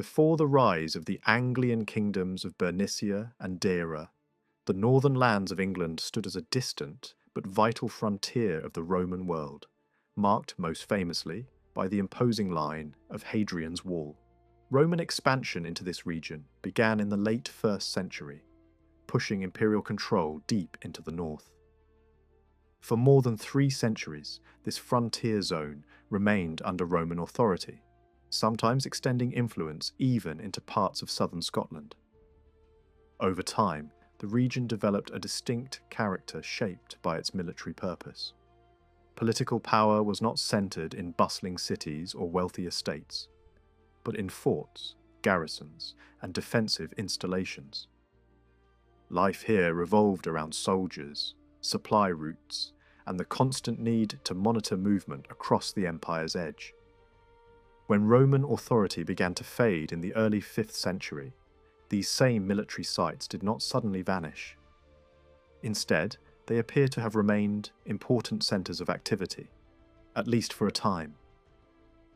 Before the rise of the Anglian kingdoms of Bernicia and Deira, the northern lands of England stood as a distant but vital frontier of the Roman world, marked most famously by the imposing line of Hadrian's Wall. Roman expansion into this region began in the late 1st century, pushing imperial control deep into the north. For more than 3 centuries, this frontier zone remained under Roman authority, sometimes extending influence even into parts of southern Scotland. Over time, the region developed a distinct character shaped by its military purpose. Political power was not centred in bustling cities or wealthy estates, but in forts, garrisons, and defensive installations. Life here revolved around soldiers, supply routes, and the constant need to monitor movement across the empire's edge. When Roman authority began to fade in the early 5th century, these same military sites did not suddenly vanish. Instead, they appear to have remained important centres of activity, at least for a time.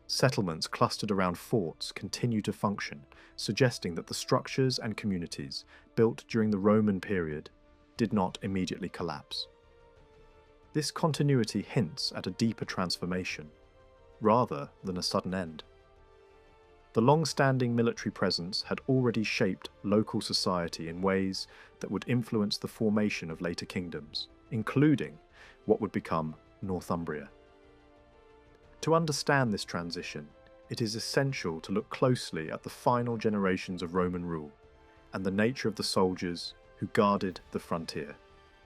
Settlements clustered around forts continue to function, suggesting that the structures and communities built during the Roman period did not immediately collapse. This continuity hints at a deeper transformation, rather than a sudden end. The long-standing military presence had already shaped local society in ways that would influence the formation of later kingdoms, including what would become Northumbria. To understand this transition, it is essential to look closely at the final generations of Roman rule and the nature of the soldiers who guarded the frontier.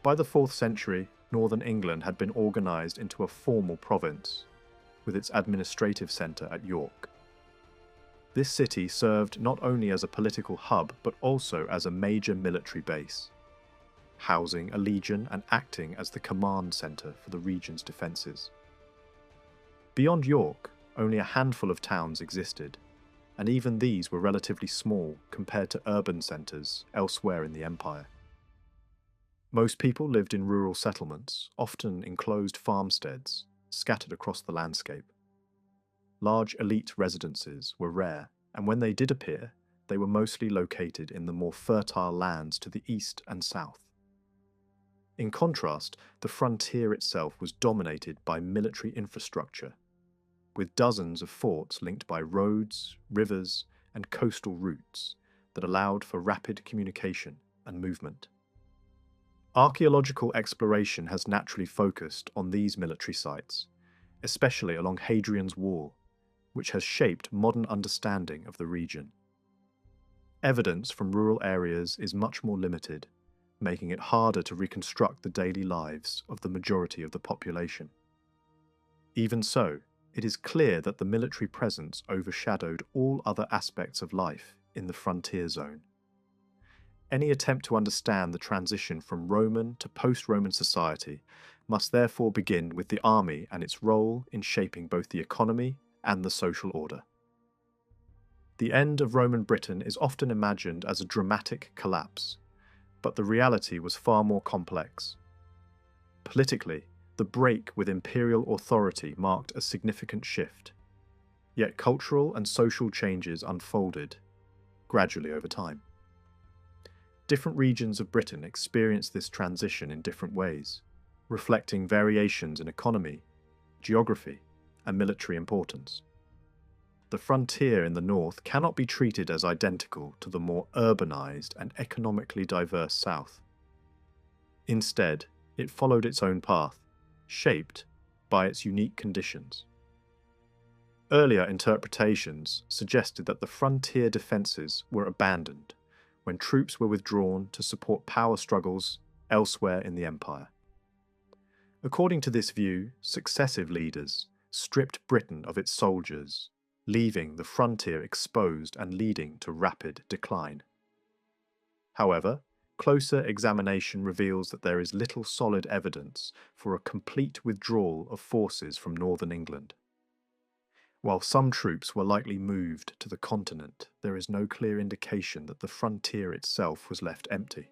By the 4th century, northern England had been organised into a formal province, with its administrative centre at York. This city served not only as a political hub but also as a major military base, housing a legion and acting as the command centre for the region's defences. Beyond York, only a handful of towns existed, and even these were relatively small compared to urban centres elsewhere in the empire. Most people lived in rural settlements, often enclosed farmsteads, scattered across the landscape. Large elite residences were rare, and when they did appear, they were mostly located in the more fertile lands to the east and south. In contrast, the frontier itself was dominated by military infrastructure, with dozens of forts linked by roads, rivers, and coastal routes that allowed for rapid communication and movement. Archaeological exploration has naturally focused on these military sites, especially along Hadrian's Wall, which has shaped modern understanding of the region. Evidence from rural areas is much more limited, making it harder to reconstruct the daily lives of the majority of the population. Even so, it is clear that the military presence overshadowed all other aspects of life in the frontier zone. Any attempt to understand the transition from Roman to post-Roman society must therefore begin with the army and its role in shaping both the economy and the social order. The end of Roman Britain is often imagined as a dramatic collapse, but the reality was far more complex. Politically, the break with imperial authority marked a significant shift, yet cultural and social changes unfolded gradually over time. Different regions of Britain experienced this transition in different ways, reflecting variations in economy, geography, and military importance. The frontier in the north cannot be treated as identical to the more urbanised and economically diverse south. Instead, it followed its own path, shaped by its unique conditions. Earlier interpretations suggested that the frontier defences were abandoned when troops were withdrawn to support power struggles elsewhere in the empire. According to this view, successive leaders stripped Britain of its soldiers, leaving the frontier exposed and leading to rapid decline. However, closer examination reveals that there is little solid evidence for a complete withdrawal of forces from northern England. While some troops were likely moved to the continent, there is no clear indication that the frontier itself was left empty.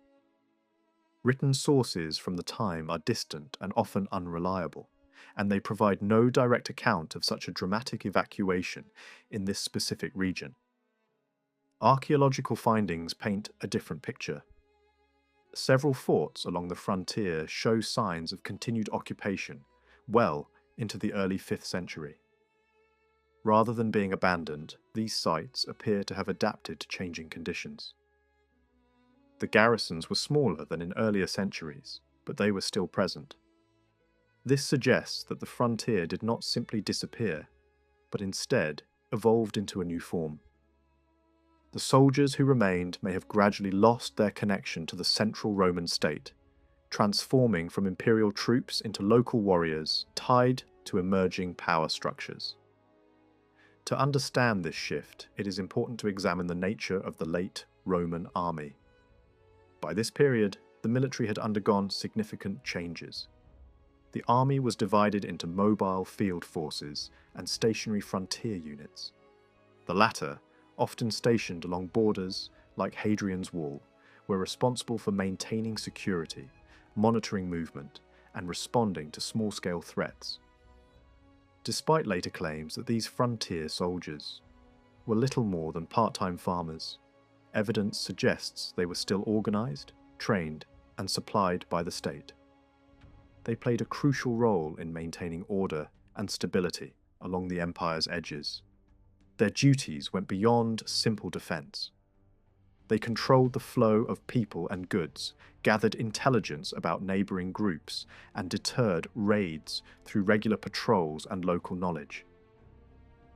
Written sources from the time are distant and often unreliable, and they provide no direct account of such a dramatic evacuation in this specific region. Archaeological findings paint a different picture. Several forts along the frontier show signs of continued occupation well into the early 5th century. Rather than being abandoned, these sites appear to have adapted to changing conditions. The garrisons were smaller than in earlier centuries, but they were still present. This suggests that the frontier did not simply disappear, but instead evolved into a new form. The soldiers who remained may have gradually lost their connection to the central Roman state, transforming from imperial troops into local warriors tied to emerging power structures. To understand this shift, it is important to examine the nature of the late Roman army. By this period, the military had undergone significant changes. The army was divided into mobile field forces and stationary frontier units. The latter, often stationed along borders like Hadrian's Wall, were responsible for maintaining security, monitoring movement, and responding to small-scale threats. Despite later claims that these frontier soldiers were little more than part-time farmers, evidence suggests they were still organised, trained, and supplied by the state. They played a crucial role in maintaining order and stability along the empire's edges. Their duties went beyond simple defence. They controlled the flow of people and goods, gathered intelligence about neighbouring groups, and deterred raids through regular patrols and local knowledge.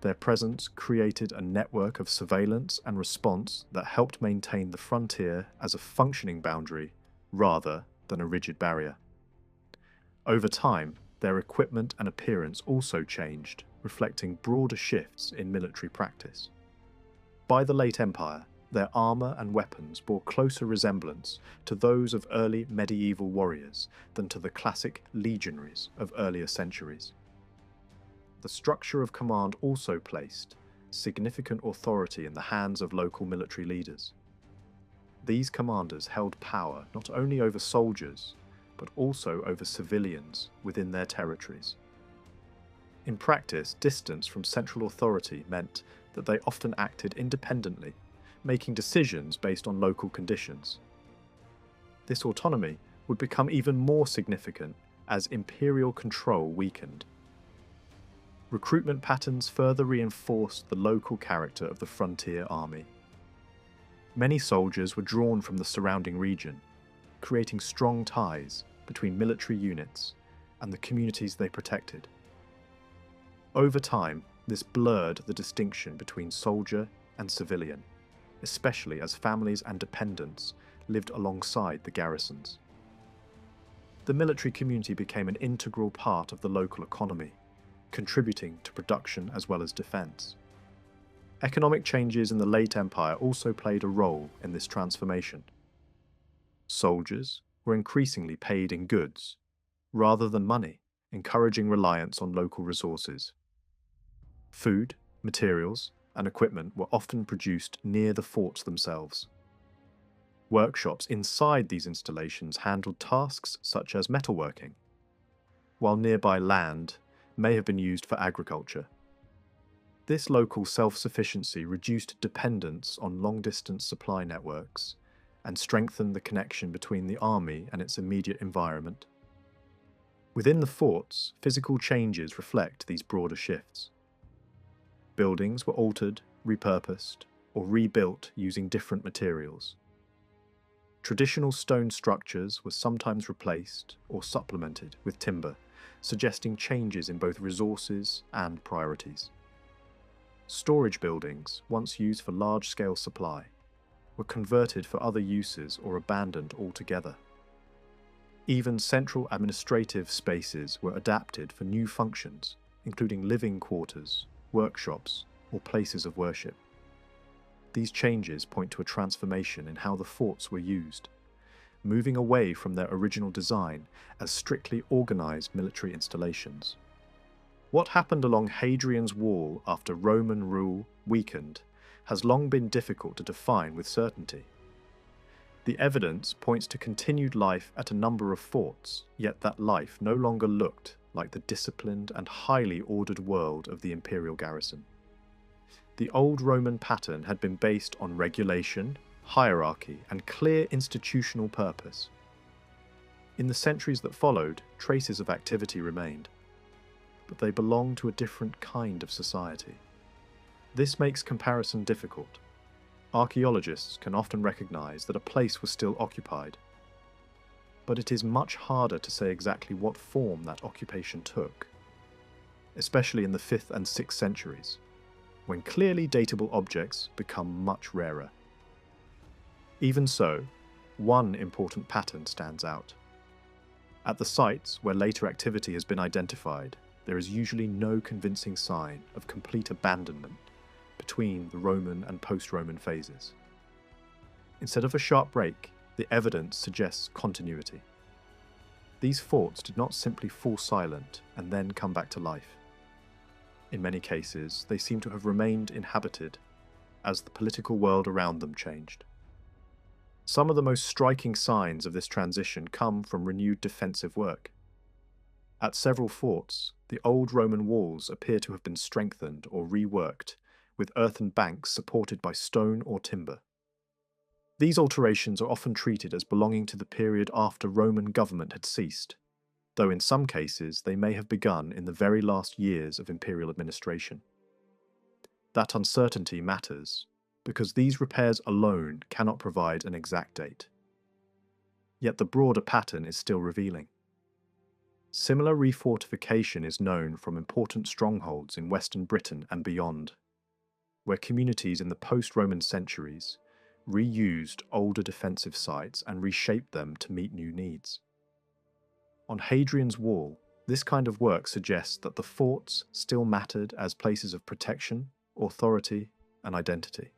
Their presence created a network of surveillance and response that helped maintain the frontier as a functioning boundary rather than a rigid barrier. Over time, their equipment and appearance also changed, reflecting broader shifts in military practice. By the late Empire, their armour and weapons bore closer resemblance to those of early medieval warriors than to the classic legionaries of earlier centuries. The structure of command also placed significant authority in the hands of local military leaders. These commanders held power not only over soldiers, but also over civilians within their territories. In practice, distance from central authority meant that they often acted independently, making decisions based on local conditions. This autonomy would become even more significant as imperial control weakened. Recruitment patterns further reinforced the local character of the frontier army. Many soldiers were drawn from the surrounding region, creating strong ties between military units and the communities they protected. Over time, this blurred the distinction between soldier and civilian, especially as families and dependents lived alongside the garrisons. The military community became an integral part of the local economy, contributing to production as well as defence. Economic changes in the late Empire also played a role in this transformation. Soldiers were increasingly paid in goods, rather than money, encouraging reliance on local resources. Food, materials, and equipment were often produced near the forts themselves. Workshops inside these installations handled tasks such as metalworking, while nearby land may have been used for agriculture. This local self-sufficiency reduced dependence on long-distance supply networks and strengthened the connection between the army and its immediate environment. Within the forts, physical changes reflect these broader shifts. Buildings were altered, repurposed, or rebuilt using different materials. Traditional stone structures were sometimes replaced or supplemented with timber, suggesting changes in both resources and priorities. Storage buildings, once used for large-scale supply, were converted for other uses or abandoned altogether. Even central administrative spaces were adapted for new functions, including living quarters, workshops, or places of worship. These changes point to a transformation in how the forts were used, moving away from their original design as strictly organised military installations. What happened along Hadrian's Wall after Roman rule weakened has long been difficult to define with certainty. The evidence points to continued life at a number of forts, yet that life no longer looked like the disciplined and highly ordered world of the imperial garrison. The old Roman pattern had been based on regulation, hierarchy, and clear institutional purpose. In the centuries that followed, traces of activity remained, but they belonged to a different kind of society. This makes comparison difficult. Archaeologists can often recognise that a place was still occupied, but it is much harder to say exactly what form that occupation took, especially in the 5th and 6th centuries, when clearly datable objects become much rarer. Even so, one important pattern stands out. At the sites where later activity has been identified, there is usually no convincing sign of complete abandonment between the Roman and post-Roman phases. Instead of a sharp break, the evidence suggests continuity. These forts did not simply fall silent and then come back to life. In many cases, they seem to have remained inhabited as the political world around them changed. Some of the most striking signs of this transition come from renewed defensive work. At several forts, the old Roman walls appear to have been strengthened or reworked, with earthen banks supported by stone or timber. These alterations are often treated as belonging to the period after Roman government had ceased, though in some cases they may have begun in the very last years of imperial administration. That uncertainty matters, because these repairs alone cannot provide an exact date. Yet the broader pattern is still revealing. Similar refortification is known from important strongholds in Western Britain and beyond, where communities in the post-Roman centuries reused older defensive sites and reshaped them to meet new needs. On Hadrian's Wall, this kind of work suggests that the forts still mattered as places of protection, authority, and identity.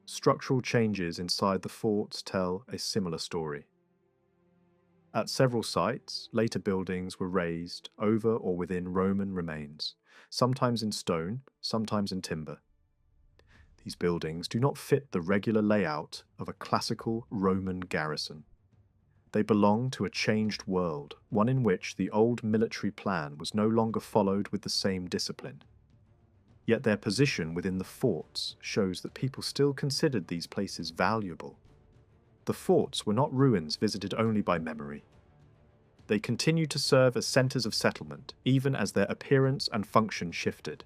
Structural changes inside the forts tell a similar story. At several sites, later buildings were raised over or within Roman remains, sometimes in stone, sometimes in timber. These buildings do not fit the regular layout of a classical Roman garrison. They belong to a changed world, one in which the old military plan was no longer followed with the same discipline. Yet their position within the forts shows that people still considered these places valuable. The forts were not ruins visited only by memory. They continued to serve as centres of settlement, even as their appearance and function shifted.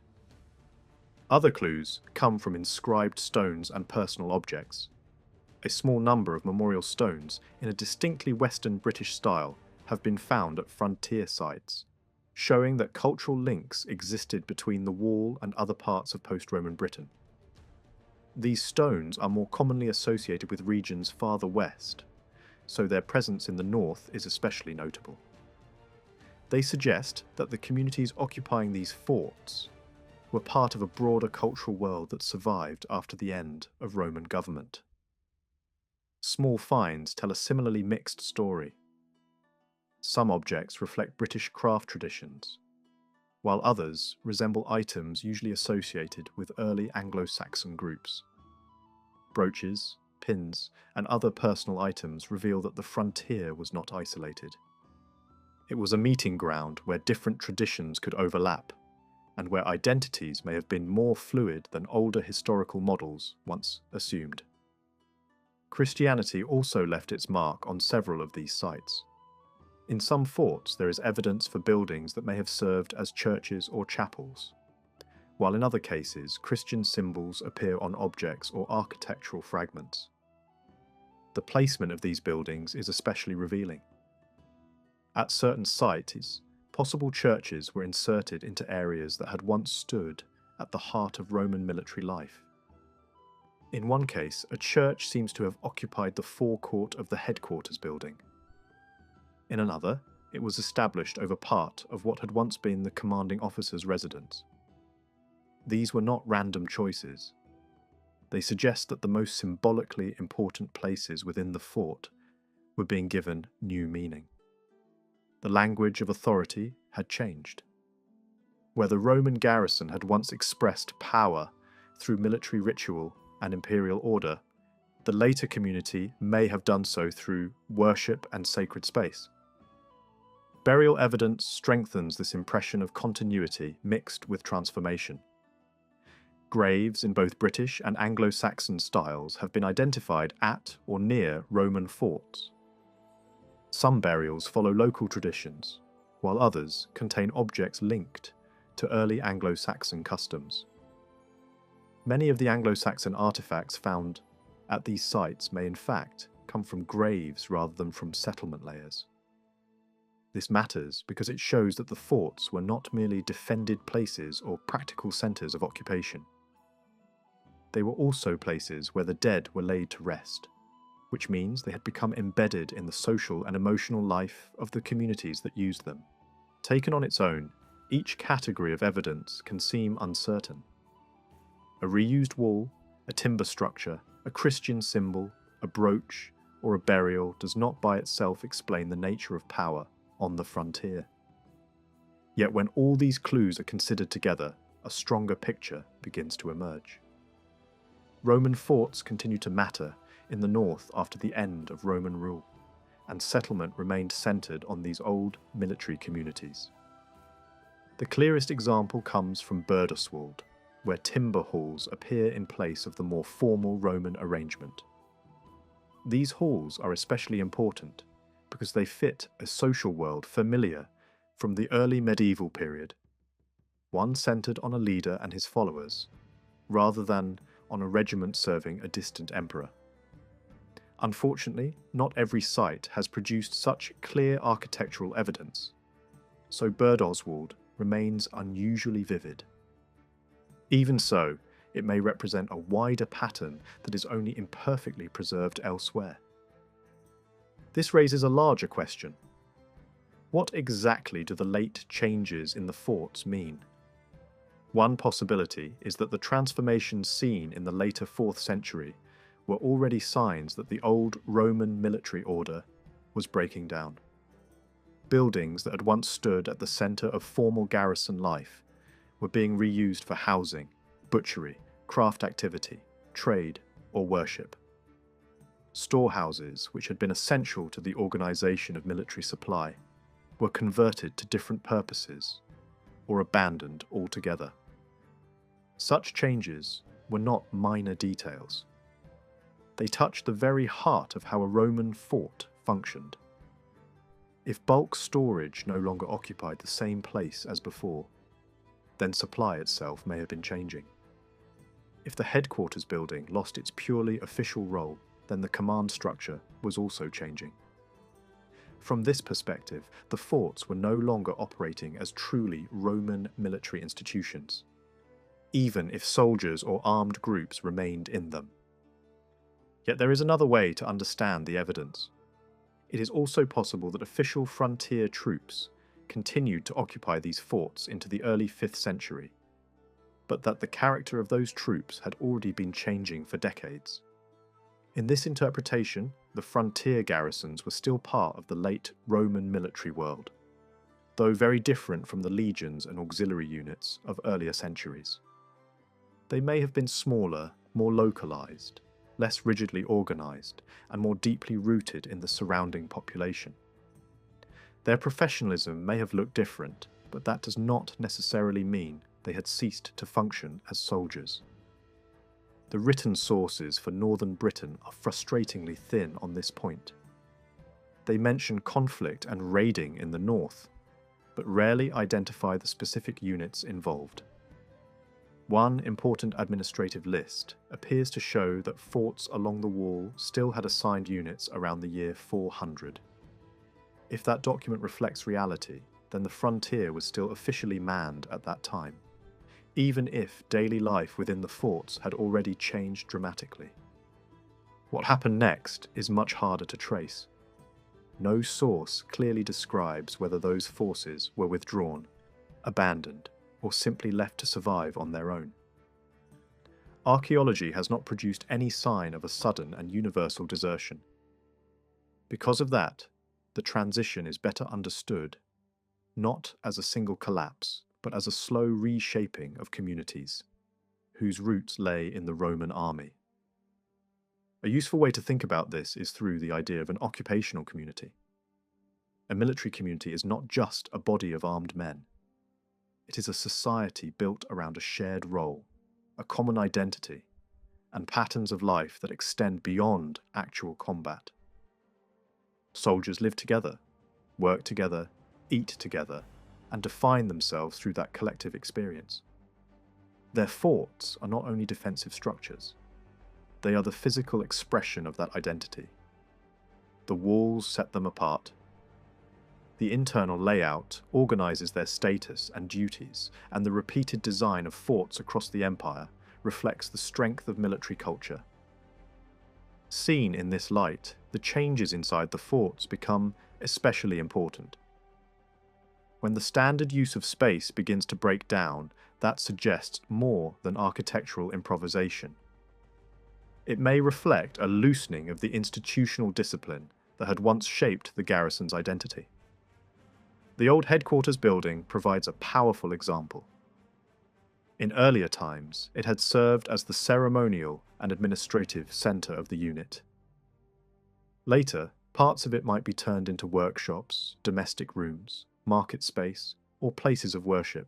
Other clues come from inscribed stones and personal objects. A small number of memorial stones in a distinctly Western British style have been found at frontier sites, showing that cultural links existed between the wall and other parts of post-Roman Britain. These stones are more commonly associated with regions farther west, so their presence in the north is especially notable. They suggest that the communities occupying these forts were part of a broader cultural world that survived after the end of Roman government. Small finds tell a similarly mixed story. Some objects reflect British craft traditions, while others resemble items usually associated with early Anglo-Saxon groups. Brooches, pins, and other personal items reveal that the frontier was not isolated. It was a meeting ground where different traditions could overlap, and where identities may have been more fluid than older historical models once assumed. Christianity also left its mark on several of these sites. In some forts there is evidence for buildings that may have served as churches or chapels, while in other cases Christian symbols appear on objects or architectural fragments. The placement of these buildings is especially revealing. At certain sites, possible churches were inserted into areas that had once stood at the heart of Roman military life. In one case, a church seems to have occupied the forecourt of the headquarters building. In another, it was established over part of what had once been the commanding officer's residence. These were not random choices. They suggest that the most symbolically important places within the fort were being given new meaning. The language of authority had changed. Where the Roman garrison had once expressed power through military ritual and imperial order, the later community may have done so through worship and sacred space. Burial evidence strengthens this impression of continuity mixed with transformation. Graves in both British and Anglo-Saxon styles have been identified at or near Roman forts. Some burials follow local traditions, while others contain objects linked to early Anglo-Saxon customs. Many of the Anglo-Saxon artifacts found at these sites may in fact come from graves rather than from settlement layers. This matters because it shows that the forts were not merely defended places or practical centres of occupation. They were also places where the dead were laid to rest, which means they had become embedded in the social and emotional life of the communities that used them. Taken on its own, each category of evidence can seem uncertain. A reused wall, a timber structure, a Christian symbol, a brooch, or a burial does not by itself explain the nature of power on the frontier. Yet when all these clues are considered together, a stronger picture begins to emerge. Roman forts continue to matter in the north after the end of Roman rule, and settlement remained centred on these old military communities. The clearest example comes from Oswald, where timber halls appear in place of the more formal Roman arrangement. These halls are especially important because they fit a social world familiar from the early medieval period, one centred on a leader and his followers, rather than on a regiment serving a distant emperor. Unfortunately, not every site has produced such clear architectural evidence, so Oswald remains unusually vivid. Even so, it may represent a wider pattern that is only imperfectly preserved elsewhere. This raises a larger question. What exactly do the late changes in the forts mean? One possibility is that the transformations seen in the later 4th century were already signs that the old Roman military order was breaking down. Buildings that had once stood at the centre of formal garrison life were being reused for housing, butchery, craft activity, trade, or worship. Storehouses, which had been essential to the organisation of military supply, were converted to different purposes or abandoned altogether. Such changes were not minor details. They touched the very heart of how a Roman fort functioned. If bulk storage no longer occupied the same place as before, then supply itself may have been changing. If the headquarters building lost its purely official role, then the command structure was also changing. From this perspective, the forts were no longer operating as truly Roman military institutions, even if soldiers or armed groups remained in them. Yet there is another way to understand the evidence. It is also possible that official frontier troops continued to occupy these forts into the early 5th century, but that the character of those troops had already been changing for decades. In this interpretation, the frontier garrisons were still part of the late Roman military world, though very different from the legions and auxiliary units of earlier centuries. They may have been smaller, more localised, less rigidly organised, and more deeply rooted in the surrounding population. Their professionalism may have looked different, but that does not necessarily mean they had ceased to function as soldiers. The written sources for northern Britain are frustratingly thin on this point. They mention conflict and raiding in the north, but rarely identify the specific units involved. One important administrative list appears to show that forts along the wall still had assigned units around the year 400. If that document reflects reality, then the frontier was still officially manned at that time, even if daily life within the forts had already changed dramatically. What happened next is much harder to trace. No source clearly describes whether those forces were withdrawn, abandoned, or simply left to survive on their own. Archaeology has not produced any sign of a sudden and universal desertion. Because of that, the transition is better understood, not as a single collapse, but as a slow reshaping of communities, whose roots lay in the Roman army. A useful way to think about this is through the idea of an occupational community. A military community is not just a body of armed men. It is a society built around a shared role, a common identity, and patterns of life that extend beyond actual combat. Soldiers live together, work together, eat together, and define themselves through that collective experience. Their forts are not only defensive structures, they are the physical expression of that identity. The walls set them apart. The internal layout organises their status and duties, and the repeated design of forts across the empire reflects the strength of military culture. Seen in this light, the changes inside the forts become especially important. When the standard use of space begins to break down, that suggests more than architectural improvisation. It may reflect a loosening of the institutional discipline that had once shaped the garrison's identity. The old headquarters building provides a powerful example. In earlier times, it had served as the ceremonial and administrative centre of the unit. Later, parts of it might be turned into workshops, domestic rooms, market space, or places of worship.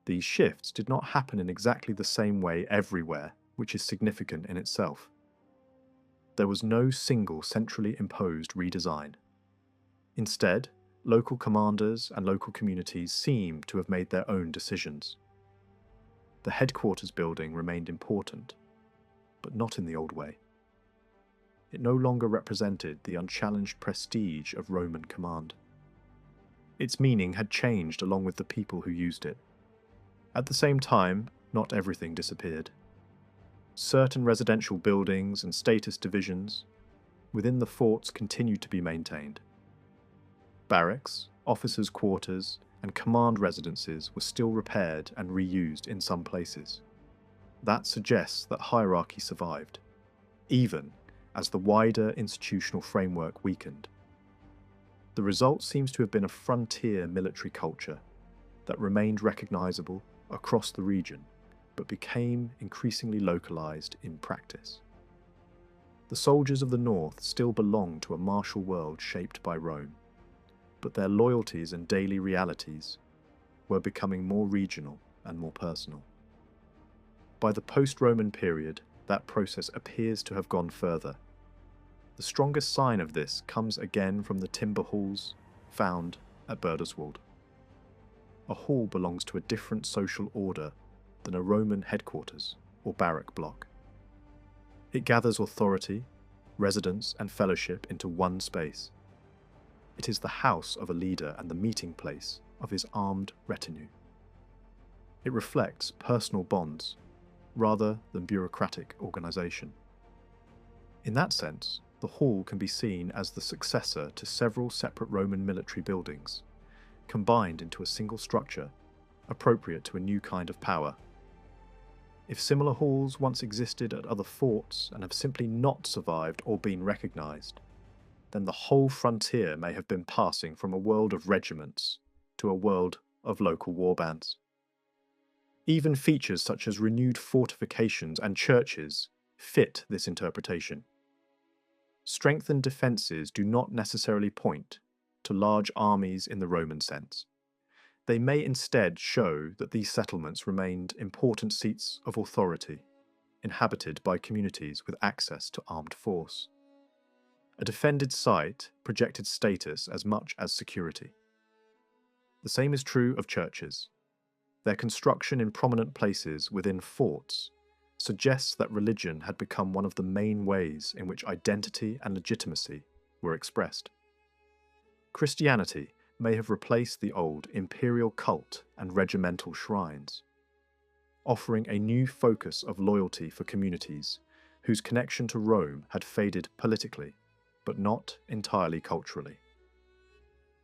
These shifts did not happen in exactly the same way everywhere, which is significant in itself. There was no single centrally imposed redesign. Instead, local commanders and local communities seem to have made their own decisions. The headquarters building remained important, but not in the old way. It no longer represented the unchallenged prestige of Roman command. Its meaning had changed along with the people who used it. At the same time, not everything disappeared. Certain residential buildings and status divisions within the forts continued to be maintained. Barracks, officers' quarters, and command residences were still repaired and reused in some places. That suggests that hierarchy survived, even as the wider institutional framework weakened. The result seems to have been a frontier military culture that remained recognisable across the region, but became increasingly localised in practice. The soldiers of the north still belonged to a martial world shaped by Rome, but their loyalties and daily realities were becoming more regional and more personal. By the post-Roman period, that process appears to have gone further. The strongest sign of this comes again from the timber halls found at Oswald. A hall belongs to a different social order than a Roman headquarters or barrack block. It gathers authority, residence, and fellowship into one space. It is the house of a leader and the meeting place of his armed retinue. It reflects personal bonds rather than bureaucratic organisation. In that sense, the hall can be seen as the successor to several separate Roman military buildings, combined into a single structure appropriate to a new kind of power. If similar halls once existed at other forts and have simply not survived or been recognised, then the whole frontier may have been passing from a world of regiments to a world of local warbands. Even features such as renewed fortifications and churches fit this interpretation. Strengthened defences do not necessarily point to large armies in the Roman sense. They may instead show that these settlements remained important seats of authority, inhabited by communities with access to armed force. A defended site projected status as much as security. The same is true of churches. Their construction in prominent places within forts suggests that religion had become one of the main ways in which identity and legitimacy were expressed. Christianity may have replaced the old imperial cult and regimental shrines, offering a new focus of loyalty for communities whose connection to Rome had faded politically, but not entirely culturally.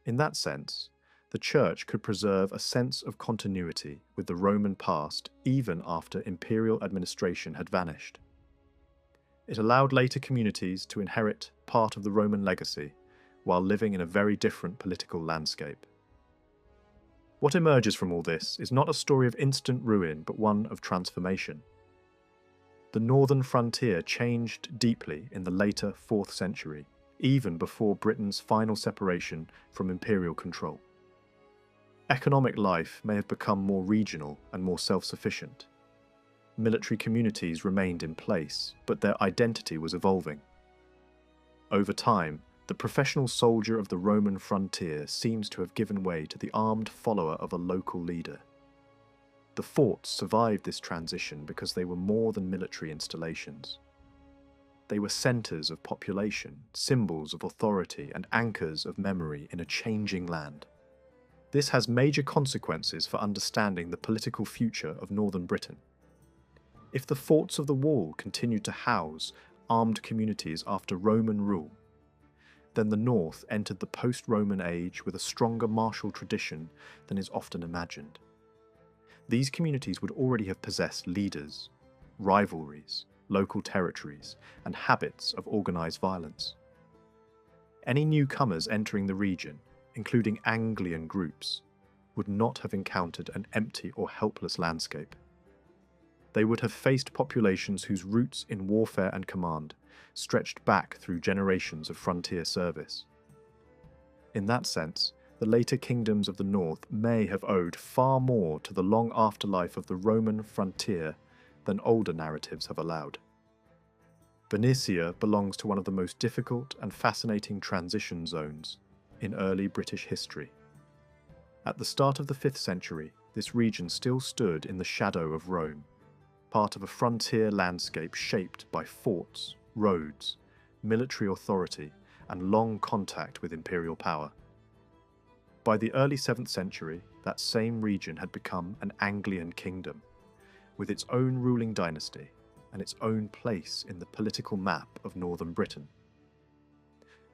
In that sense, the Church could preserve a sense of continuity with the Roman past even after imperial administration had vanished. It allowed later communities to inherit part of the Roman legacy while living in a very different political landscape. What emerges from all this is not a story of instant ruin, but one of transformation. The northern frontier changed deeply in the later 4th century, even before Britain's final separation from imperial control. Economic life may have become more regional and more self-sufficient. military communities remained in place, but their identity was evolving. Over time, the professional soldier of the Roman frontier seems to have given way to the armed follower of a local leader. The forts survived this transition because they were more than military installations. They were centres of population, symbols of authority, and anchors of memory in a changing land. This has major consequences for understanding the political future of northern Britain. If the forts of the wall continued to house armed communities after Roman rule, then the north entered the post-Roman age with a stronger martial tradition than is often imagined. These communities would already have possessed leaders, rivalries, local territories, and habits of organised violence. Any newcomers entering the region, including Anglian groups, would not have encountered an empty or helpless landscape. They would have faced populations whose roots in warfare and command stretched back through generations of frontier service. In that sense, the later kingdoms of the north may have owed far more to the long afterlife of the Roman frontier than older narratives have allowed. Bernicia belongs to one of the most difficult and fascinating transition zones in early British history. At the start of the 5th century, this region still stood in the shadow of Rome, part of a frontier landscape shaped by forts, roads, military authority, and long contact with imperial power. By the early 7th century, that same region had become an Anglian kingdom, with its own ruling dynasty and its own place in the political map of northern Britain.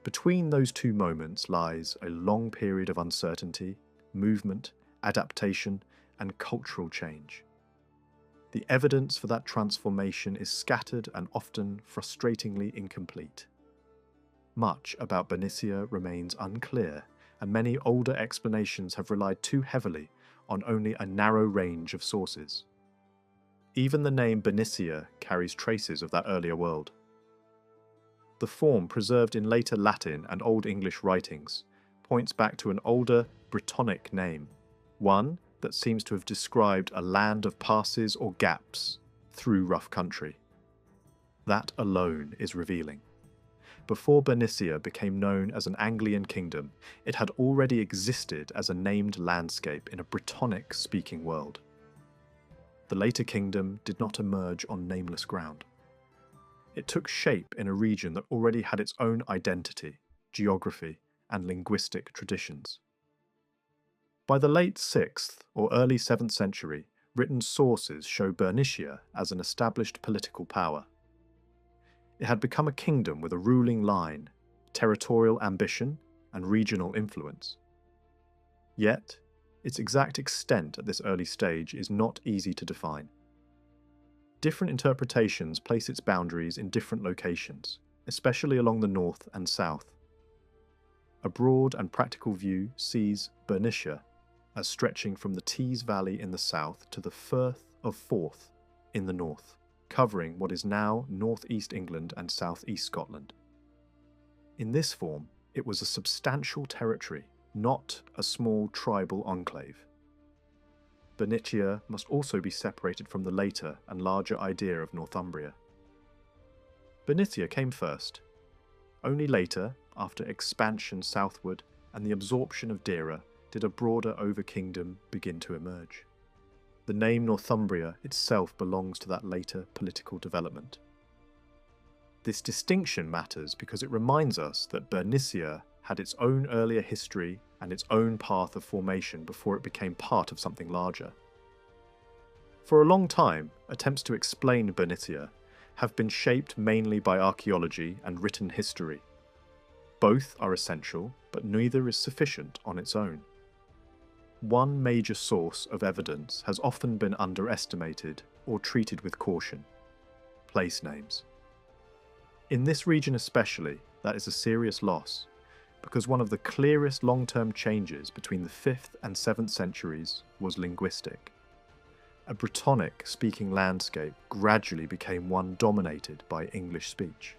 Between those two moments lies a long period of uncertainty, movement, adaptation, and cultural change. The evidence for that transformation is scattered and often frustratingly incomplete. Much about Bernicia remains unclear, and many older explanations have relied too heavily on only a narrow range of sources. Even the name Bernicia carries traces of that earlier world. The form preserved in later Latin and Old English writings points back to an older Brittonic name, one that seems to have described a land of passes or gaps through rough country. That alone is revealing. Before Bernicia became known as an Anglian kingdom, it had already existed as a named landscape in a Brittonic-speaking world. The later kingdom did not emerge on nameless ground. It took shape in a region that already had its own identity, geography, and linguistic traditions. By the late 6th or early 7th century, written sources show Bernicia as an established political power. It had become a kingdom with a ruling line, territorial ambition, and regional influence. Yet, its exact extent at this early stage is not easy to define. Different interpretations place its boundaries in different locations, especially along the north and south. A broad and practical view sees Bernicia as stretching from the Tees Valley in the south to the Firth of Forth in the north, covering what is now northeast England and southeast Scotland. In this form, it was a substantial territory, not a small tribal enclave. Bernicia must also be separated from the later and larger idea of Northumbria. Bernicia came first. Only later, after expansion southward and the absorption of Deira, did a broader over-kingdom begin to emerge. The name Northumbria itself belongs to that later political development. This distinction matters because it reminds us that Bernicia had its own earlier history and its own path of formation before it became part of something larger. For a long time, attempts to explain Bernicia have been shaped mainly by archaeology and written history. Both are essential, but neither is sufficient on its own. One major source of evidence has often been underestimated or treated with caution: place names. In this region especially, that is a serious loss, because one of the clearest long-term changes between the 5th and 7th centuries was linguistic. A Brittonic-speaking landscape gradually became one dominated by English speech.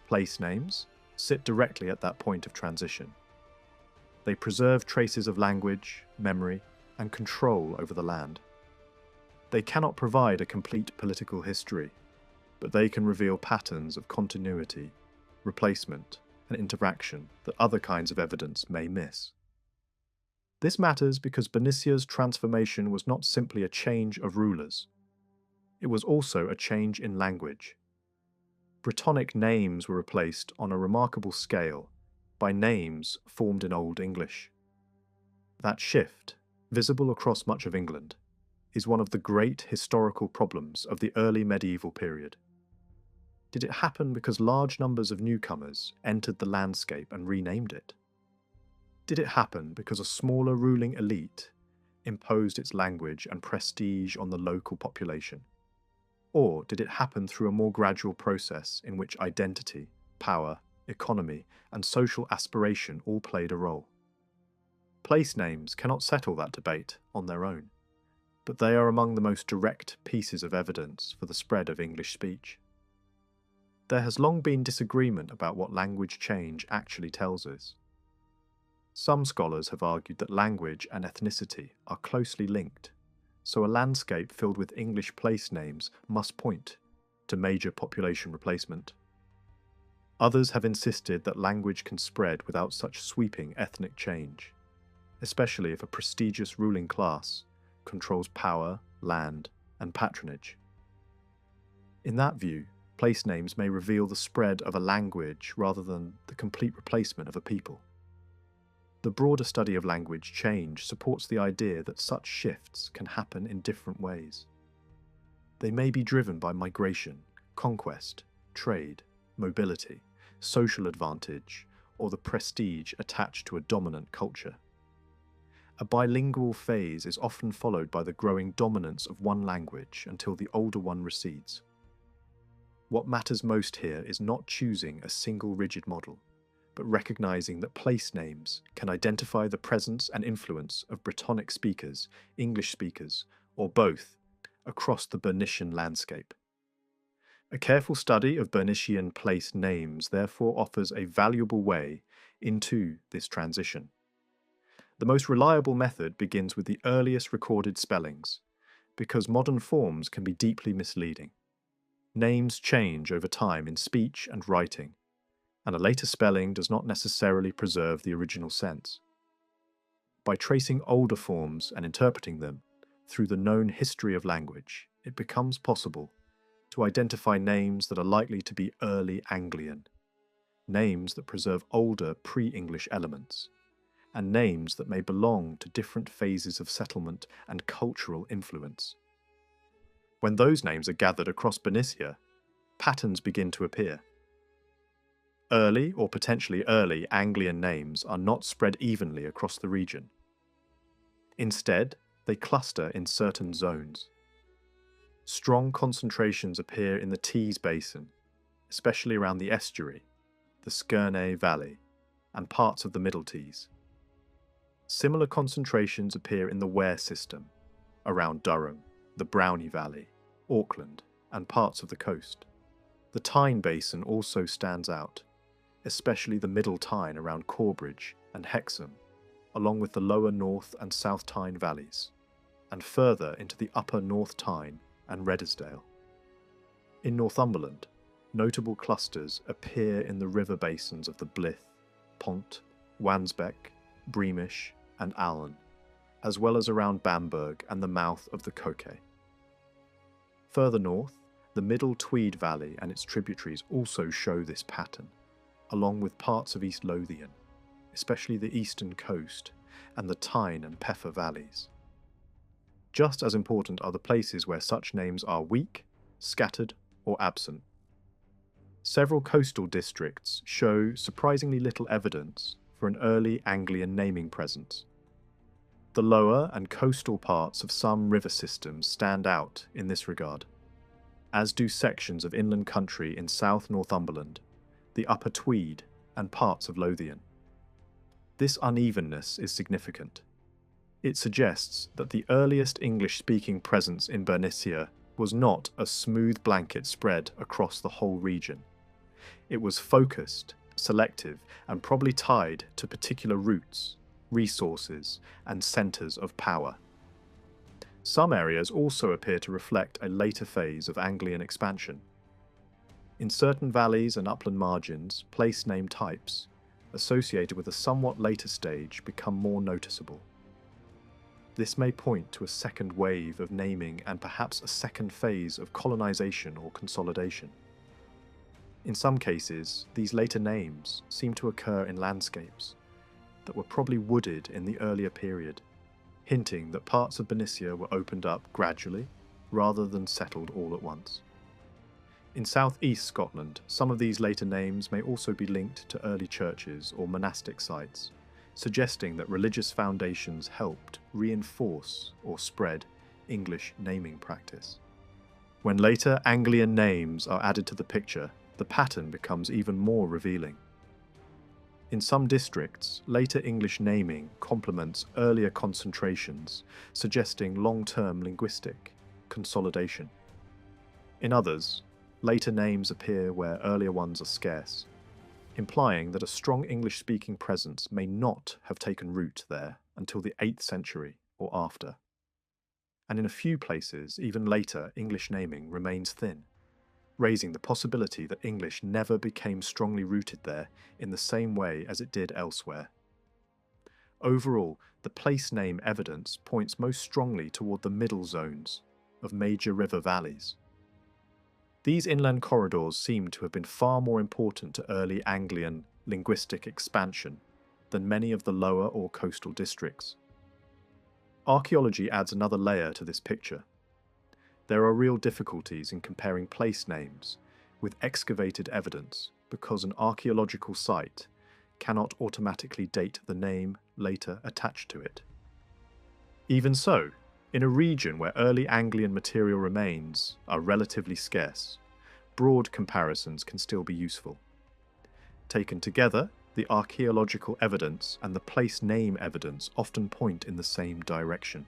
Place names sit directly at that point of transition. They preserve traces of language, memory, and control over the land. They cannot provide a complete political history, but they can reveal patterns of continuity, replacement, and interaction that other kinds of evidence may miss. This matters because Bernicia's transformation was not simply a change of rulers. It was also a change in language. Brittonic names were replaced on a remarkable scale by names formed in Old English. That shift, visible across much of England, is one of the great historical problems of the early medieval period. Did it happen because large numbers of newcomers entered the landscape and renamed it? Did it happen because a smaller ruling elite imposed its language and prestige on the local population? Or did it happen through a more gradual process in which identity, power, economy, and social aspiration all played a role? Place names cannot settle that debate on their own, but they are among the most direct pieces of evidence for the spread of English speech. There has long been disagreement about what language change actually tells us. Some scholars have argued that language and ethnicity are closely linked, so a landscape filled with English place names must point to major population replacement. Others have insisted that language can spread without such sweeping ethnic change, especially if a prestigious ruling class controls power, land, and patronage. In that view, place names may reveal the spread of a language rather than the complete replacement of a people. The broader study of language change supports the idea that such shifts can happen in different ways. They may be driven by migration, conquest, trade, mobility, social advantage, or the prestige attached to a dominant culture. A bilingual phase is often followed by the growing dominance of one language until the older one recedes. What matters most here is not choosing a single rigid model, but recognizing that place names can identify the presence and influence of Brittonic speakers, English speakers, or both, across the Bernician landscape. A careful study of Bernician place names therefore offers a valuable way into this transition. The most reliable method begins with the earliest recorded spellings, because modern forms can be deeply misleading. Names change over time in speech and writing, and a later spelling does not necessarily preserve the original sense. By tracing older forms and interpreting them through the known history of language, it becomes possible to identify names that are likely to be early Anglian, names that preserve older pre-English elements, and names that may belong to different phases of settlement and cultural influence. When those names are gathered across Bernicia, patterns begin to appear. Early or potentially early Anglian names are not spread evenly across the region. Instead, they cluster in certain zones. Strong concentrations appear in the Tees Basin, especially around the estuary, the Skernay Valley, and parts of the Middle Tees. Similar concentrations appear in the Wear system, around Durham, the Brownie Valley, Auckland, and parts of the coast. The Tyne Basin also stands out, especially the Middle Tyne around Corbridge and Hexham, along with the lower North and South Tyne valleys, and further into the upper North Tyne and Redesdale. In Northumberland, notable clusters appear in the river basins of the Blyth, Pont, Wansbeck, Breamish, and Allen, as well as around Bamberg and the mouth of the Coquet. Further north, the Middle Tweed Valley and its tributaries also show this pattern, along with parts of East Lothian, especially the eastern coast and the Tyne and Peffer valleys. Just as important are the places where such names are weak, scattered, or absent. Several coastal districts show surprisingly little evidence for an early Anglian naming presence. The lower and coastal parts of some river systems stand out in this regard, as do sections of inland country in South Northumberland, the upper Tweed, and parts of Lothian. This unevenness is significant. It suggests that the earliest English-speaking presence in Bernicia was not a smooth blanket spread across the whole region. It was focused, selective, and probably tied to particular routes, resources, and centres of power. Some areas also appear to reflect a later phase of Anglian expansion. In certain valleys and upland margins, place name types, associated with a somewhat later stage, become more noticeable. This may point to a second wave of naming and perhaps a second phase of colonization or consolidation. In some cases, these later names seem to occur in landscapes that were probably wooded in the earlier period, hinting that parts of Bernicia were opened up gradually rather than settled all at once. In southeast Scotland, some of these later names may also be linked to early churches or monastic sites, suggesting that religious foundations helped reinforce or spread English naming practice. When later Anglian names are added to the picture, the pattern becomes even more revealing. In some districts, later English naming complements earlier concentrations, suggesting long-term linguistic consolidation. In others, later names appear where earlier ones are scarce, implying that a strong English-speaking presence may not have taken root there until the 8th century or after. And in a few places, even later, English naming remains thin, raising the possibility that English never became strongly rooted there in the same way as it did elsewhere. Overall, the place name evidence points most strongly toward the middle zones of major river valleys. These inland corridors seem to have been far more important to early Anglian linguistic expansion than many of the lower or coastal districts. Archaeology adds another layer to this picture. There are real difficulties in comparing place names with excavated evidence because an archaeological site cannot automatically date the name later attached to it. Even so, in a region where early Anglian material remains are relatively scarce, broad comparisons can still be useful. Taken together, the archaeological evidence and the place name evidence often point in the same direction.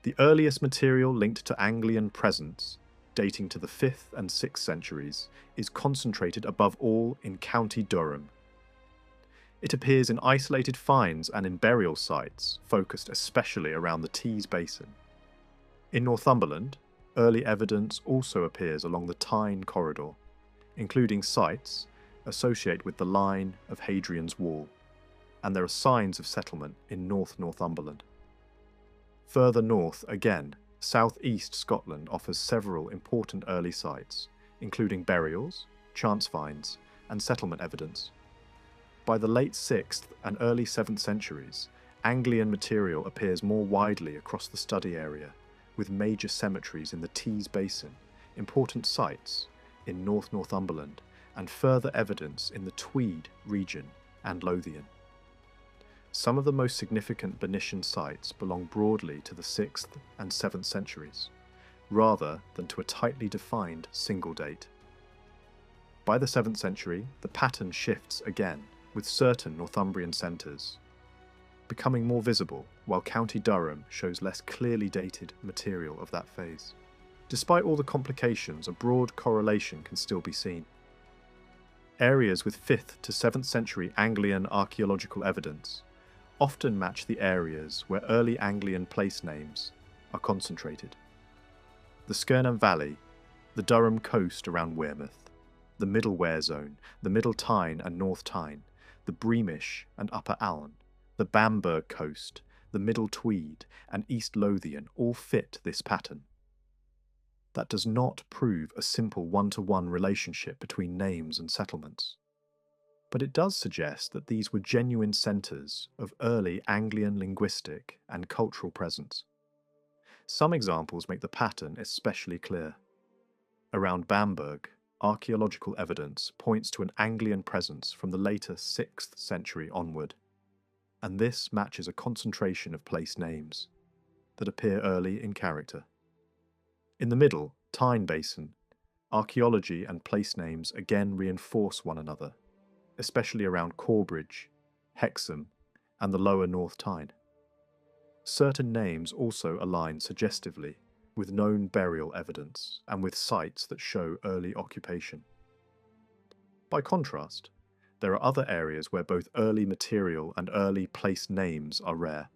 The earliest material linked to Anglian presence, dating to the 5th and 6th centuries, is concentrated above all in County Durham. It appears in isolated finds and in burial sites, focused especially around the Tees Basin. In Northumberland, early evidence also appears along the Tyne corridor, including sites associated with the line of Hadrian's Wall, and there are signs of settlement in North Northumberland. Further north, again, southeast Scotland offers several important early sites, including burials, chance finds, and settlement evidence. By the late 6th and early 7th centuries, Anglian material appears more widely across the study area, with major cemeteries in the Tees Basin, important sites in North Northumberland, and further evidence in the Tweed region and Lothian. Some of the most significant Bernician sites belong broadly to the 6th and 7th centuries, rather than to a tightly defined single date. By the 7th century, the pattern shifts again, with certain Northumbrian centres becoming more visible, while County Durham shows less clearly dated material of that phase. Despite all the complications, a broad correlation can still be seen. Areas with 5th to 7th century Anglian archaeological evidence often match the areas where early Anglian place names are concentrated. The Skirnham Valley, the Durham coast around Wearmouth, the Middle Wear Zone, the Middle Tyne and North Tyne, the Breamish and Upper Allen, the Bamburgh coast, the Middle Tweed and East Lothian all fit this pattern. That does not prove a simple one-to-one relationship between names and settlements, but it does suggest that these were genuine centres of early Anglian linguistic and cultural presence. Some examples make the pattern especially clear. Around Bamburgh, archaeological evidence points to an Anglian presence from the later 6th century onward, and this matches a concentration of place names that appear early in character. In the middle, Tyne Basin, archaeology and place names again reinforce one another, especially around Corbridge, Hexham, and the lower North Tyne. Certain names also align suggestively with known burial evidence and with sites that show early occupation. By contrast, there are other areas where both early material and early place names are rare.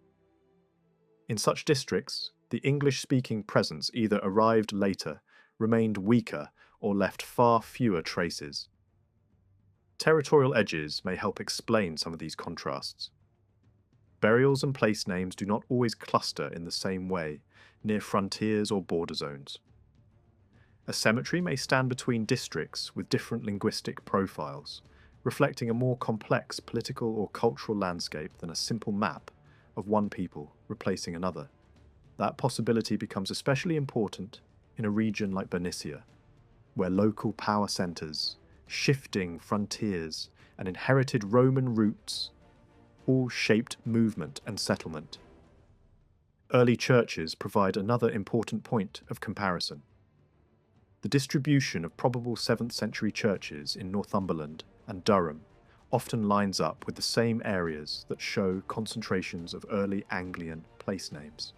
In such districts, The English-speaking presence either arrived later, remained weaker, or left far fewer traces. Territorial edges may help explain some of these contrasts. Burials and place names do not always cluster in the same way near frontiers or border zones. A cemetery may stand between districts with different linguistic profiles, reflecting a more complex political or cultural landscape than a simple map of one people replacing another. That possibility becomes especially important in a region like Bernicia, where local power centres, shifting frontiers, and inherited Roman roots all shaped movement and settlement. Early churches provide another important point of comparison. The distribution of probable 7th century churches in Northumberland and Durham often lines up with the same areas that show concentrations of early Anglian place names.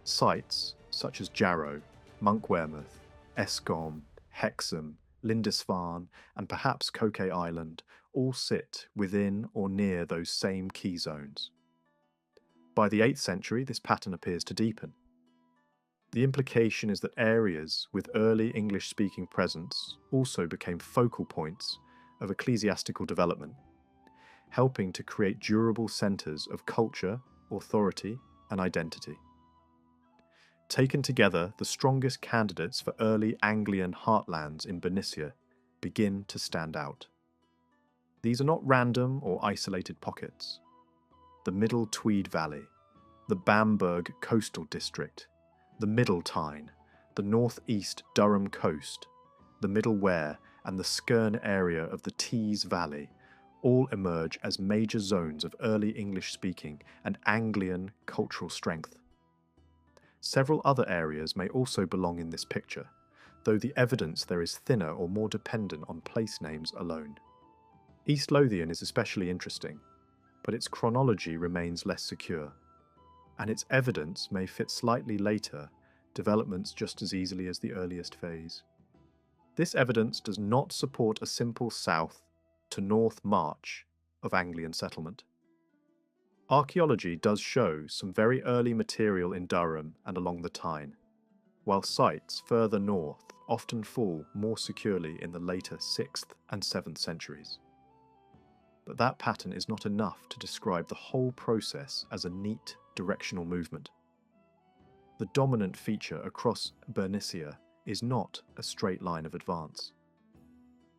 Sites such as Jarrow, Monk Wearmouth, Escombe, Hexham, Lindisfarne, and perhaps Coquet Island all sit within or near those same key zones. By the 8th century, this pattern appears to deepen. The implication is that areas with early English-speaking presence also became focal points of ecclesiastical development, helping to create durable centres of culture, authority, and identity. Taken together, the strongest candidates for early Anglian heartlands in Bernicia begin to stand out. These are not random or isolated pockets. The Middle Tweed Valley, the Bamberg Coastal District, the Middle Tyne, the northeast Durham Coast, the Middle Wear, and the Skerne area of the Tees Valley all emerge as major zones of early English-speaking and Anglian cultural strength. Several other areas may also belong in this picture, though the evidence there is thinner or more dependent on place names alone. East Lothian is especially interesting, but its chronology remains less secure, and its evidence may fit slightly later developments just as easily as the earliest phase. This evidence does not support a simple south to north march of Anglian settlement. Archaeology does show some very early material in Durham and along the Tyne, while sites further north often fall more securely in the later 6th and 7th centuries. But that pattern is not enough to describe the whole process as a neat directional movement. The dominant feature across Bernicia is not a straight line of advance.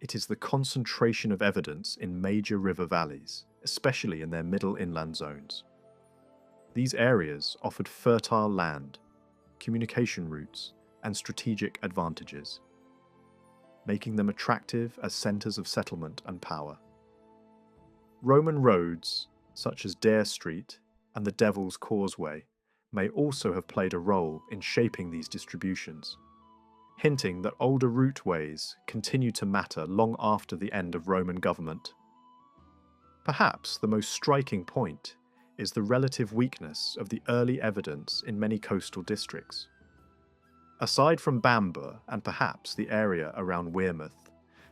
It is the concentration of evidence in major river valleys, especially in their middle inland zones. These areas offered fertile land, communication routes, and strategic advantages, making them attractive as centres of settlement and power. Roman roads, such as Dare Street and the Devil's Causeway, may also have played a role in shaping these distributions, hinting that older routeways continue to matter long after the end of Roman government. Perhaps the most striking point is the relative weakness of the early evidence in many coastal districts. Aside from Bamber and perhaps the area around Wearmouth,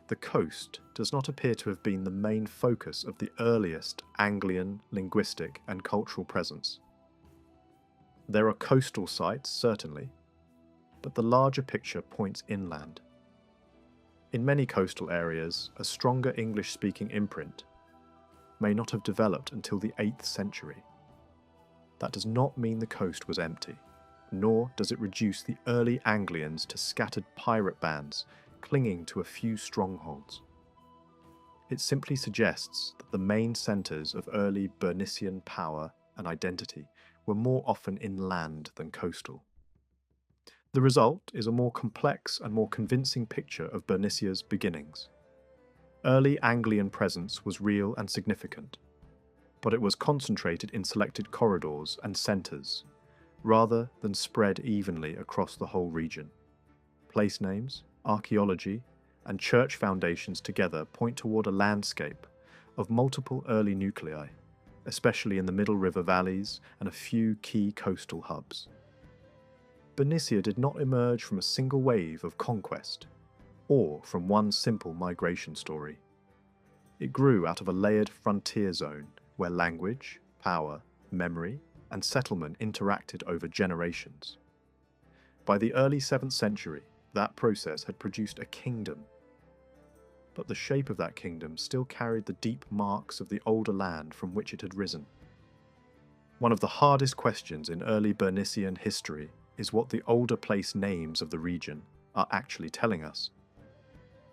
the coast does not appear to have been the main focus of the earliest Anglian linguistic and cultural presence. There are coastal sites, certainly, but the larger picture points inland. In many coastal areas, a stronger English-speaking imprint may not have developed until the 8th century. That does not mean the coast was empty, nor does it reduce the early Anglians to scattered pirate bands clinging to a few strongholds. It simply suggests that the main centres of early Bernician power and identity were more often inland than coastal. The result is a more complex and more convincing picture of Bernicia's beginnings. Early Anglian presence was real and significant, but it was concentrated in selected corridors and centres, rather than spread evenly across the whole region. Place names, archaeology, and church foundations together point toward a landscape of multiple early nuclei, especially in the middle river valleys and a few key coastal hubs. Bernicia did not emerge from a single wave of conquest, or from one simple migration story. It grew out of a layered frontier zone where language, power, memory, and settlement interacted over generations. By the early 7th century, that process had produced a kingdom. But the shape of that kingdom still carried the deep marks of the older land from which it had risen. One of the hardest questions in early Bernician history is what the older place names of the region are actually telling us.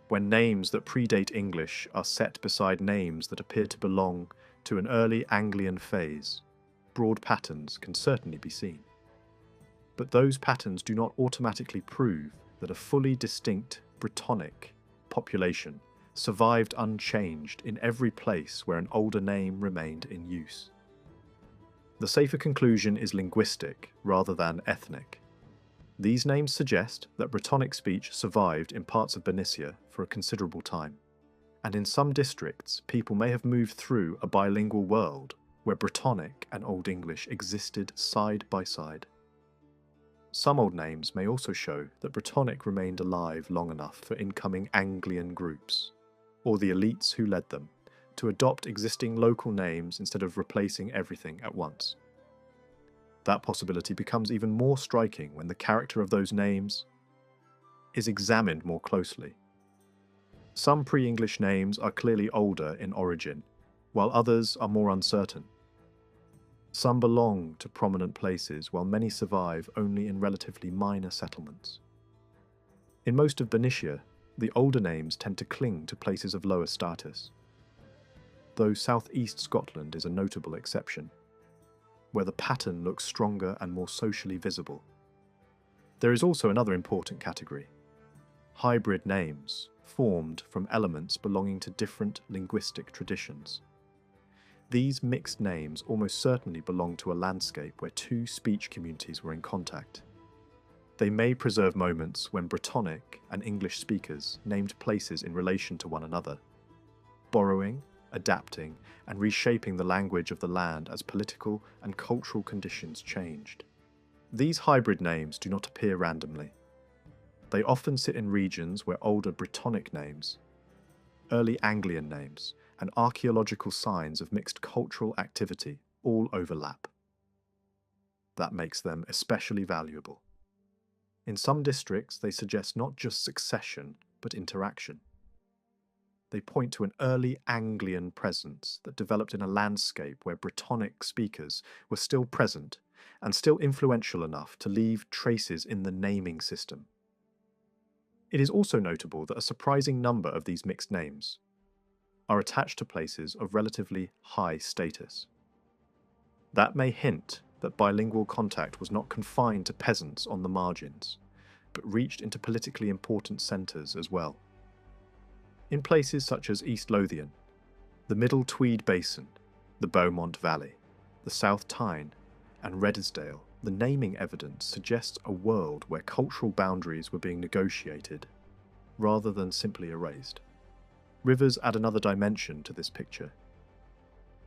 When names that predate English are set beside names that appear to belong to an early Anglian phase, broad patterns can certainly be seen. But those patterns do not automatically prove that a fully distinct Brittonic population survived unchanged in every place where an older name remained in use. The safer conclusion is linguistic rather than ethnic. These names suggest that Brittonic speech survived in parts of Bernicia for a considerable time, and in some districts people may have moved through a bilingual world where Brittonic and Old English existed side by side. Some old names may also show that Brittonic remained alive long enough for incoming Anglian groups, or the elites who led them, to adopt existing local names instead of replacing everything at once. That possibility becomes even more striking when the character of those names is examined more closely. Some pre-English names are clearly older in origin, while others are more uncertain. Some belong to prominent places, while many survive only in relatively minor settlements. In most of Bernicia, the older names tend to cling to places of lower status, though southeast Scotland is a notable exception, where the pattern looks stronger and more socially visible. There is also another important category: hybrid names, formed from elements belonging to different linguistic traditions. These mixed names almost certainly belong to a landscape where two speech communities were in contact. They may preserve moments when Brittonic and English speakers named places in relation to one another, borrowing, adapting, and reshaping the language of the land as political and cultural conditions changed. These hybrid names do not appear randomly. They often sit in regions where older Brittonic names, early Anglian names, and archaeological signs of mixed cultural activity all overlap. That makes them especially valuable. In some districts, they suggest not just succession, but interaction. They point to an early Anglian presence that developed in a landscape where Brittonic speakers were still present and still influential enough to leave traces in the naming system. It is also notable that a surprising number of these mixed names are attached to places of relatively high status. That may hint that bilingual contact was not confined to peasants on the margins, but reached into politically important centres as well. In places such as East Lothian, the Middle Tweed Basin, the Beaumont Valley, the South Tyne, and Redesdale, the naming evidence suggests a world where cultural boundaries were being negotiated, rather than simply erased. Rivers add another dimension to this picture.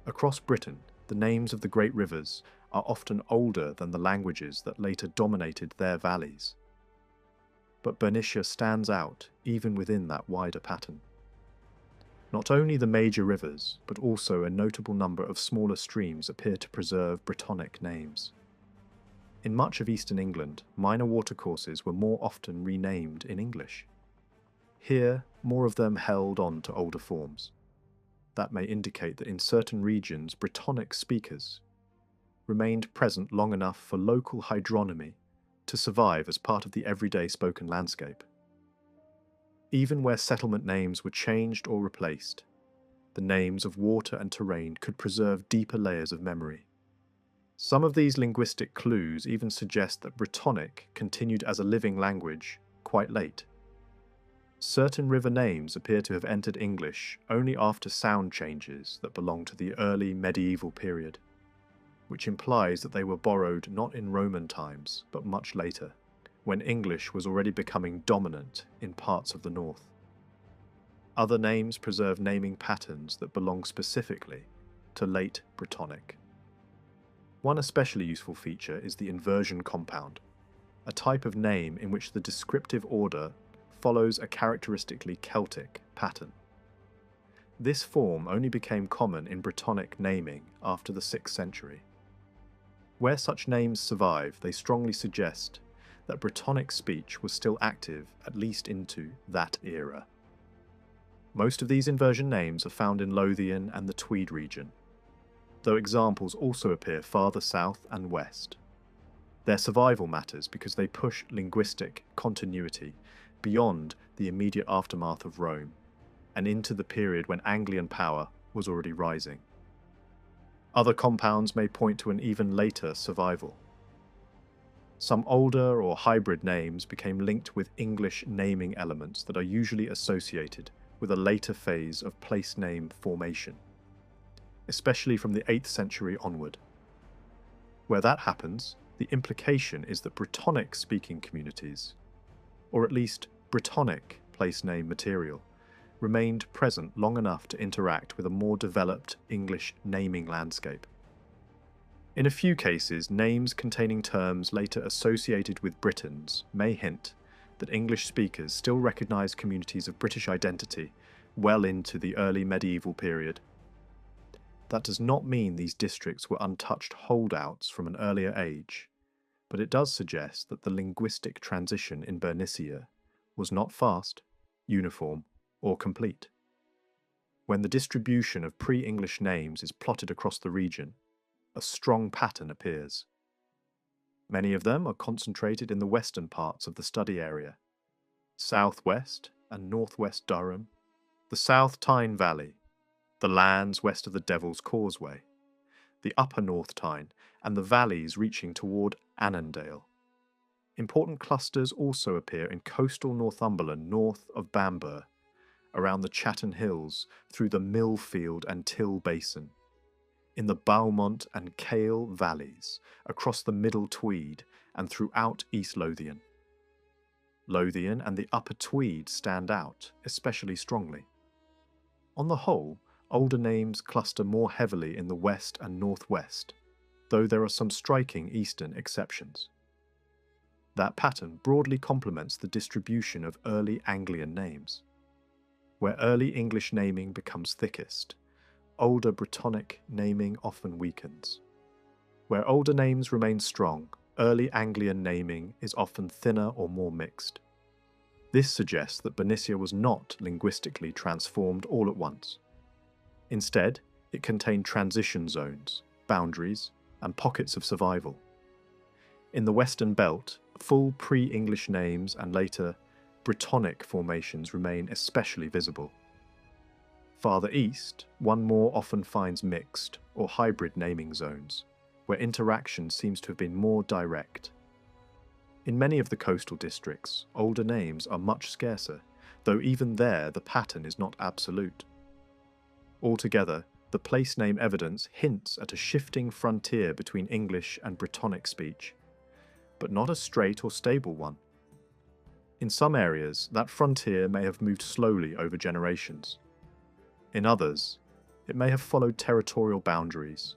Across Britain, the names of the great rivers are often older than the languages that later dominated their valleys. But Bernicia stands out even within that wider pattern. Not only the major rivers, but also a notable number of smaller streams appear to preserve Brittonic names. In much of eastern England, minor watercourses were more often renamed in English. Here, more of them held on to older forms. That may indicate that in certain regions, Brittonic speakers remained present long enough for local hydronymy to survive as part of the everyday spoken landscape. Even where settlement names were changed or replaced, the names of water and terrain could preserve deeper layers of memory. Some of these linguistic clues even suggest that Brittonic continued as a living language quite late. Certain river names appear to have entered English only after sound changes that belong to the early medieval period, which implies that they were borrowed not in Roman times, but much later, when English was already becoming dominant in parts of the north. Other names preserve naming patterns that belong specifically to late Brittonic. One especially useful feature is the inversion compound, a type of name in which the descriptive order follows a characteristically Celtic pattern. This form only became common in Brittonic naming after the 6th century. Where such names survive, they strongly suggest that Brittonic speech was still active at least into that era. Most of these inversion names are found in Lothian and the Tweed region, though examples also appear farther south and west. Their survival matters because they push linguistic continuity beyond the immediate aftermath of Rome and into the period when Anglian power was already rising. Other compounds may point to an even later survival. Some older or hybrid names became linked with English naming elements that are usually associated with a later phase of place name formation, especially from the 8th century onward. Where that happens, the implication is that Brittonic-speaking communities, or at least Brittonic place name material, remained present long enough to interact with a more developed English naming landscape. In a few cases, names containing terms later associated with Britons may hint that English speakers still recognise communities of British identity well into the early medieval period. That does not mean these districts were untouched holdouts from an earlier age, but it does suggest that the linguistic transition in Bernicia was not fast, uniform, or complete. When the distribution of pre-English names is plotted across the region, a strong pattern appears. Many of them are concentrated in the western parts of the study area, southwest and northwest Durham, the South Tyne Valley, the lands west of the Devil's Causeway, the upper North Tyne, and the valleys reaching toward Annandale. Important clusters also appear in coastal Northumberland north of Bamburgh, around the Chatton Hills, through the Millfield and Till Basin, in the Beaumont and Cale valleys, across the Middle Tweed, and throughout East Lothian. Lothian and the Upper Tweed stand out especially strongly. On the whole, older names cluster more heavily in the west and northwest, though there are some striking eastern exceptions. That pattern broadly complements the distribution of early Anglian names. Where early English naming becomes thickest, older Brittonic naming often weakens. Where older names remain strong, early Anglian naming is often thinner or more mixed. This suggests that Bernicia was not linguistically transformed all at once. Instead, it contained transition zones, boundaries, and pockets of survival. In the Western Belt, full pre-English names and later Brittonic formations remain especially visible. Farther east, one more often finds mixed or hybrid naming zones, where interaction seems to have been more direct. In many of the coastal districts, older names are much scarcer, though even there the pattern is not absolute. Altogether, the place name evidence hints at a shifting frontier between English and Brittonic speech, but not a straight or stable one. In some areas, that frontier may have moved slowly over generations. In others, it may have followed territorial boundaries,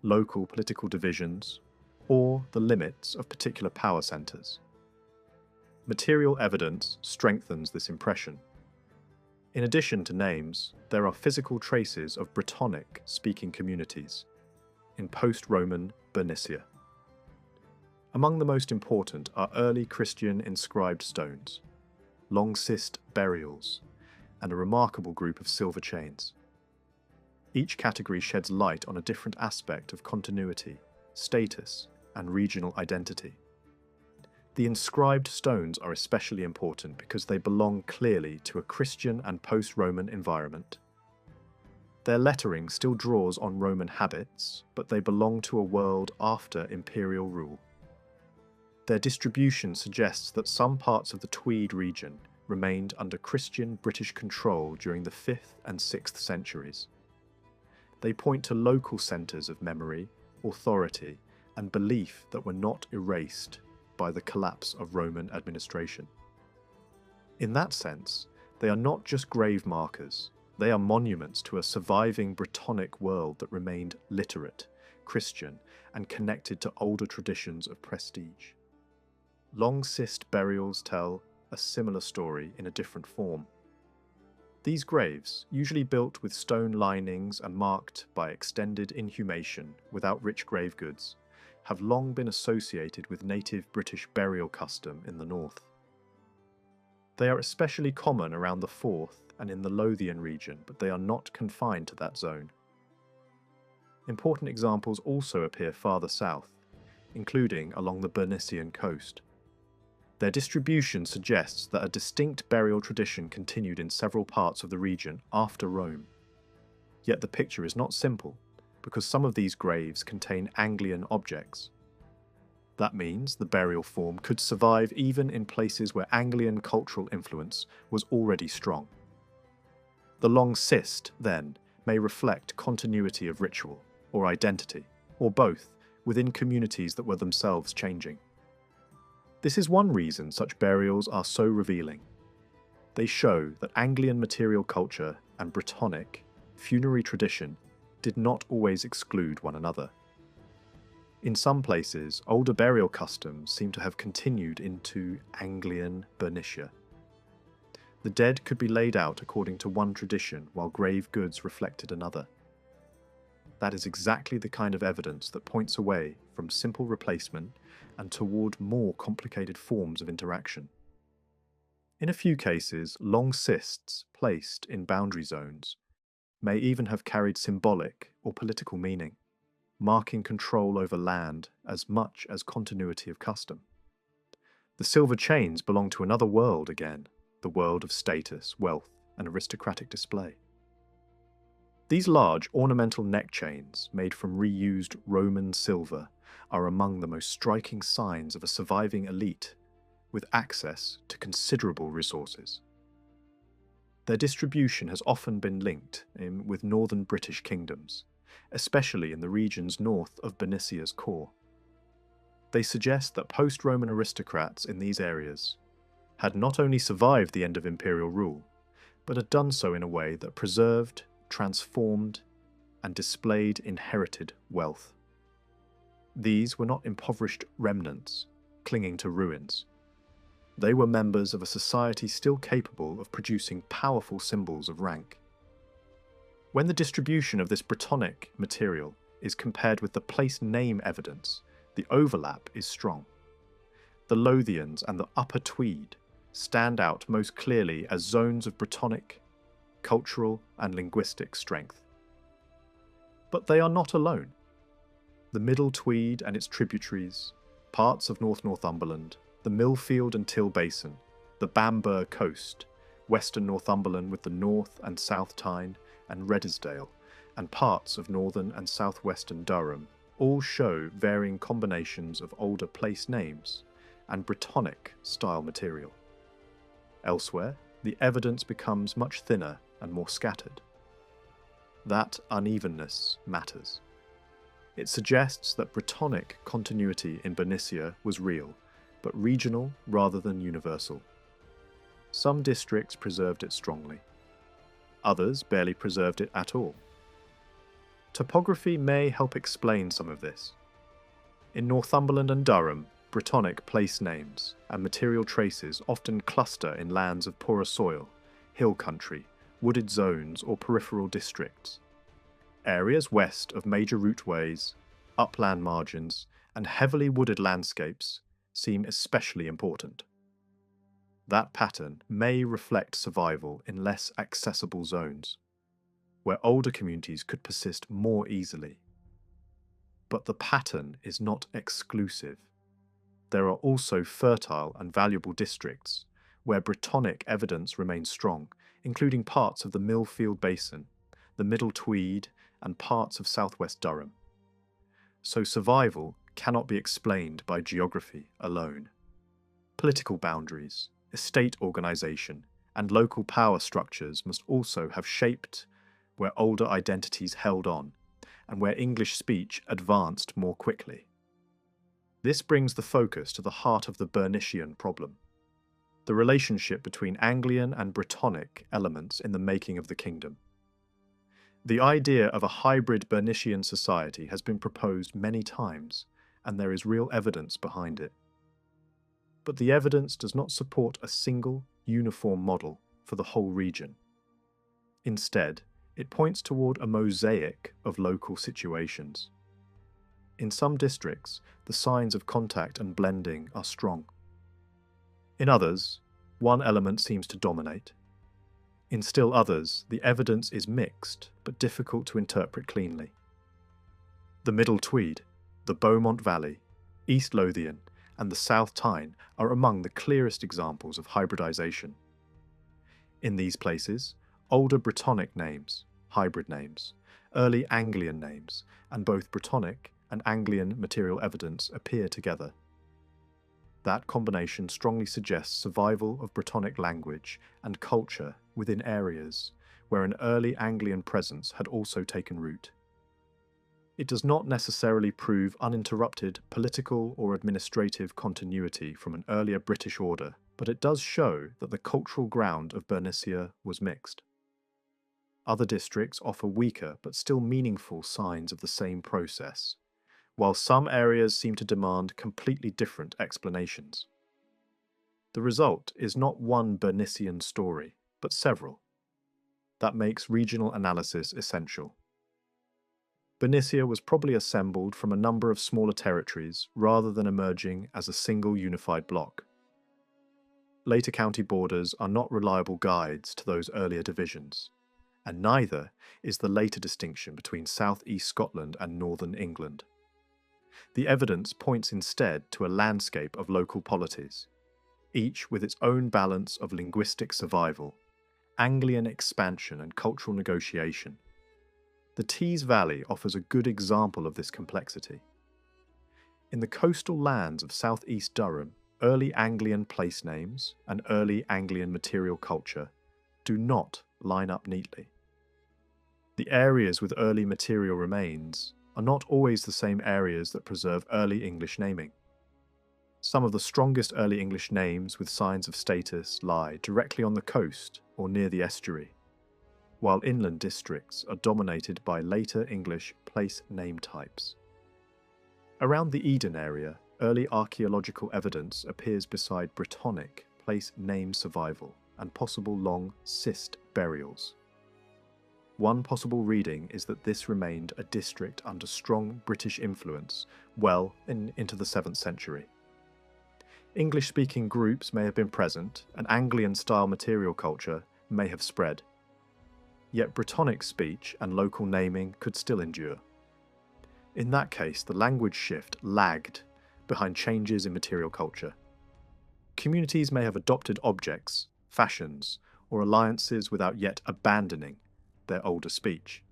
local political divisions, or the limits of particular power centres. Material evidence strengthens this impression. In addition to names, there are physical traces of Brittonic-speaking communities in post-Roman Bernicia. Among the most important are early Christian inscribed stones, long cist burials, and a remarkable group of silver chains. Each category sheds light on a different aspect of continuity, status, and regional identity. The inscribed stones are especially important because they belong clearly to a Christian and post-Roman environment. Their lettering still draws on Roman habits, but they belong to a world after imperial rule. Their distribution suggests that some parts of the Tweed region remained under Christian British control during the 5th and 6th centuries. They point to local centres of memory, authority, and belief that were not erased by the collapse of Roman administration. In that sense, they are not just grave markers, they are monuments to a surviving Brittonic world that remained literate, Christian, and connected to older traditions of prestige. Long cist burials tell a similar story in a different form. These graves, usually built with stone linings and marked by extended inhumation without rich grave goods, have long been associated with native British burial custom in the north. They are especially common around the Forth and in the Lothian region, but they are not confined to that zone. Important examples also appear farther south, including along the Bernician coast. Their distribution suggests that a distinct burial tradition continued in several parts of the region after Rome. Yet the picture is not simple, because some of these graves contain Anglian objects. That means the burial form could survive even in places where Anglian cultural influence was already strong. The long cyst, then, may reflect continuity of ritual, or identity, or both, within communities that were themselves changing. This is one reason such burials are so revealing. They show that Anglian material culture and Brittonic funerary tradition did not always exclude one another. In some places, older burial customs seem to have continued into Anglian Bernicia. The dead could be laid out according to one tradition, while grave goods reflected another. That is exactly the kind of evidence that points away from simple replacement and toward more complicated forms of interaction. In a few cases, long cysts placed in boundary zones may even have carried symbolic or political meaning, marking control over land as much as continuity of custom. The silver chains belong to another world again, the world of status, wealth, and aristocratic display. These large ornamental neck chains, made from reused Roman silver, are among the most striking signs of a surviving elite with access to considerable resources. Their distribution has often been linked with northern British kingdoms, especially in the regions north of Bernicia's core. They suggest that post-Roman aristocrats in these areas had not only survived the end of imperial rule, but had done so in a way that preserved, transformed, and displayed inherited wealth. These were not impoverished remnants clinging to ruins. They were members of a society still capable of producing powerful symbols of rank. When the distribution of this Brittonic material is compared with the place name evidence, the overlap is strong. The Lothians and the Upper Tweed stand out most clearly as zones of Brittonic, cultural and linguistic strength. But they are not alone. The Middle Tweed and its tributaries, parts of North Northumberland, the Millfield and Till Basin, the Bamburgh coast, western Northumberland with the North and South Tyne and Redesdale, and parts of northern and southwestern Durham all show varying combinations of older place names and Brittonic style material. Elsewhere, the evidence becomes much thinner and more scattered. That unevenness matters. It suggests that Brittonic continuity in Bernicia was real, but regional rather than universal. Some districts preserved it strongly. Others barely preserved it at all. Topography may help explain some of this. In Northumberland and Durham, Brittonic place names and material traces often cluster in lands of poorer soil, hill country, wooded zones or peripheral districts. Areas west of major routeways, upland margins, and heavily wooded landscapes seem especially important. That pattern may reflect survival in less accessible zones, where older communities could persist more easily. But the pattern is not exclusive. There are also fertile and valuable districts where Brittonic evidence remains strong, including parts of the Millfield Basin, the Middle Tweed, and parts of southwest Durham. So survival cannot be explained by geography alone. Political boundaries, estate organisation, and local power structures must also have shaped where older identities held on, and where English speech advanced more quickly. This brings the focus to the heart of the Bernician problem, the relationship between Anglian and Brittonic elements in the making of the kingdom. The idea of a hybrid Bernician society has been proposed many times, and there is real evidence behind it. But the evidence does not support a single, uniform model for the whole region. Instead, it points toward a mosaic of local situations. in some districts, the signs of contact and blending are strong. In others, one element seems to dominate. In still others, the evidence is mixed but difficult to interpret cleanly. The Middle Tweed, the Beaumont Valley, East Lothian, and the South Tyne are among the clearest examples of hybridization. In these places, older Brittonic names, hybrid names, early Anglian names, and both Brittonic and Anglian material evidence appear together. That combination strongly suggests survival of Brittonic language and culture within areas where an early Anglian presence had also taken root. It does not necessarily prove uninterrupted political or administrative continuity from an earlier British order, but it does show that the cultural ground of Bernicia was mixed. Other districts offer weaker but still meaningful signs of the same process, while some areas seem to demand completely different explanations. The result is not one Bernician story, but several. That makes regional analysis essential. Bernicia was probably assembled from a number of smaller territories rather than emerging as a single unified block. Later county borders are not reliable guides to those earlier divisions, and neither is the later distinction between south-east Scotland and northern England. The evidence points instead to a landscape of local polities, each with its own balance of linguistic survival, Anglian expansion and cultural negotiation. The Tees Valley offers a good example of this complexity. In the coastal lands of southeast Durham, early Anglian place names and early Anglian material culture do not line up neatly. The areas with early material remains are not always the same areas that preserve early English naming. Some of the strongest early English names with signs of status lie directly on the coast or near the estuary, while inland districts are dominated by later English place name types. Around the Eden area, early archaeological evidence appears beside Brittonic place name survival and possible long cist burials. One possible reading is that this remained a district under strong British influence well into the 7th century. English-speaking groups may have been present, and Anglian-style material culture may have spread. Yet Brittonic speech and local naming could still endure. In that case, the language shift lagged behind changes in material culture. Communities may have adopted objects, fashions, or alliances without yet abandoning their older speech.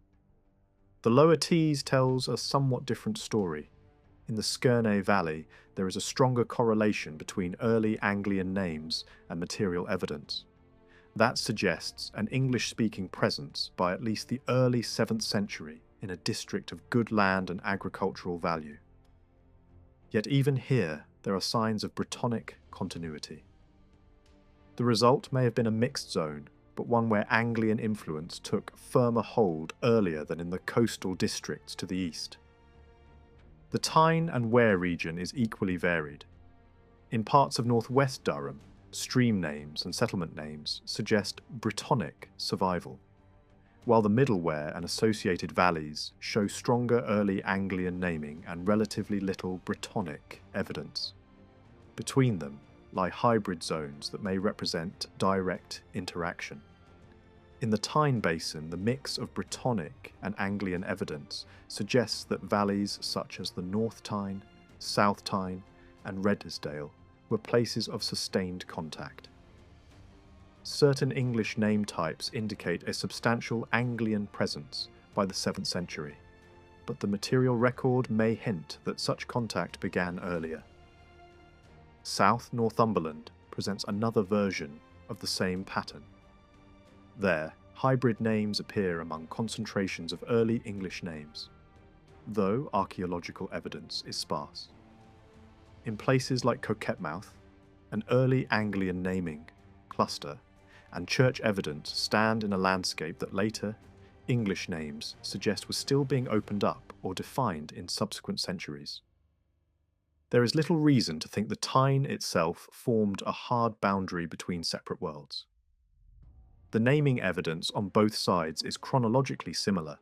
The Lower Tees tells a somewhat different story. In the Skerne Valley, there is a stronger correlation between early Anglian names and material evidence. That suggests an English-speaking presence by at least the early 7th century in a district of good land and agricultural value. Yet even here, there are signs of Brittonic continuity. The result may have been a mixed zone, but one where Anglian influence took firmer hold earlier than in the coastal districts to the east. The Tyne and Wear region is equally varied. In parts of northwest Durham, stream names and settlement names suggest Brittonic survival, while the Middle Wear and associated valleys show stronger early Anglian naming and relatively little Brittonic evidence. Between them lie hybrid zones that may represent direct interaction. In the Tyne Basin, the mix of Brittonic and Anglian evidence suggests that valleys such as the North Tyne, South Tyne, and Redesdale were places of sustained contact. Certain English name types indicate a substantial Anglian presence by the 7th century, but the material record may hint that such contact began earlier. South Northumberland presents another version of the same pattern. There, hybrid names appear among concentrations of early English names, though archaeological evidence is sparse. In places like Coquetmouth, an early Anglian naming cluster and church evidence stand in a landscape that later English names suggest was still being opened up or defined in subsequent centuries. There is little reason to think the Tyne itself formed a hard boundary between separate worlds. The naming evidence on both sides is chronologically similar,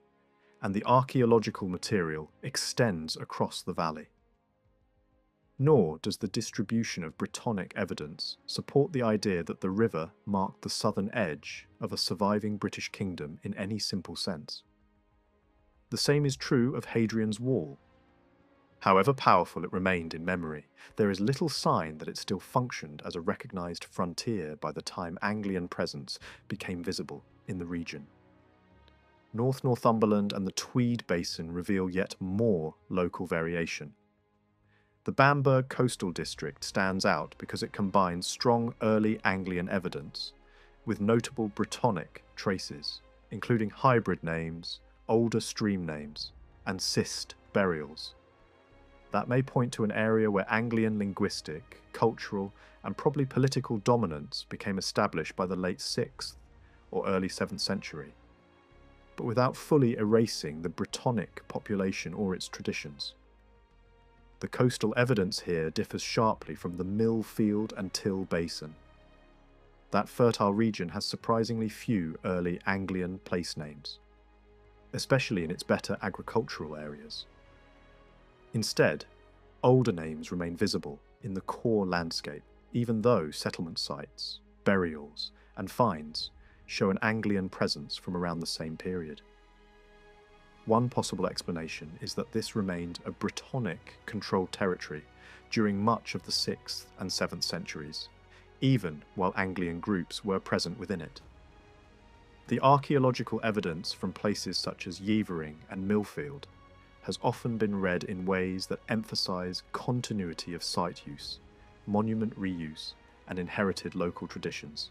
and the archaeological material extends across the valley. Nor does the distribution of Brittonic evidence support the idea that the river marked the southern edge of a surviving British kingdom in any simple sense. The same is true of Hadrian's Wall. However powerful it remained in memory, there is little sign that it still functioned as a recognised frontier by the time Anglian presence became visible in the region. North Northumberland and the Tweed Basin reveal yet more local variation. The Bamberg coastal district stands out because it combines strong early Anglian evidence with notable Brittonic traces, including hybrid names, older stream names, and cist burials. That may point to an area where Anglian linguistic, cultural, and probably political dominance became established by the late 6th or early 7th century, but without fully erasing the Brittonic population or its traditions. The coastal evidence here differs sharply from the mill field and till basin. That fertile region has surprisingly few early Anglian place names, especially in its better agricultural areas. Instead, older names remain visible in the core landscape, even though settlement sites, burials, and finds show an Anglian presence from around the same period. One possible explanation is that this remained a Brittonic-controlled territory during much of the 6th and 7th centuries, even while Anglian groups were present within it. The archaeological evidence from places such as Yeavering and Millfield has often been read in ways that emphasise continuity of site use, monument reuse, and inherited local traditions.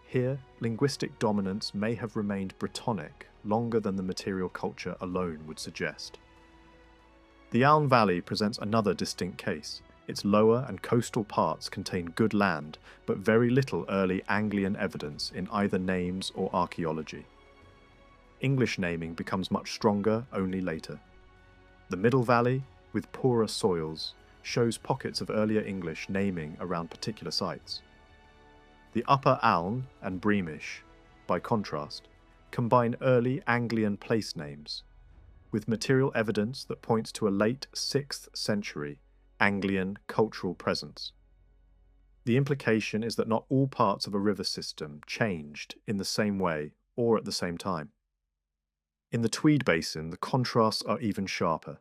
Here, linguistic dominance may have remained Brittonic longer than the material culture alone would suggest. The Alne Valley presents another distinct case. Its lower and coastal parts contain good land, but very little early Anglian evidence in either names or archaeology. English naming becomes much stronger only later. The Middle Valley, with poorer soils, shows pockets of earlier English naming around particular sites. The Upper Alne and Breamish, by contrast, combine early Anglian place names, with material evidence that points to a late 6th century Anglian cultural presence. The implication is that not all parts of a river system changed in the same way or at the same time. In the Tweed Basin, the contrasts are even sharper.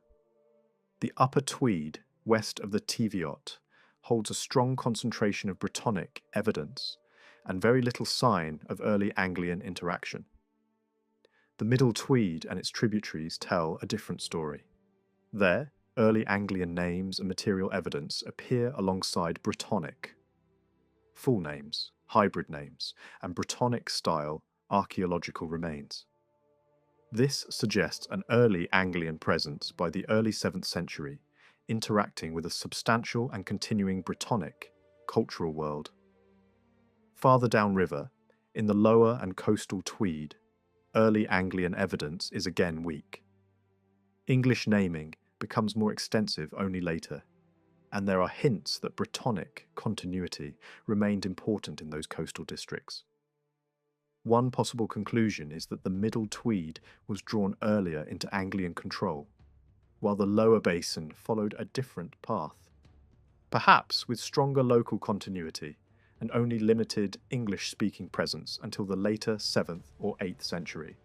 The Upper Tweed, west of the Teviot, holds a strong concentration of Brittonic evidence and very little sign of early Anglian interaction. The Middle Tweed and its tributaries tell a different story. There, early Anglian names and material evidence appear alongside Brittonic full names, hybrid names, and Brittonic-style archaeological remains. This suggests an early Anglian presence by the early 7th century, interacting with a substantial and continuing Brittonic cultural world. Farther downriver, in the lower and coastal Tweed, early Anglian evidence is again weak. English naming becomes more extensive only later, and there are hints that Brittonic continuity remained important in those coastal districts. One possible conclusion is that the Middle Tweed was drawn earlier into Anglian control, while the lower basin followed a different path, perhaps with stronger local continuity and only limited English-speaking presence until the later 7th or 8th century.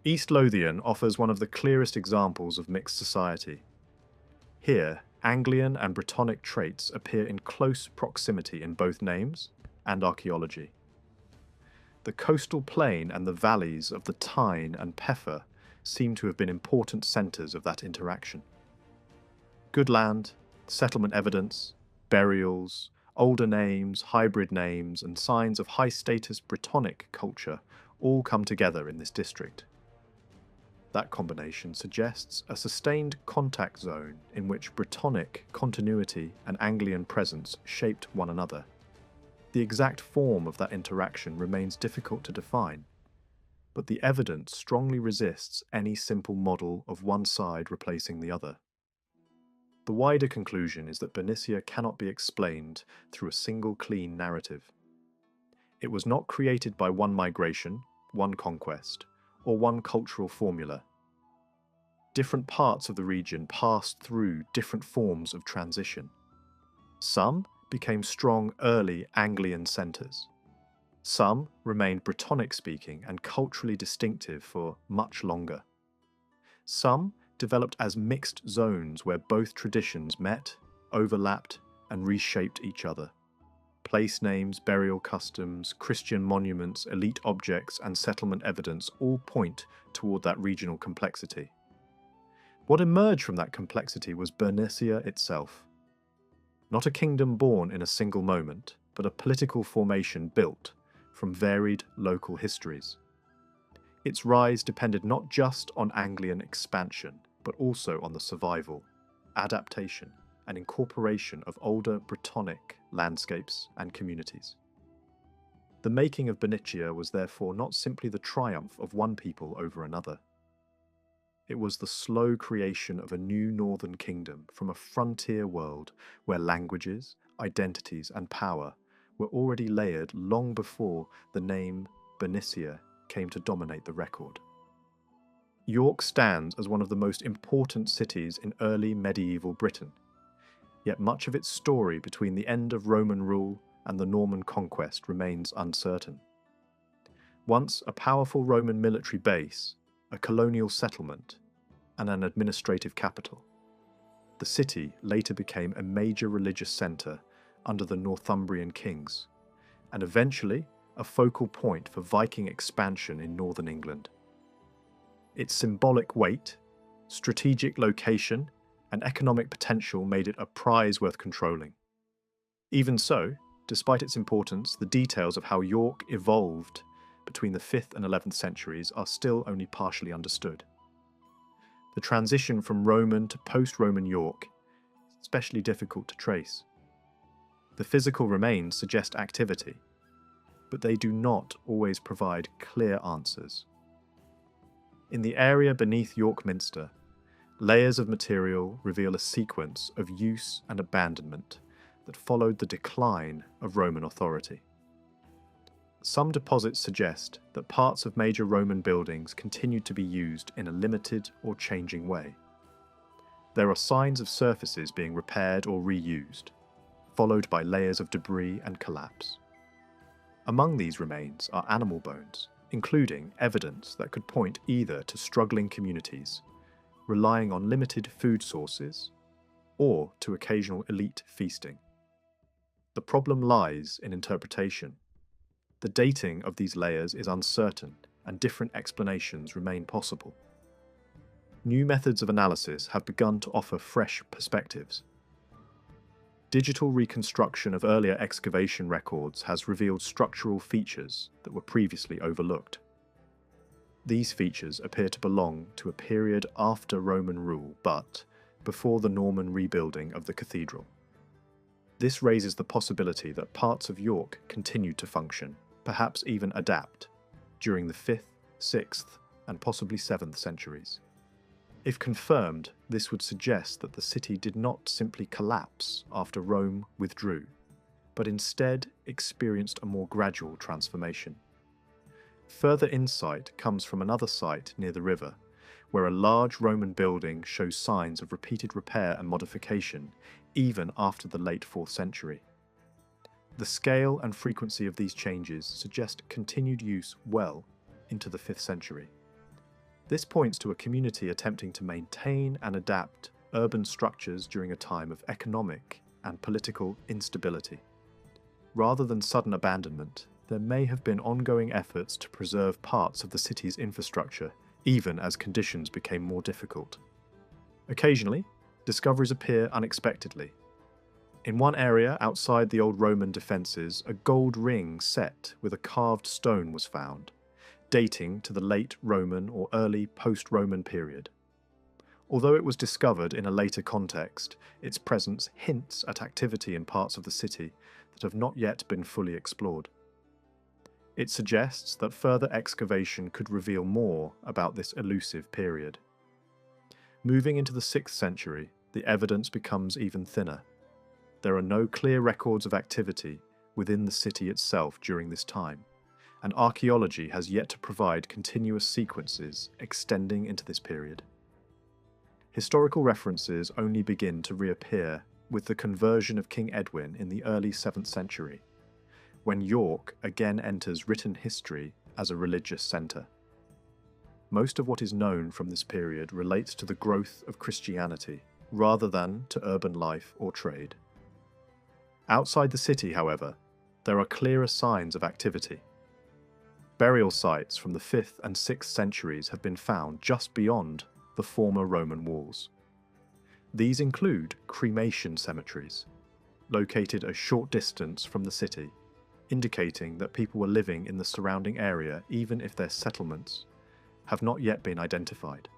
East Lothian offers one of the clearest examples of mixed society. Here, Anglian and Brittonic traits appear in close proximity in both names and archaeology. The coastal plain and the valleys of the Tyne and Peffer seem to have been important centres of that interaction. Good land, settlement evidence, burials, older names, hybrid names, and signs of high-status Brittonic culture all come together in this district. That combination suggests a sustained contact zone in which Brittonic continuity and Anglian presence shaped one another. The exact form of that interaction remains difficult to define, but the evidence strongly resists any simple model of one side replacing the other. The wider conclusion is that Bernicia cannot be explained through a single clean narrative. It was not created by one migration, one conquest, or one cultural formula. Different parts of the region passed through different forms of transition. Some became strong early Anglian centres. Some remained Brittonic-speaking and culturally distinctive for much longer. Some developed as mixed zones where both traditions met, overlapped, and reshaped each other. Place names, burial customs, Christian monuments, elite objects, and settlement evidence all point toward that regional complexity. What emerged from that complexity was Bernicia itself. Not a kingdom born in a single moment, but a political formation built from varied local histories. Its rise depended not just on Anglian expansion, but also on the survival, adaptation, and incorporation of older Brittonic landscapes and communities. The making of Bernicia was therefore not simply the triumph of one people over another. It was the slow creation of a new northern kingdom from a frontier world where languages, identities, and power were already layered long before the name Bernicia came to dominate the record. York stands as one of the most important cities in early medieval Britain, yet much of its story between the end of Roman rule and the Norman conquest remains uncertain. Once a powerful Roman military base, a colonial settlement, and an administrative capital, the city later became a major religious centre under the Northumbrian kings, and eventually a focal point for Viking expansion in northern England. Its symbolic weight, strategic location, and economic potential made it a prize worth controlling. Even so, despite its importance, the details of how York evolved between the 5th and 11th centuries are still only partially understood. The transition from Roman to post-Roman York is especially difficult to trace. The physical remains suggest activity, but they do not always provide clear answers. In the area beneath York Minster, layers of material reveal a sequence of use and abandonment that followed the decline of Roman authority. Some deposits suggest that parts of major Roman buildings continued to be used in a limited or changing way. There are signs of surfaces being repaired or reused, followed by layers of debris and collapse. Among these remains are animal bones, including evidence that could point either to struggling communities, relying on limited food sources, or to occasional elite feasting. The problem lies in interpretation. The dating of these layers is uncertain, and different explanations remain possible. New methods of analysis have begun to offer fresh perspectives. Digital reconstruction of earlier excavation records has revealed structural features that were previously overlooked. These features appear to belong to a period after Roman rule, but before the Norman rebuilding of the cathedral. This raises the possibility that parts of York continued to function, perhaps even adapt, during the 5th, 6th, and possibly 7th centuries. If confirmed, this would suggest that the city did not simply collapse after Rome withdrew, but instead experienced a more gradual transformation. Further insight comes from another site near the river, where a large Roman building shows signs of repeated repair and modification even after the late 4th century. The scale and frequency of these changes suggest continued use well into the 5th century. This points to a community attempting to maintain and adapt urban structures during a time of economic and political instability. Rather than sudden abandonment, there may have been ongoing efforts to preserve parts of the city's infrastructure, even as conditions became more difficult. Occasionally, discoveries appear unexpectedly. In one area outside the old Roman defences, a gold ring set with a carved stone was found, dating to the late Roman or early post-Roman period. Although it was discovered in a later context, its presence hints at activity in parts of the city that have not yet been fully explored. It suggests that further excavation could reveal more about this elusive period. Moving into the 6th century, the evidence becomes even thinner. There are no clear records of activity within the city itself during this time, and archaeology has yet to provide continuous sequences extending into this period. Historical references only begin to reappear with the conversion of King Edwin in the early 7th century, when York again enters written history as a religious centre. Most of what is known from this period relates to the growth of Christianity, rather than to urban life or trade. Outside the city, however, there are clearer signs of activity. Burial sites from the 5th and 6th centuries have been found just beyond the former Roman walls. These include cremation cemeteries, located a short distance from the city, indicating that people were living in the surrounding area even if their settlements have not yet been identified.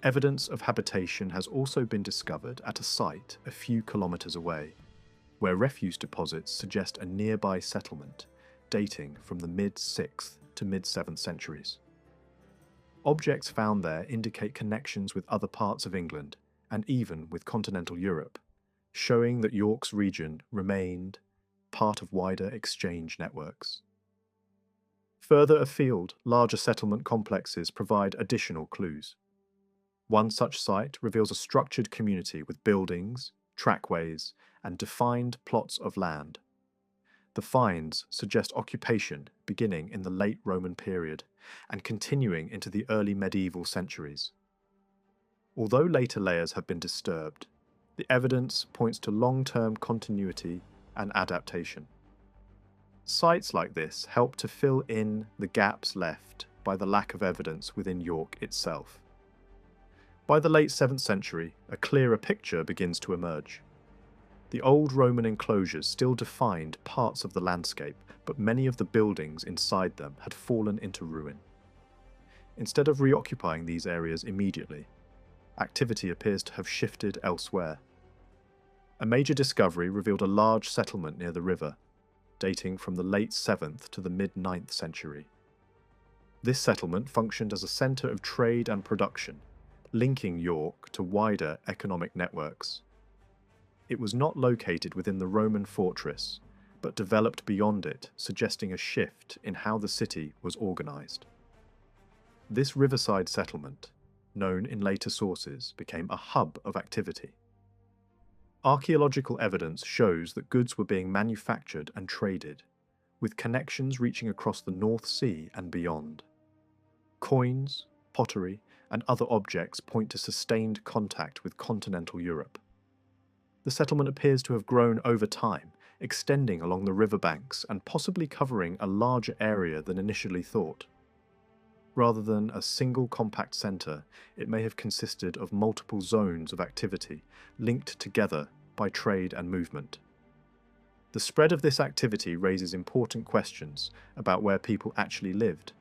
Evidence of habitation has also been discovered at a site a few kilometres away, where refuse deposits suggest a nearby settlement dating from the mid-6th to mid-7th centuries. Objects found there indicate connections with other parts of England and even with continental Europe, showing that York's region remained part of wider exchange networks. Further afield, larger settlement complexes provide additional clues. One such site reveals a structured community with buildings, trackways, and defined plots of land. The finds suggest occupation beginning in the late Roman period and continuing into the early medieval centuries. Although later layers have been disturbed, the evidence points to long-term continuity and adaptation. Sites like this help to fill in the gaps left by the lack of evidence within York itself. By the late 7th century, a clearer picture begins to emerge. The old Roman enclosures still defined parts of the landscape, but many of the buildings inside them had fallen into ruin. Instead of reoccupying these areas immediately, activity appears to have shifted elsewhere. A major discovery revealed a large settlement near the river, dating from the late 7th to the mid-9th century. This settlement functioned as a centre of trade and production, linking York to wider economic networks. It was not located within the Roman fortress, but developed beyond it, suggesting a shift in how the city was organised. This riverside settlement, known in later sources, became a hub of activity. Archaeological evidence shows that goods were being manufactured and traded, with connections reaching across the North Sea and beyond. Coins, pottery, and other objects point to sustained contact with continental Europe. The settlement appears to have grown over time, extending along the riverbanks and possibly covering a larger area than initially thought. Rather than a single compact centre, it may have consisted of multiple zones of activity, linked together by trade and movement. The spread of this activity raises important questions about where people actually lived.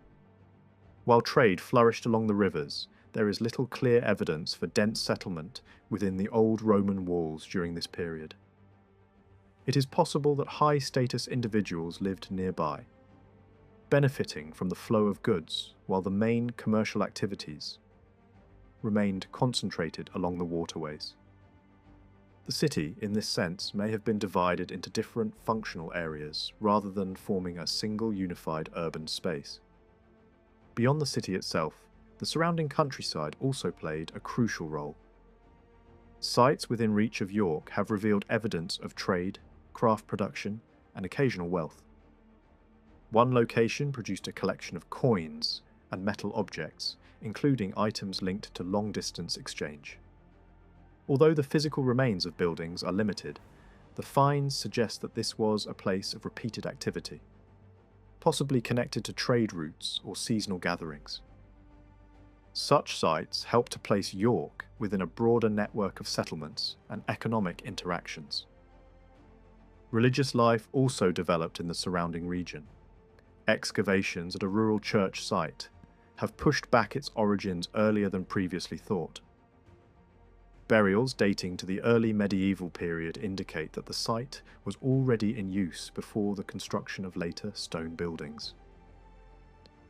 While trade flourished along the rivers, there is little clear evidence for dense settlement within the old Roman walls during this period. It is possible that high-status individuals lived nearby, benefiting from the flow of goods, while the main commercial activities remained concentrated along the waterways. The city, in this sense, may have been divided into different functional areas rather than forming a single unified urban space. Beyond the city itself, the surrounding countryside also played a crucial role. Sites within reach of York have revealed evidence of trade, craft production, and occasional wealth. One location produced a collection of coins and metal objects, including items linked to long-distance exchange. Although the physical remains of buildings are limited, the finds suggest that this was a place of repeated activity, possibly connected to trade routes or seasonal gatherings. Such sites help to place York within a broader network of settlements and economic interactions. Religious life also developed in the surrounding region. Excavations at a rural church site have pushed back its origins earlier than previously thought. Burials dating to the early medieval period indicate that the site was already in use before the construction of later stone buildings.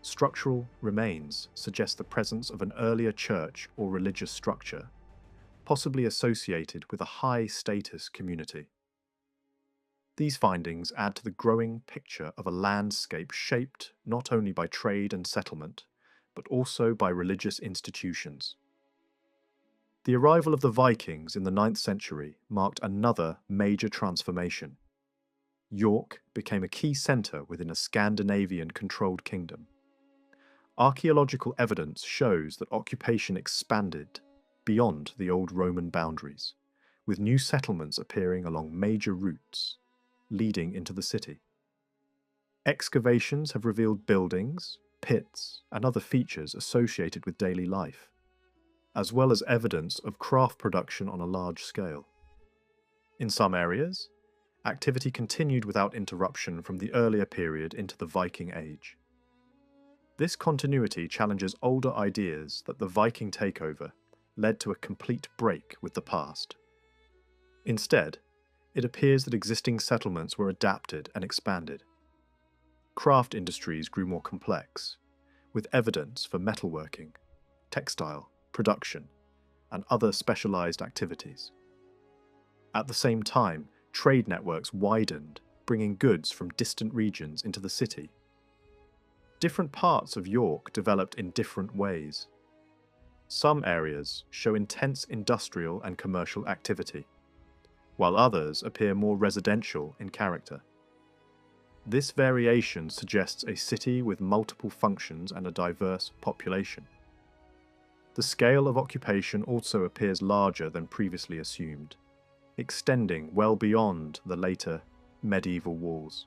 Structural remains suggest the presence of an earlier church or religious structure, possibly associated with a high-status community. These findings add to the growing picture of a landscape shaped not only by trade and settlement, but also by religious institutions. The arrival of the Vikings in the 9th century marked another major transformation. York became a key centre within a Scandinavian-controlled kingdom. Archaeological evidence shows that occupation expanded beyond the old Roman boundaries, with new settlements appearing along major routes leading into the city. Excavations have revealed buildings, pits, and other features associated with daily life, as well as evidence of craft production on a large scale. In some areas, activity continued without interruption from the earlier period into the Viking Age. This continuity challenges older ideas that the Viking takeover led to a complete break with the past. Instead, it appears that existing settlements were adapted and expanded. Craft industries grew more complex, with evidence for metalworking, textile, production, and other specialized activities. At the same time, trade networks widened, bringing goods from distant regions into the city. Different parts of York developed in different ways. Some areas show intense industrial and commercial activity, while others appear more residential in character. This variation suggests a city with multiple functions and a diverse population. The scale of occupation also appears larger than previously assumed, extending well beyond the later medieval walls.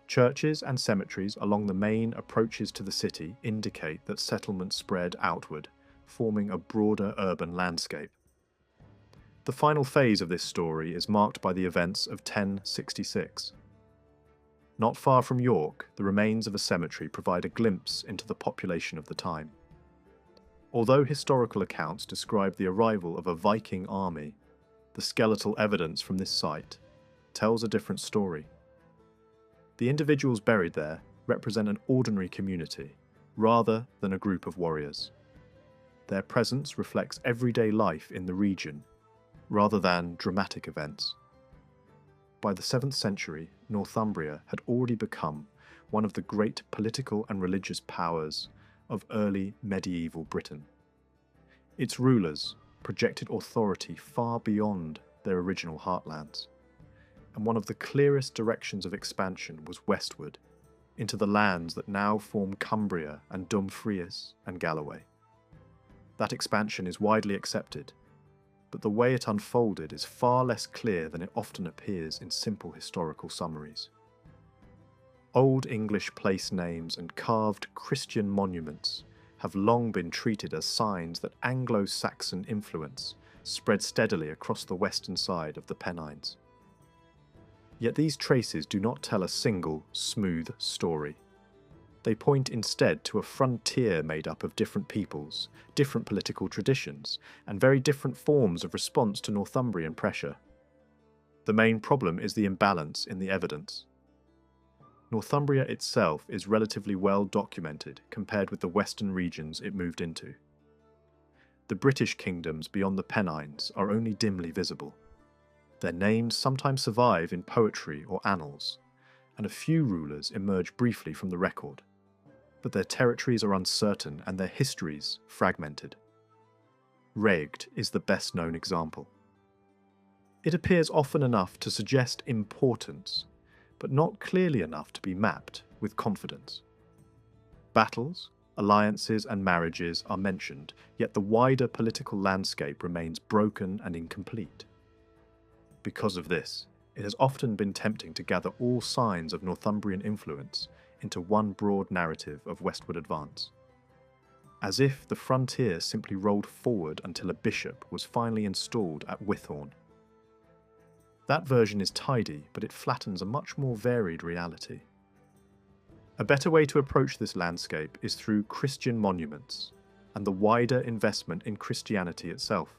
Churches and cemeteries along the main approaches to the city indicate that settlement spread outward, forming a broader urban landscape. The final phase of this story is marked by the events of 1066. Not far from York, the remains of a cemetery provide a glimpse into the population of the time. Although historical accounts describe the arrival of a Viking army, the skeletal evidence from this site tells a different story. The individuals buried there represent an ordinary community, rather than a group of warriors. Their presence reflects everyday life in the region, rather than dramatic events. By the 7th century, Northumbria had already become one of the great political and religious powers of early medieval Britain. Its rulers projected authority far beyond their original heartlands, and one of the clearest directions of expansion was westward, into the lands that now form Cumbria and Dumfries and Galloway. That expansion is widely accepted, but the way it unfolded is far less clear than it often appears in simple historical summaries. Old English place names and carved Christian monuments have long been treated as signs that Anglo-Saxon influence spread steadily across the western side of the Pennines. Yet these traces do not tell a single, smooth story. They point instead to a frontier made up of different peoples, different political traditions, and very different forms of response to Northumbrian pressure. The main problem is the imbalance in the evidence. Northumbria itself is relatively well documented compared with the western regions it moved into. The British kingdoms beyond the Pennines are only dimly visible. Their names sometimes survive in poetry or annals, and a few rulers emerge briefly from the record. But their territories are uncertain and their histories fragmented. Reged is the best known example. It appears often enough to suggest importance, but not clearly enough to be mapped with confidence. Battles, alliances and marriages are mentioned, yet the wider political landscape remains broken and incomplete. Because of this, it has often been tempting to gather all signs of Northumbrian influence into one broad narrative of westward advance. As if the frontier simply rolled forward until a bishop was finally installed at Whithorn. That version is tidy, but it flattens a much more varied reality. A better way to approach this landscape is through Christian monuments and the wider investment in Christianity itself.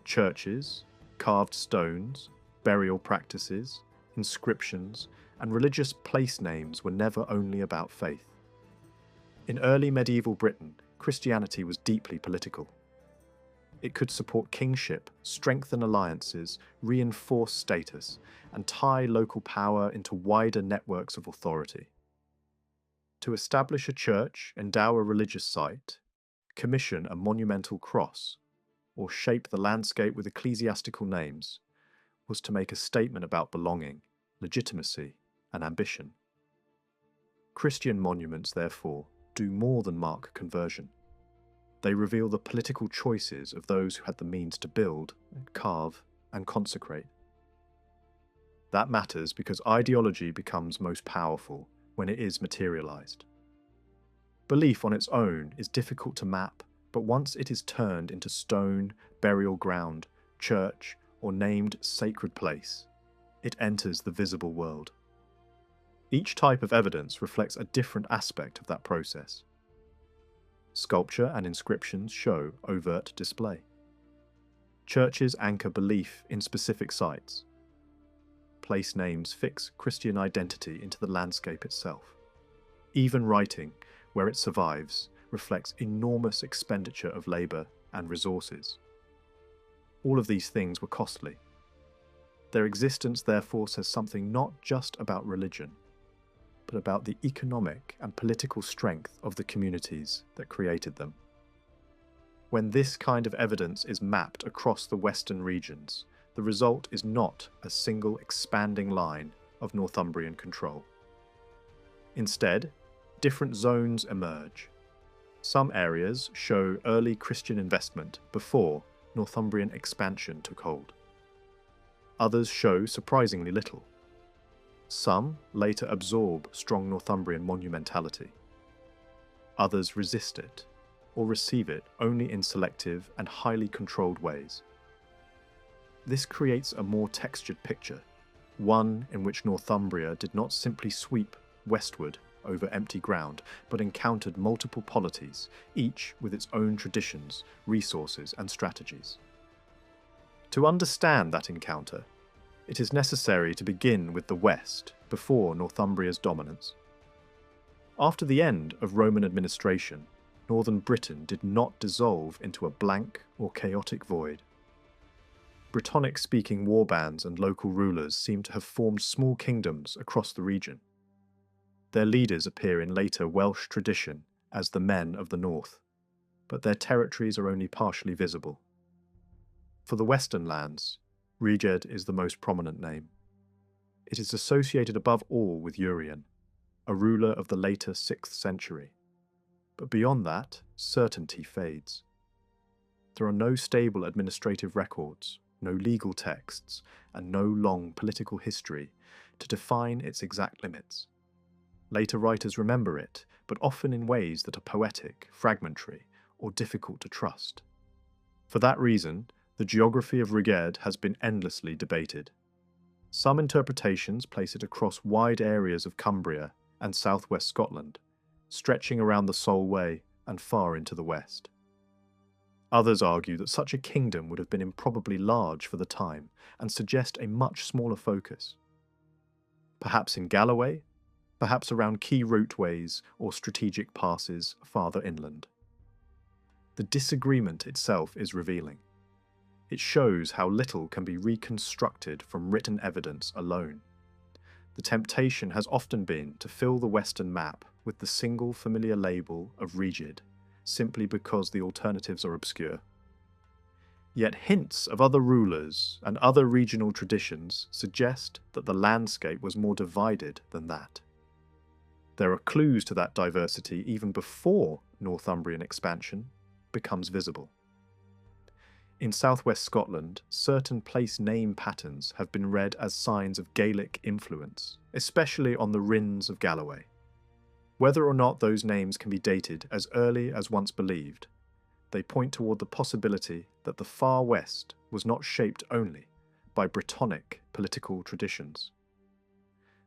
Churches, carved stones, burial practices, inscriptions, and religious place names were never only about faith. In early medieval Britain, Christianity was deeply political. It could support kingship, strengthen alliances, reinforce status, and tie local power into wider networks of authority. To establish a church, endow a religious site, commission a monumental cross, or shape the landscape with ecclesiastical names, was to make a statement about belonging, legitimacy, and ambition. Christian monuments, therefore, do more than mark conversion. They reveal the political choices of those who had the means to build, carve, and consecrate. That matters because ideology becomes most powerful when it is materialized. Belief on its own is difficult to map, but once it is turned into stone, burial ground, church, or named sacred place, it enters the visible world. Each type of evidence reflects a different aspect of that process. Sculpture and inscriptions show overt display. Churches anchor belief in specific sites. Place names fix Christian identity into the landscape itself. Even writing, where it survives, reflects enormous expenditure of labour and resources. All of these things were costly. Their existence therefore says something not just about religion, but about the economic and political strength of the communities that created them. When this kind of evidence is mapped across the western regions, the result is not a single expanding line of Northumbrian control. Instead, different zones emerge. Some areas show early Christian investment before Northumbrian expansion took hold. Others show surprisingly little. Some later absorb strong Northumbrian monumentality. Others resist it, or receive it only in selective and highly controlled ways. This creates a more textured picture, one in which Northumbria did not simply sweep westward over empty ground, but encountered multiple polities, each with its own traditions, resources, and strategies. To understand that encounter, it is necessary to begin with the west, before Northumbria's dominance. After the end of Roman administration, northern Britain did not dissolve into a blank or chaotic void. Brittonic-speaking warbands and local rulers seem to have formed small kingdoms across the region. Their leaders appear in later Welsh tradition as the men of the north, but their territories are only partially visible. For the western lands, Reged is the most prominent name. It is associated above all with Urien, a ruler of the later 6th century. But beyond that, certainty fades. There are no stable administrative records, no legal texts, and no long political history to define its exact limits. Later writers remember it, but often in ways that are poetic, fragmentary, or difficult to trust. For that reason, the geography of Reged has been endlessly debated. Some interpretations place it across wide areas of Cumbria and southwest Scotland, stretching around the Solway and far into the west. Others argue that such a kingdom would have been improbably large for the time and suggest a much smaller focus. Perhaps in Galloway, perhaps around key routeways or strategic passes farther inland. The disagreement itself is revealing. It shows how little can be reconstructed from written evidence alone. The temptation has often been to fill the Western map with the single familiar label of Reged, simply because the alternatives are obscure. Yet hints of other rulers and other regional traditions suggest that the landscape was more divided than that. There are clues to that diversity even before Northumbrian expansion becomes visible. In southwest Scotland, certain place name patterns have been read as signs of Gaelic influence, especially on the Rins of Galloway. Whether or not those names can be dated as early as once believed, they point toward the possibility that the far west was not shaped only by Brittonic political traditions.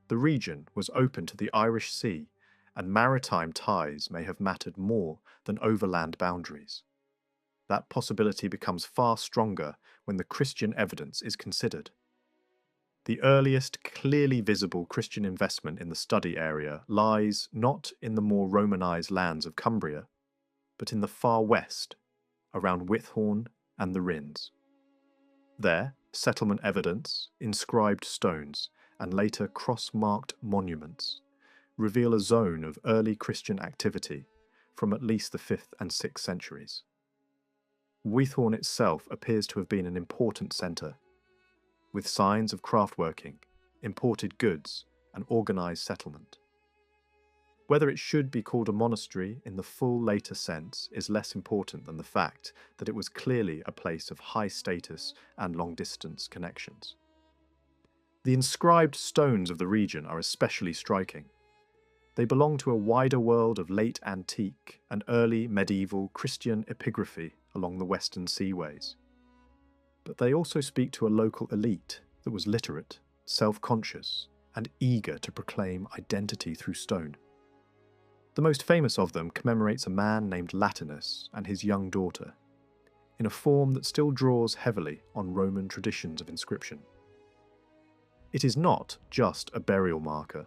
The region was open to the Irish Sea, and maritime ties may have mattered more than overland boundaries. That possibility becomes far stronger when the Christian evidence is considered. The earliest clearly visible Christian investment in the study area lies not in the more Romanized lands of Cumbria, but in the far west, around Whithorn and the Rins. There, settlement evidence, inscribed stones, and later cross-marked monuments reveal a zone of early Christian activity from at least the 5th and 6th centuries. Wearmouth itself appears to have been an important centre, with signs of craftworking, imported goods, and organised settlement. Whether it should be called a monastery in the full later sense is less important than the fact that it was clearly a place of high status and long-distance connections. The inscribed stones of the region are especially striking. They belong to a wider world of late antique and early medieval Christian epigraphy along the western seaways. But they also speak to a local elite that was literate, self-conscious, and eager to proclaim identity through stone. The most famous of them commemorates a man named Latinus and his young daughter, in a form that still draws heavily on Roman traditions of inscription. It is not just a burial marker.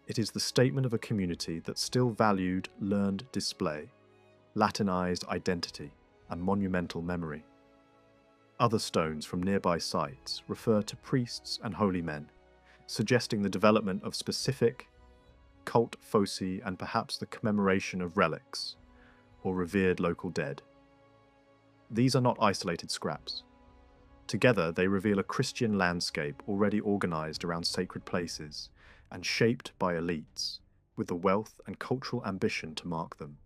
It is the statement of a community that still valued learned display, Latinized identity, and monumental memory. Other stones from nearby sites refer to priests and holy men, suggesting the development of specific cult foci and perhaps the commemoration of relics or revered local dead. These are not isolated scraps. Together they reveal a Christian landscape already organized around sacred places and shaped by elites, with the wealth and cultural ambition to mark them.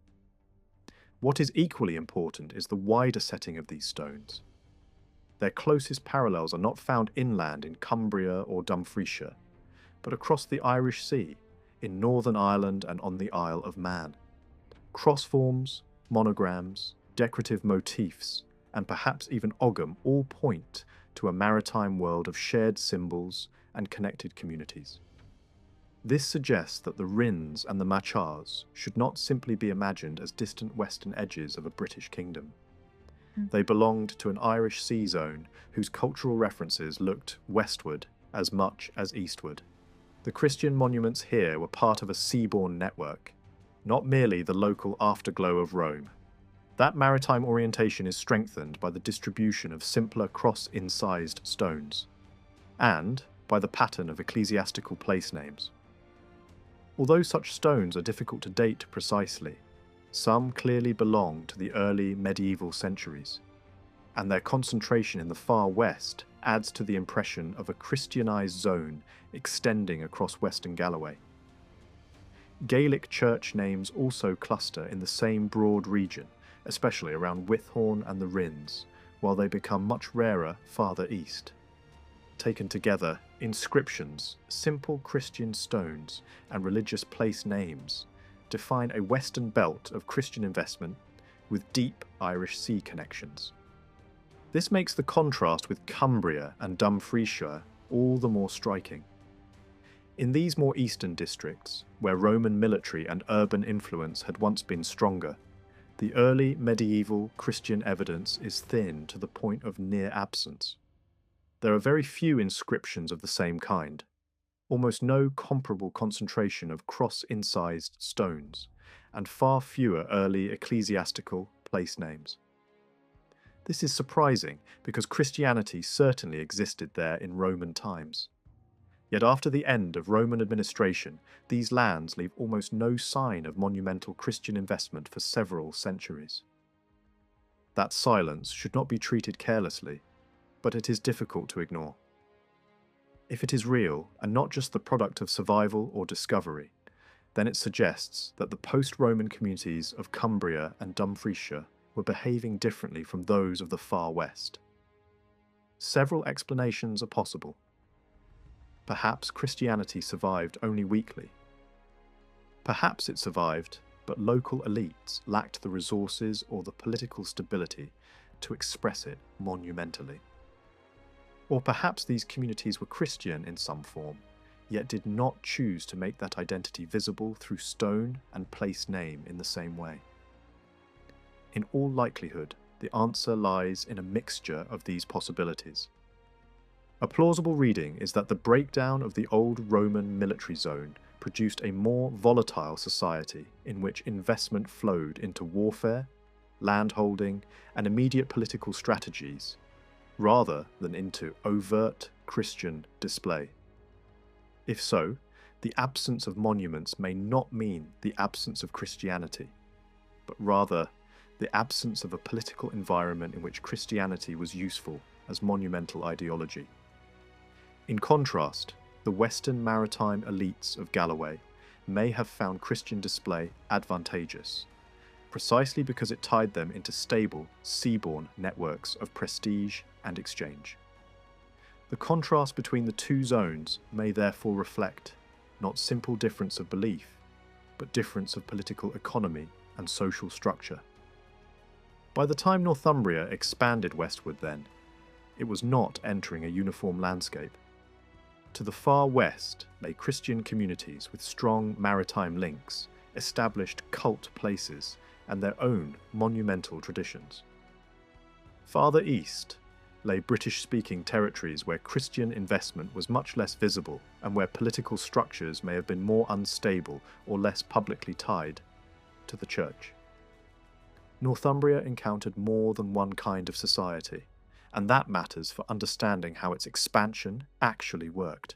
What is equally important is the wider setting of these stones. Their closest parallels are not found inland in Cumbria or Dumfriesshire, but across the Irish Sea, in Northern Ireland and on the Isle of Man. Crossforms, monograms, decorative motifs, and perhaps even ogham all point to a maritime world of shared symbols and connected communities. This suggests that the Rins and the Machars should not simply be imagined as distant western edges of a British kingdom. They belonged to an Irish sea zone whose cultural references looked westward as much as eastward. The Christian monuments here were part of a seaborne network, not merely the local afterglow of Rome. That maritime orientation is strengthened by the distribution of simpler cross-incised stones, and by the pattern of ecclesiastical place names. Although such stones are difficult to date precisely, some clearly belong to the early medieval centuries, and their concentration in the far west adds to the impression of a Christianized zone extending across western Galloway. Gaelic church names also cluster in the same broad region, especially around Wearmouth and the Rins, while they become much rarer farther east. Taken together, inscriptions, simple Christian stones, and religious place names define a western belt of Christian investment with deep Irish Sea connections. This makes the contrast with Cumbria and Dumfriesshire all the more striking. In these more eastern districts, where Roman military and urban influence had once been stronger, the early medieval Christian evidence is thin to the point of near absence. There are very few inscriptions of the same kind, almost no comparable concentration of cross-incised stones, and far fewer early ecclesiastical place names. This is surprising because Christianity certainly existed there in Roman times. Yet after the end of Roman administration, these lands leave almost no sign of monumental Christian investment for several centuries. That silence should not be treated carelessly, but it is difficult to ignore. If it is real, and not just the product of survival or discovery, then it suggests that the post-Roman communities of Cumbria and Dumfriesshire were behaving differently from those of the far west. Several explanations are possible. Perhaps Christianity survived only weakly. Perhaps it survived, but local elites lacked the resources or the political stability to express it monumentally. Or perhaps these communities were Christian in some form, yet did not choose to make that identity visible through stone and place name in the same way. In all likelihood, the answer lies in a mixture of these possibilities. A plausible reading is that the breakdown of the old Roman military zone produced a more volatile society in which investment flowed into warfare, landholding, and immediate political strategies, rather than into overt Christian display. If so, the absence of monuments may not mean the absence of Christianity, but rather the absence of a political environment in which Christianity was useful as monumental ideology. In contrast, the Western maritime elites of Galloway may have found Christian display advantageous, precisely because it tied them into stable, seaborne networks of prestige and exchange. The contrast between the two zones may therefore reflect not simple difference of belief, but difference of political economy and social structure. By the time Northumbria expanded westward then, it was not entering a uniform landscape. To the far west lay Christian communities with strong maritime links, established cult places, and their own monumental traditions. Farther east lay British-speaking territories where Christian investment was much less visible and where political structures may have been more unstable or less publicly tied to the church. Northumbria encountered more than one kind of society, and that matters for understanding how its expansion actually worked.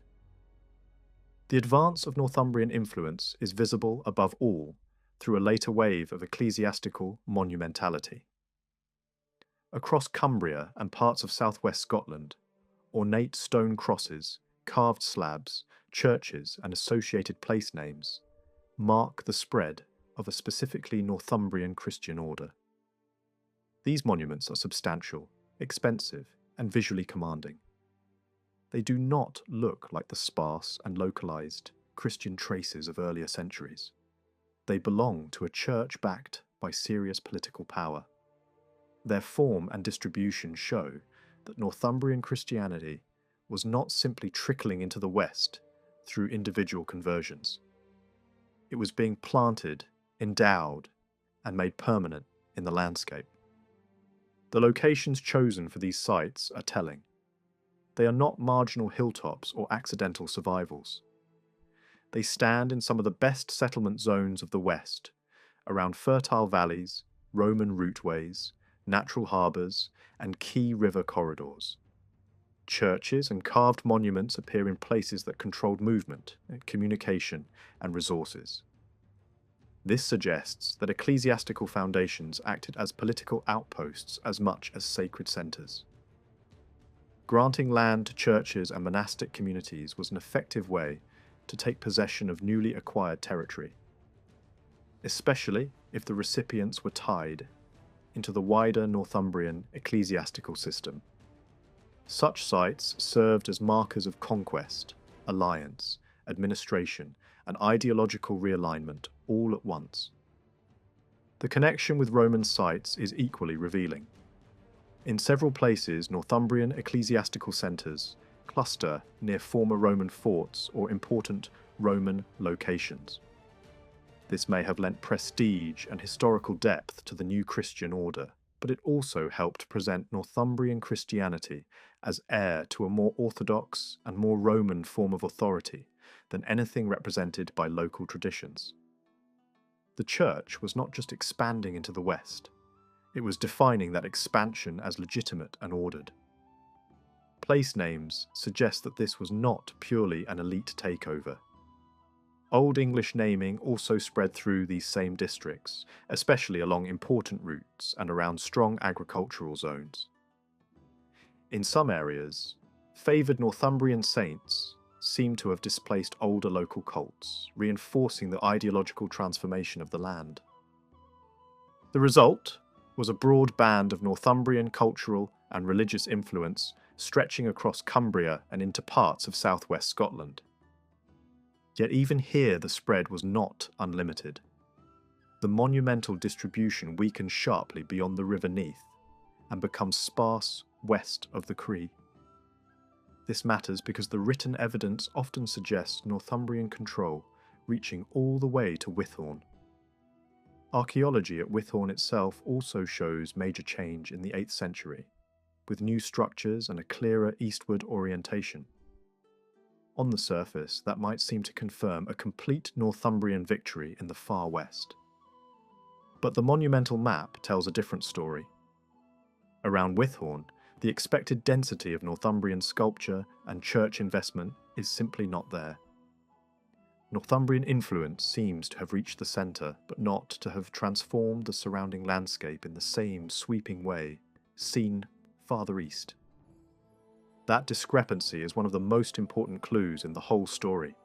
The advance of Northumbrian influence is visible above all through a later wave of ecclesiastical monumentality. Across Cumbria and parts of southwest Scotland, ornate stone crosses, carved slabs, churches and associated place names mark the spread of a specifically Northumbrian Christian order. These monuments are substantial, expensive, and visually commanding. They do not look like the sparse and localized Christian traces of earlier centuries. They belong to a church backed by serious political power. Their form and distribution show that Northumbrian Christianity was not simply trickling into the West through individual conversions. It was being planted, endowed, and made permanent in the landscape. The locations chosen for these sites are telling. They are not marginal hilltops or accidental survivals. They stand in some of the best settlement zones of the West, around fertile valleys, Roman routeways, natural harbours, and key river corridors. Churches and carved monuments appear in places that controlled movement, communication, and resources. This suggests that ecclesiastical foundations acted as political outposts as much as sacred centres. Granting land to churches and monastic communities was an effective way to take possession of newly acquired territory, especially if the recipients were tied into the wider Northumbrian ecclesiastical system. Such sites served as markers of conquest, alliance, administration, and ideological realignment all at once. The connection with Roman sites is equally revealing. In several places, Northumbrian ecclesiastical centres cluster near former Roman forts or important Roman locations. This may have lent prestige and historical depth to the new Christian order, but it also helped present Northumbrian Christianity as heir to a more orthodox and more Roman form of authority than anything represented by local traditions. The church was not just expanding into the West, it was defining that expansion as legitimate and ordered. Place names suggest that this was not purely an elite takeover. Old English naming also spread through these same districts, especially along important routes and around strong agricultural zones. In some areas, favoured Northumbrian saints seem to have displaced older local cults, reinforcing the ideological transformation of the land. The result was a broad band of Northumbrian cultural and religious influence stretching across Cumbria and into parts of southwest Scotland. Yet even here the spread was not unlimited. The monumental distribution weakened sharply beyond the River Neath and becomes sparse west of the Cree. This matters because the written evidence often suggests Northumbrian control reaching all the way to Wythorn. Archaeology at Wythorn itself also shows major change in the 8th century, with new structures and a clearer eastward orientation. On the surface, that might seem to confirm a complete Northumbrian victory in the far west. But the monumental map tells a different story. Around Wythorn, the expected density of Northumbrian sculpture and church investment is simply not there. Northumbrian influence seems to have reached the centre, but not to have transformed the surrounding landscape in the same sweeping way seen farther east. That discrepancy is one of the most important clues in the whole story.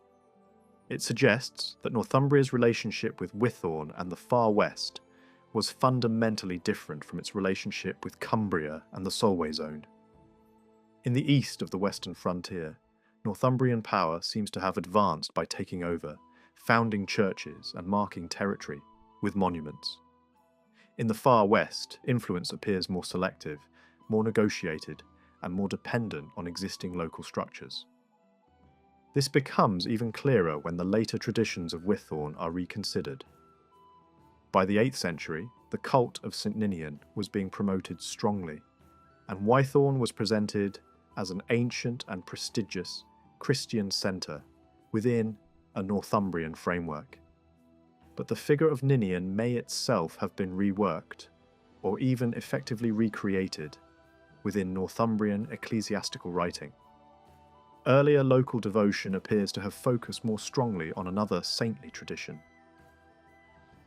It suggests that Northumbria's relationship with Wythorn and the far west was fundamentally different from its relationship with Cumbria and the Solway zone. In the east of the western frontier, Northumbrian power seems to have advanced by taking over, founding churches and marking territory with monuments. In the far west, influence appears more selective, more negotiated, and more dependent on existing local structures. This becomes even clearer when the later traditions of Wythorn are reconsidered. By the 8th century, the cult of St Ninian was being promoted strongly, and Wythorn was presented as an ancient and prestigious Christian centre within a Northumbrian framework. But the figure of Ninian may itself have been reworked, or even effectively recreated, within Northumbrian ecclesiastical writing. Earlier local devotion appears to have focused more strongly on another saintly tradition.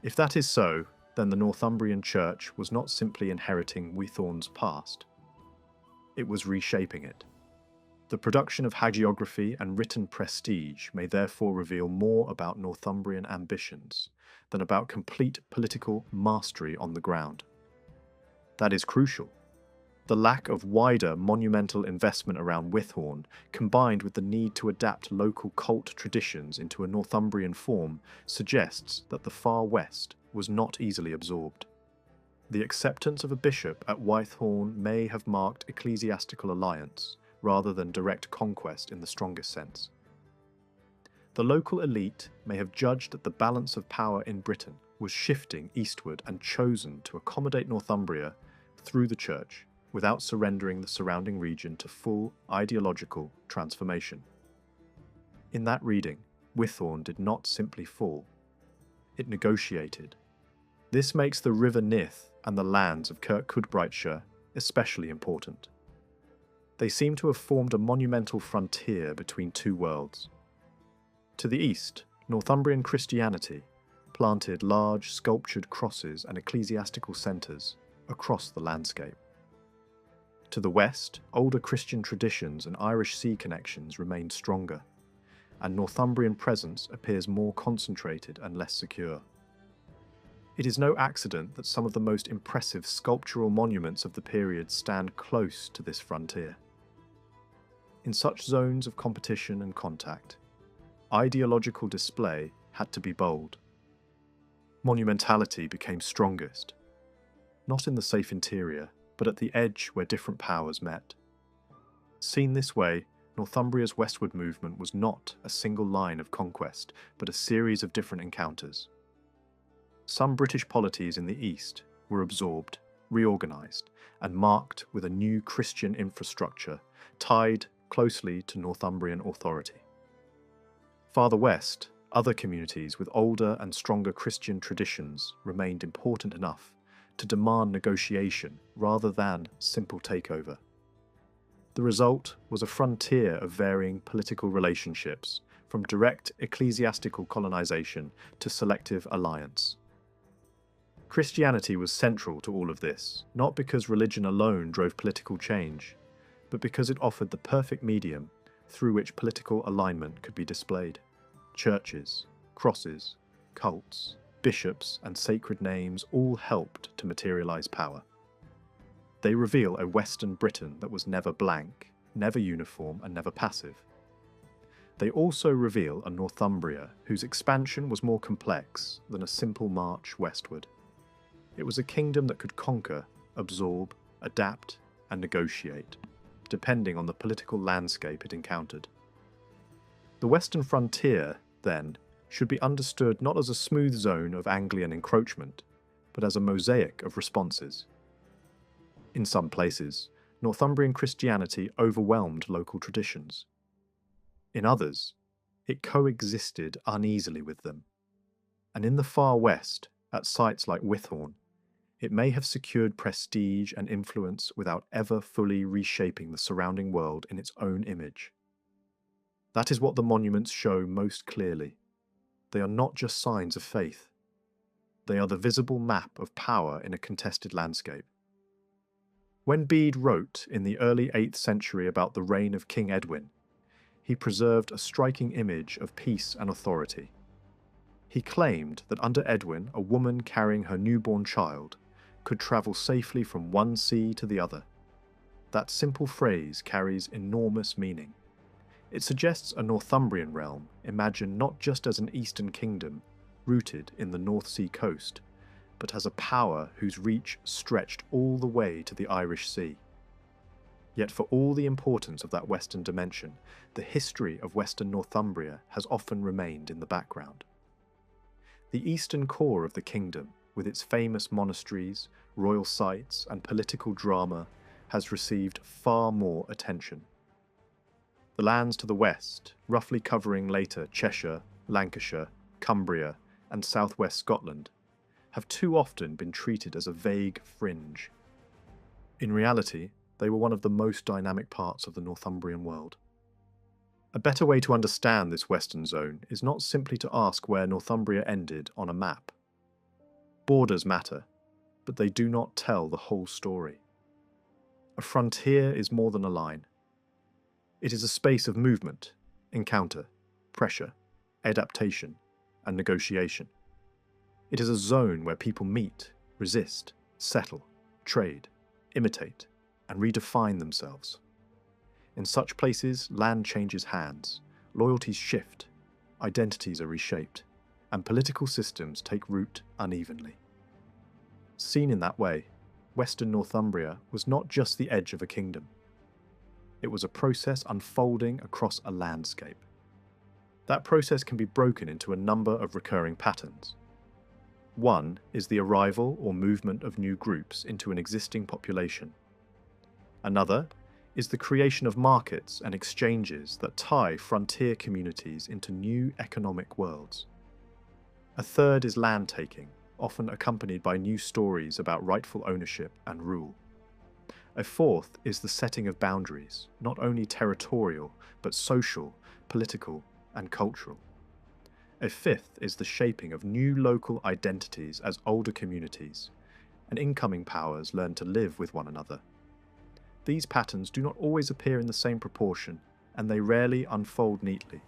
If that is so, then the Northumbrian Church was not simply inheriting Wythorn's past. It was reshaping it. The production of hagiography and written prestige may therefore reveal more about Northumbrian ambitions than about complete political mastery on the ground. That is crucial. The lack of wider monumental investment around Wythorn, combined with the need to adapt local cult traditions into a Northumbrian form, suggests that the far west was not easily absorbed. The acceptance of a bishop at Wythorn may have marked ecclesiastical alliance, rather than direct conquest in the strongest sense. The local elite may have judged that the balance of power in Britain was shifting eastward and chosen to accommodate Northumbria through the church, without surrendering the surrounding region to full ideological transformation. In that reading, Wythorn did not simply fall. It negotiated. This makes the River Nith and the lands of Kirkcudbrightshire especially important. They seem to have formed a monumental frontier between two worlds. To the east, Northumbrian Christianity planted large sculptured crosses and ecclesiastical centres across the landscape. To the west, older Christian traditions and Irish sea connections remained stronger, and Northumbrian presence appears more concentrated and less secure. It is no accident that some of the most impressive sculptural monuments of the period stand close to this frontier. In such zones of competition and contact, ideological display had to be bold. Monumentality became strongest, not in the safe interior, but at the edge where different powers met. Seen this way, Northumbria's westward movement was not a single line of conquest, but a series of different encounters. Some British polities in the east were absorbed, reorganised, and marked with a new Christian infrastructure tied closely to Northumbrian authority. Farther west, other communities with older and stronger Christian traditions remained important enough to demand negotiation rather than simple takeover. The result was a frontier of varying political relationships, from direct ecclesiastical colonisation to selective alliance. Christianity was central to all of this, not because religion alone drove political change, but because it offered the perfect medium through which political alignment could be displayed. Churches, crosses, cults, bishops, and sacred names all helped to materialise power. They reveal a Western Britain that was never blank, never uniform, and never passive. They also reveal a Northumbria whose expansion was more complex than a simple march westward. It was a kingdom that could conquer, absorb, adapt, and negotiate, depending on the political landscape it encountered. The western frontier, then, should be understood not as a smooth zone of Anglian encroachment, but as a mosaic of responses. In some places, Northumbrian Christianity overwhelmed local traditions. In others, it coexisted uneasily with them. And in the far west, at sites like Wythorn, it may have secured prestige and influence without ever fully reshaping the surrounding world in its own image. That is what the monuments show most clearly. They are not just signs of faith. They are the visible map of power in a contested landscape. When Bede wrote in the early 8th century about the reign of King Edwin, he preserved a striking image of peace and authority. He claimed that under Edwin, a woman carrying her newborn child could travel safely from one sea to the other. That simple phrase carries enormous meaning. It suggests a Northumbrian realm imagined not just as an eastern kingdom rooted in the North Sea coast, but as a power whose reach stretched all the way to the Irish Sea. Yet for all the importance of that western dimension, the history of western Northumbria has often remained in the background. The eastern core of the kingdom, with its famous monasteries, royal sites, and political drama, has received far more attention. The lands to the west, roughly covering later Cheshire, Lancashire, Cumbria, and southwest Scotland, have too often been treated as a vague fringe. In reality, they were one of the most dynamic parts of the Northumbrian world. A better way to understand this western zone is not simply to ask where Northumbria ended on a map. Borders matter, but they do not tell the whole story. A frontier is more than a line. It is a space of movement, encounter, pressure, adaptation, and negotiation. It is a zone where people meet, resist, settle, trade, imitate, and redefine themselves. In such places, land changes hands, loyalties shift, identities are reshaped, and political systems take root unevenly. Seen in that way, western Northumbria was not just the edge of a kingdom. It was a process unfolding across a landscape. That process can be broken into a number of recurring patterns. One is the arrival or movement of new groups into an existing population. Another is the creation of markets and exchanges that tie frontier communities into new economic worlds. A third is land taking, often accompanied by new stories about rightful ownership and rule. A fourth is the setting of boundaries, not only territorial, but social, political, and cultural. A fifth is the shaping of new local identities as older communities, and incoming powers learn to live with one another. These patterns do not always appear in the same proportion, and they rarely unfold neatly.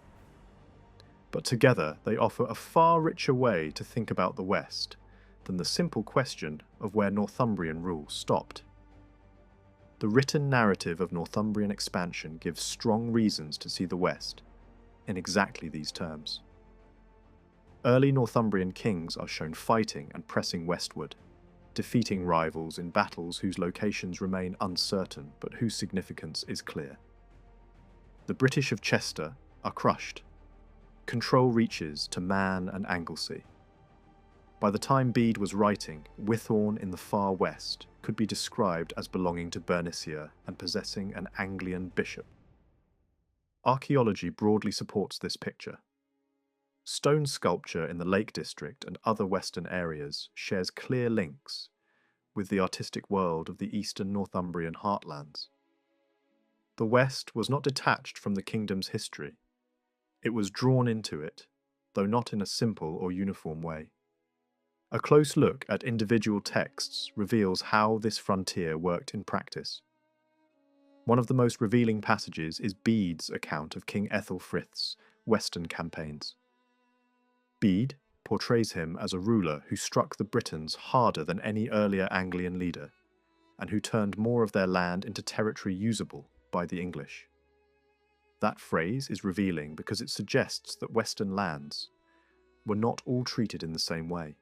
But together they offer a far richer way to think about the West than the simple question of where Northumbrian rule stopped. The written narrative of Northumbrian expansion gives strong reasons to see the West in exactly these terms. Early Northumbrian kings are shown fighting and pressing westward, defeating rivals in battles whose locations remain uncertain but whose significance is clear. The British of Chester are crushed. Control reaches to Man and Anglesey. By the time Bede was writing, Wythorn in the far west could be described as belonging to Bernicia and possessing an Anglian bishop. Archaeology broadly supports this picture. Stone sculpture in the Lake District and other western areas shares clear links with the artistic world of the eastern Northumbrian heartlands. The West was not detached from the kingdom's history. It was drawn into it, though not in a simple or uniform way. A close look at individual texts reveals how this frontier worked in practice. One of the most revealing passages is Bede's account of King Ethelfrith's western campaigns. Bede portrays him as a ruler who struck the Britons harder than any earlier Anglian leader, and who turned more of their land into territory usable by the English. That phrase is revealing because it suggests that western lands were not all treated in the same way.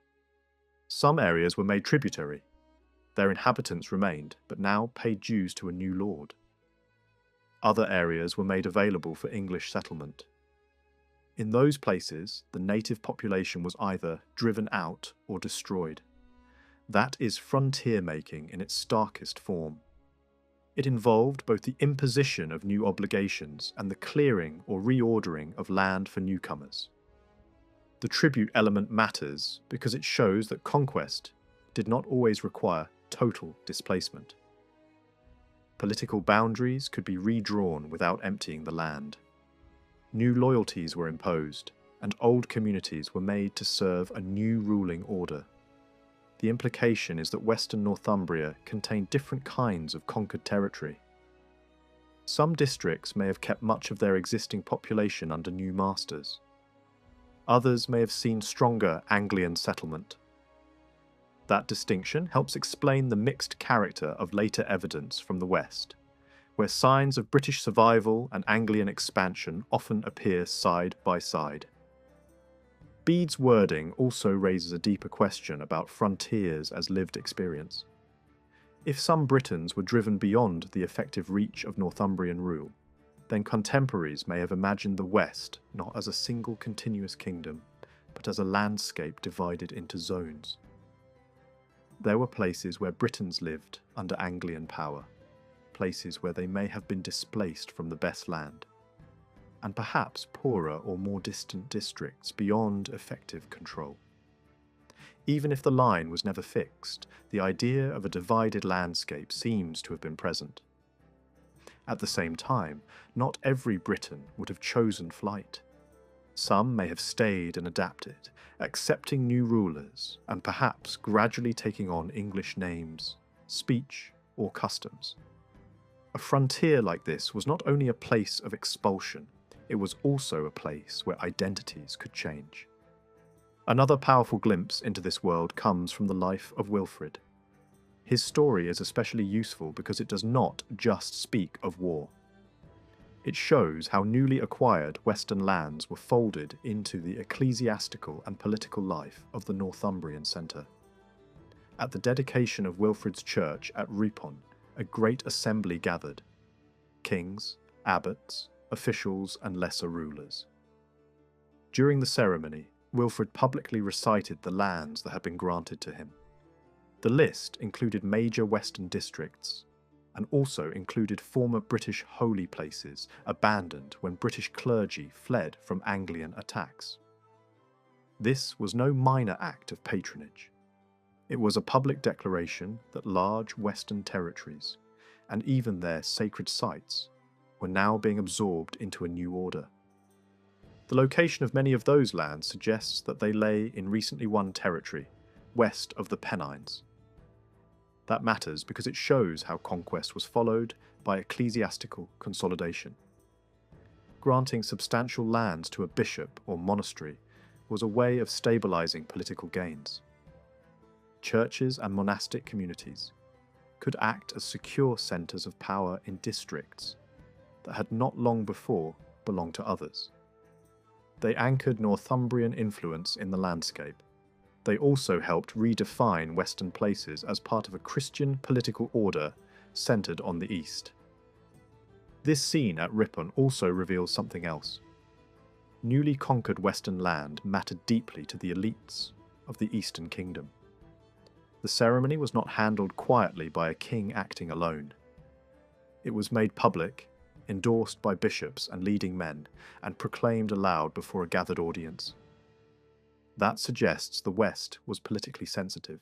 Some areas were made tributary. Their inhabitants remained, but now paid dues to a new lord. Other areas were made available for English settlement. In those places, the native population was either driven out or destroyed. That is frontier making in its starkest form. It involved both the imposition of new obligations and the clearing or reordering of land for newcomers. The tribute element matters because it shows that conquest did not always require total displacement. Political boundaries could be redrawn without emptying the land. New loyalties were imposed, and old communities were made to serve a new ruling order. The implication is that Western Northumbria contained different kinds of conquered territory. Some districts may have kept much of their existing population under new masters. Others may have seen stronger Anglian settlement. That distinction helps explain the mixed character of later evidence from the West, where signs of British survival and Anglian expansion often appear side by side. Bede's wording also raises a deeper question about frontiers as lived experience. If some Britons were driven beyond the effective reach of Northumbrian rule, then contemporaries may have imagined the West not as a single continuous kingdom, but as a landscape divided into zones. There were places where Britons lived under Anglian power, places where they may have been displaced from the best land, and perhaps poorer or more distant districts beyond effective control. Even if the line was never fixed, the idea of a divided landscape seems to have been present. At the same time, not every Briton would have chosen flight. Some may have stayed and adapted, accepting new rulers, and perhaps gradually taking on English names, speech, or customs. A frontier like this was not only a place of expulsion, it was also a place where identities could change. Another powerful glimpse into this world comes from the life of Wilfrid. His story is especially useful because it does not just speak of war. It shows how newly acquired Western lands were folded into the ecclesiastical and political life of the Northumbrian centre. At the dedication of Wilfrid's church at Ripon, a great assembly gathered: kings, abbots, officials, and lesser rulers. During the ceremony, Wilfrid publicly recited the lands that had been granted to him. The list included major Western districts, and also included former British holy places abandoned when British clergy fled from Anglian attacks. This was no minor act of patronage. It was a public declaration that large Western territories, and even their sacred sites, were now being absorbed into a new order. The location of many of those lands suggests that they lay in recently won territory, west of the Pennines. That matters because it shows how conquest was followed by ecclesiastical consolidation. Granting substantial lands to a bishop or monastery was a way of stabilizing political gains. Churches and monastic communities could act as secure centers of power in districts that had not long before belonged to others. They anchored Northumbrian influence in the landscape. They also helped redefine Western places as part of a Christian political order centered on the East. This scene at Ripon also reveals something else. Newly conquered Western land mattered deeply to the elites of the Eastern Kingdom. The ceremony was not handled quietly by a king acting alone. It was made public, endorsed by bishops and leading men, and proclaimed aloud before a gathered audience. That suggests the West was politically sensitive.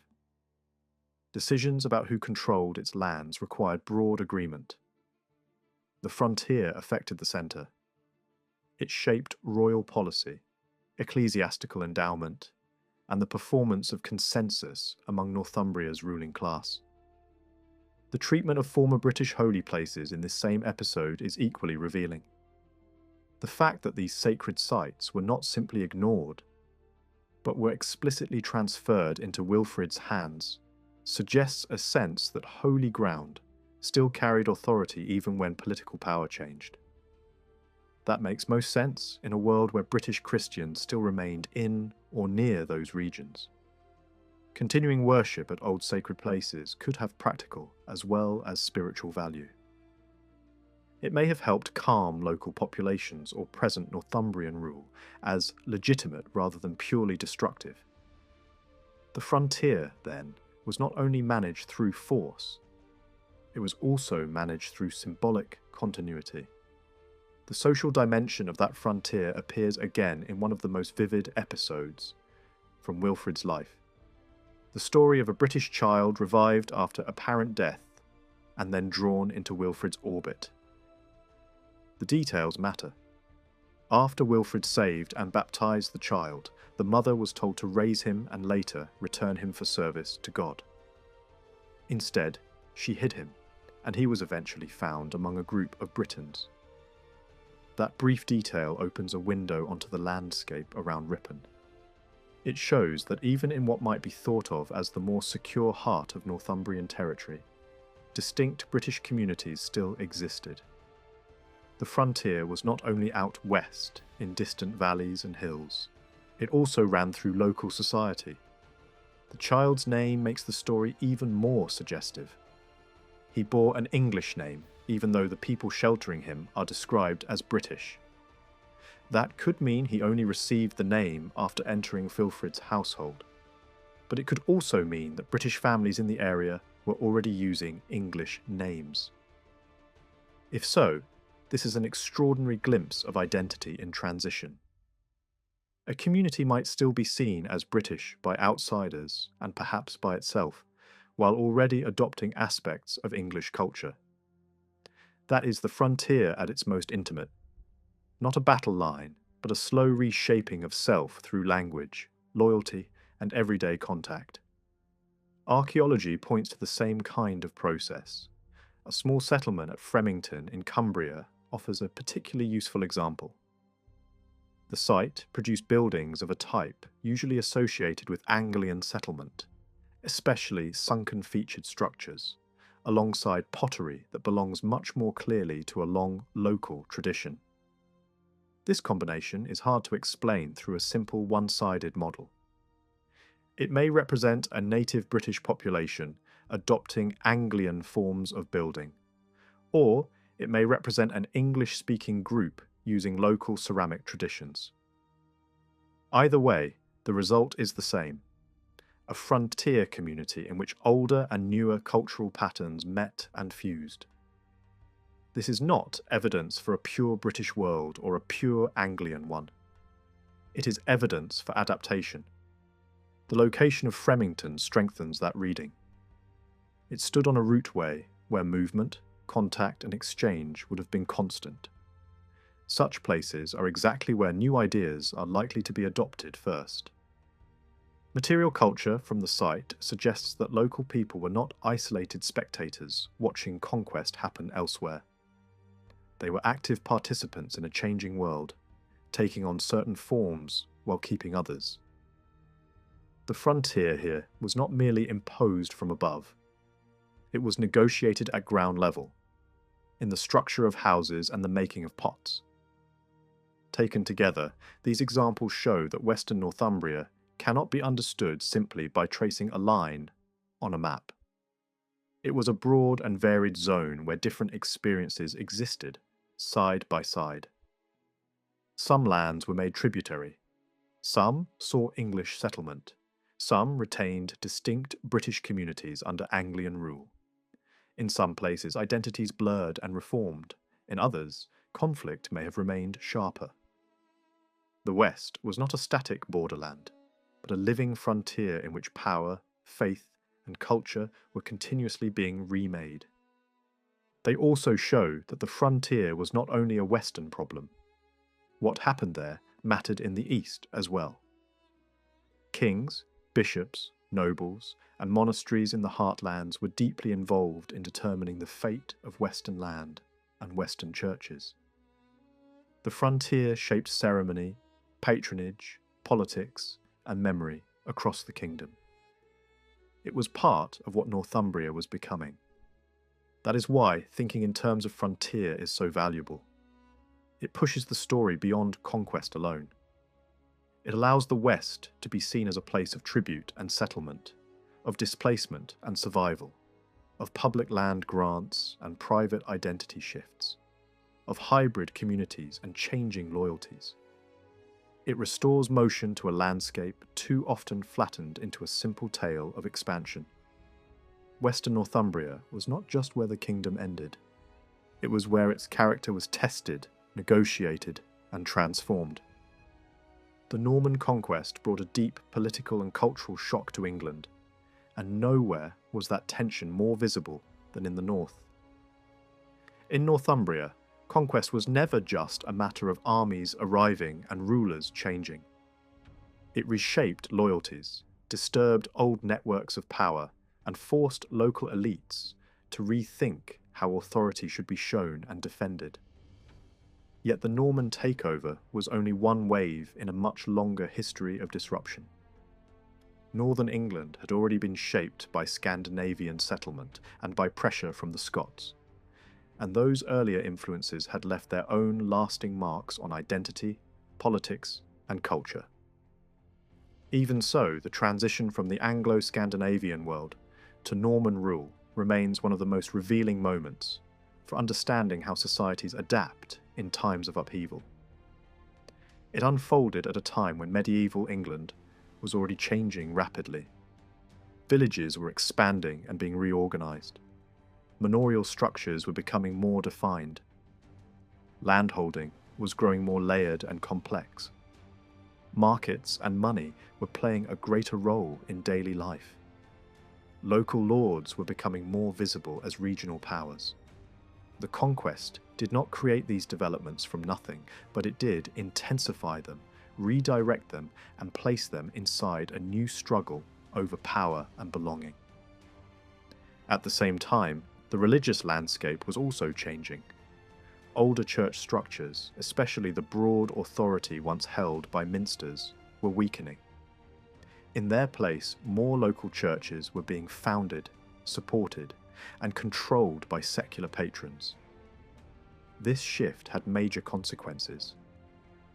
Decisions about who controlled its lands required broad agreement. The frontier affected the centre. It shaped royal policy, ecclesiastical endowment, and the performance of consensus among Northumbria's ruling class. The treatment of former British holy places in this same episode is equally revealing. The fact that these sacred sites were not simply ignored, but were explicitly transferred into Wilfrid's hands, suggests a sense that holy ground still carried authority even when political power changed. That makes most sense in a world where British Christians still remained in or near those regions. Continuing worship at old sacred places could have practical as well as spiritual value. It may have helped calm local populations or present Northumbrian rule as legitimate rather than purely destructive. The frontier, then, was not only managed through force, it was also managed through symbolic continuity. The social dimension of that frontier appears again in one of the most vivid episodes from Wilfrid's life. The story of a British child revived after apparent death and then drawn into Wilfrid's orbit. The details matter. After Wilfrid saved and baptised the child, the mother was told to raise him and later return him for service to God. Instead, she hid him, and he was eventually found among a group of Britons. That brief detail opens a window onto the landscape around Ripon. It shows that even in what might be thought of as the more secure heart of Northumbrian territory, distinct British communities still existed. The frontier was not only out west in distant valleys and hills, it also ran through local society. The child's name makes the story even more suggestive. He bore an English name, even though the people sheltering him are described as British. That could mean he only received the name after entering Wilfrid's household, but it could also mean that British families in the area were already using English names. If so, this is an extraordinary glimpse of identity in transition. A community might still be seen as British by outsiders and perhaps by itself, while already adopting aspects of English culture. That is the frontier at its most intimate. Not a battle line, but a slow reshaping of self through language, loyalty, and everyday contact. Archaeology points to the same kind of process. A small settlement at Fremington in Cumbria offers a particularly useful example. The site produced buildings of a type usually associated with Anglian settlement, especially sunken featured structures, alongside pottery that belongs much more clearly to a long local tradition. This combination is hard to explain through a simple one-sided model. It may represent a native British population adopting Anglian forms of building, or it may represent an English-speaking group using local ceramic traditions. Either way, the result is the same: a frontier community in which older and newer cultural patterns met and fused. This is not evidence for a pure British world or a pure Anglian one. It is evidence for adaptation. The location of Fremington strengthens that reading. It stood on a routeway where movement, contact, and exchange would have been constant. Such places are exactly where new ideas are likely to be adopted first. Material culture from the site suggests that local people were not isolated spectators watching conquest happen elsewhere. They were active participants in a changing world, taking on certain forms while keeping others. The frontier here was not merely imposed from above. It was negotiated at ground level, in the structure of houses and the making of pots. Taken together, these examples show that Western Northumbria cannot be understood simply by tracing a line on a map. It was a broad and varied zone where different experiences existed, side by side. Some lands were made tributary. Some saw English settlement. Some retained distinct British communities under Anglian rule. In some places, identities blurred and reformed. In others, conflict may have remained sharper. The West was not a static borderland, but a living frontier in which power, faith, and culture were continuously being remade. They also show that the frontier was not only a Western problem. What happened there mattered in the East as well. Kings, bishops, nobles, and monasteries in the heartlands were deeply involved in determining the fate of Western land and Western churches. The frontier shaped ceremony, patronage, politics, and memory across the kingdom. It was part of what Northumbria was becoming. That is why thinking in terms of frontier is so valuable. It pushes the story beyond conquest alone. It allows the West to be seen as a place of tribute and settlement, of displacement and survival, of public land grants and private identity shifts, of hybrid communities and changing loyalties. It restores motion to a landscape too often flattened into a simple tale of expansion. Western Northumbria was not just where the kingdom ended. It was where its character was tested negotiated, and transformed. The Norman conquest brought a deep political and cultural shock to England, and nowhere was that tension more visible than in the north. In Northumbria, conquest was never just a matter of armies arriving and rulers changing. It reshaped loyalties, disturbed old networks of power, and forced local elites to rethink how authority should be shown and defended. Yet the Norman takeover was only one wave in a much longer history of disruption. Northern England had already been shaped by Scandinavian settlement and by pressure from the Scots, and those earlier influences had left their own lasting marks on identity, politics, and culture. Even so, the transition from the Anglo-Scandinavian world to Norman rule remains one of the most revealing moments for understanding how societies adapt in times of upheaval. It unfolded at a time when medieval England was already changing rapidly. Villages were expanding and being reorganised. Manorial structures were becoming more defined. Landholding was growing more layered and complex. Markets and money were playing a greater role in daily life. Local lords were becoming more visible as regional powers. The conquest did not create these developments from nothing, but it did intensify them, redirect them, and place them inside a new struggle over power and belonging. At the same time, the religious landscape was also changing. Older church structures, especially the broad authority once held by minsters, were weakening. In their place, more local churches were being founded, supported, and controlled by secular patrons. This shift had major consequences.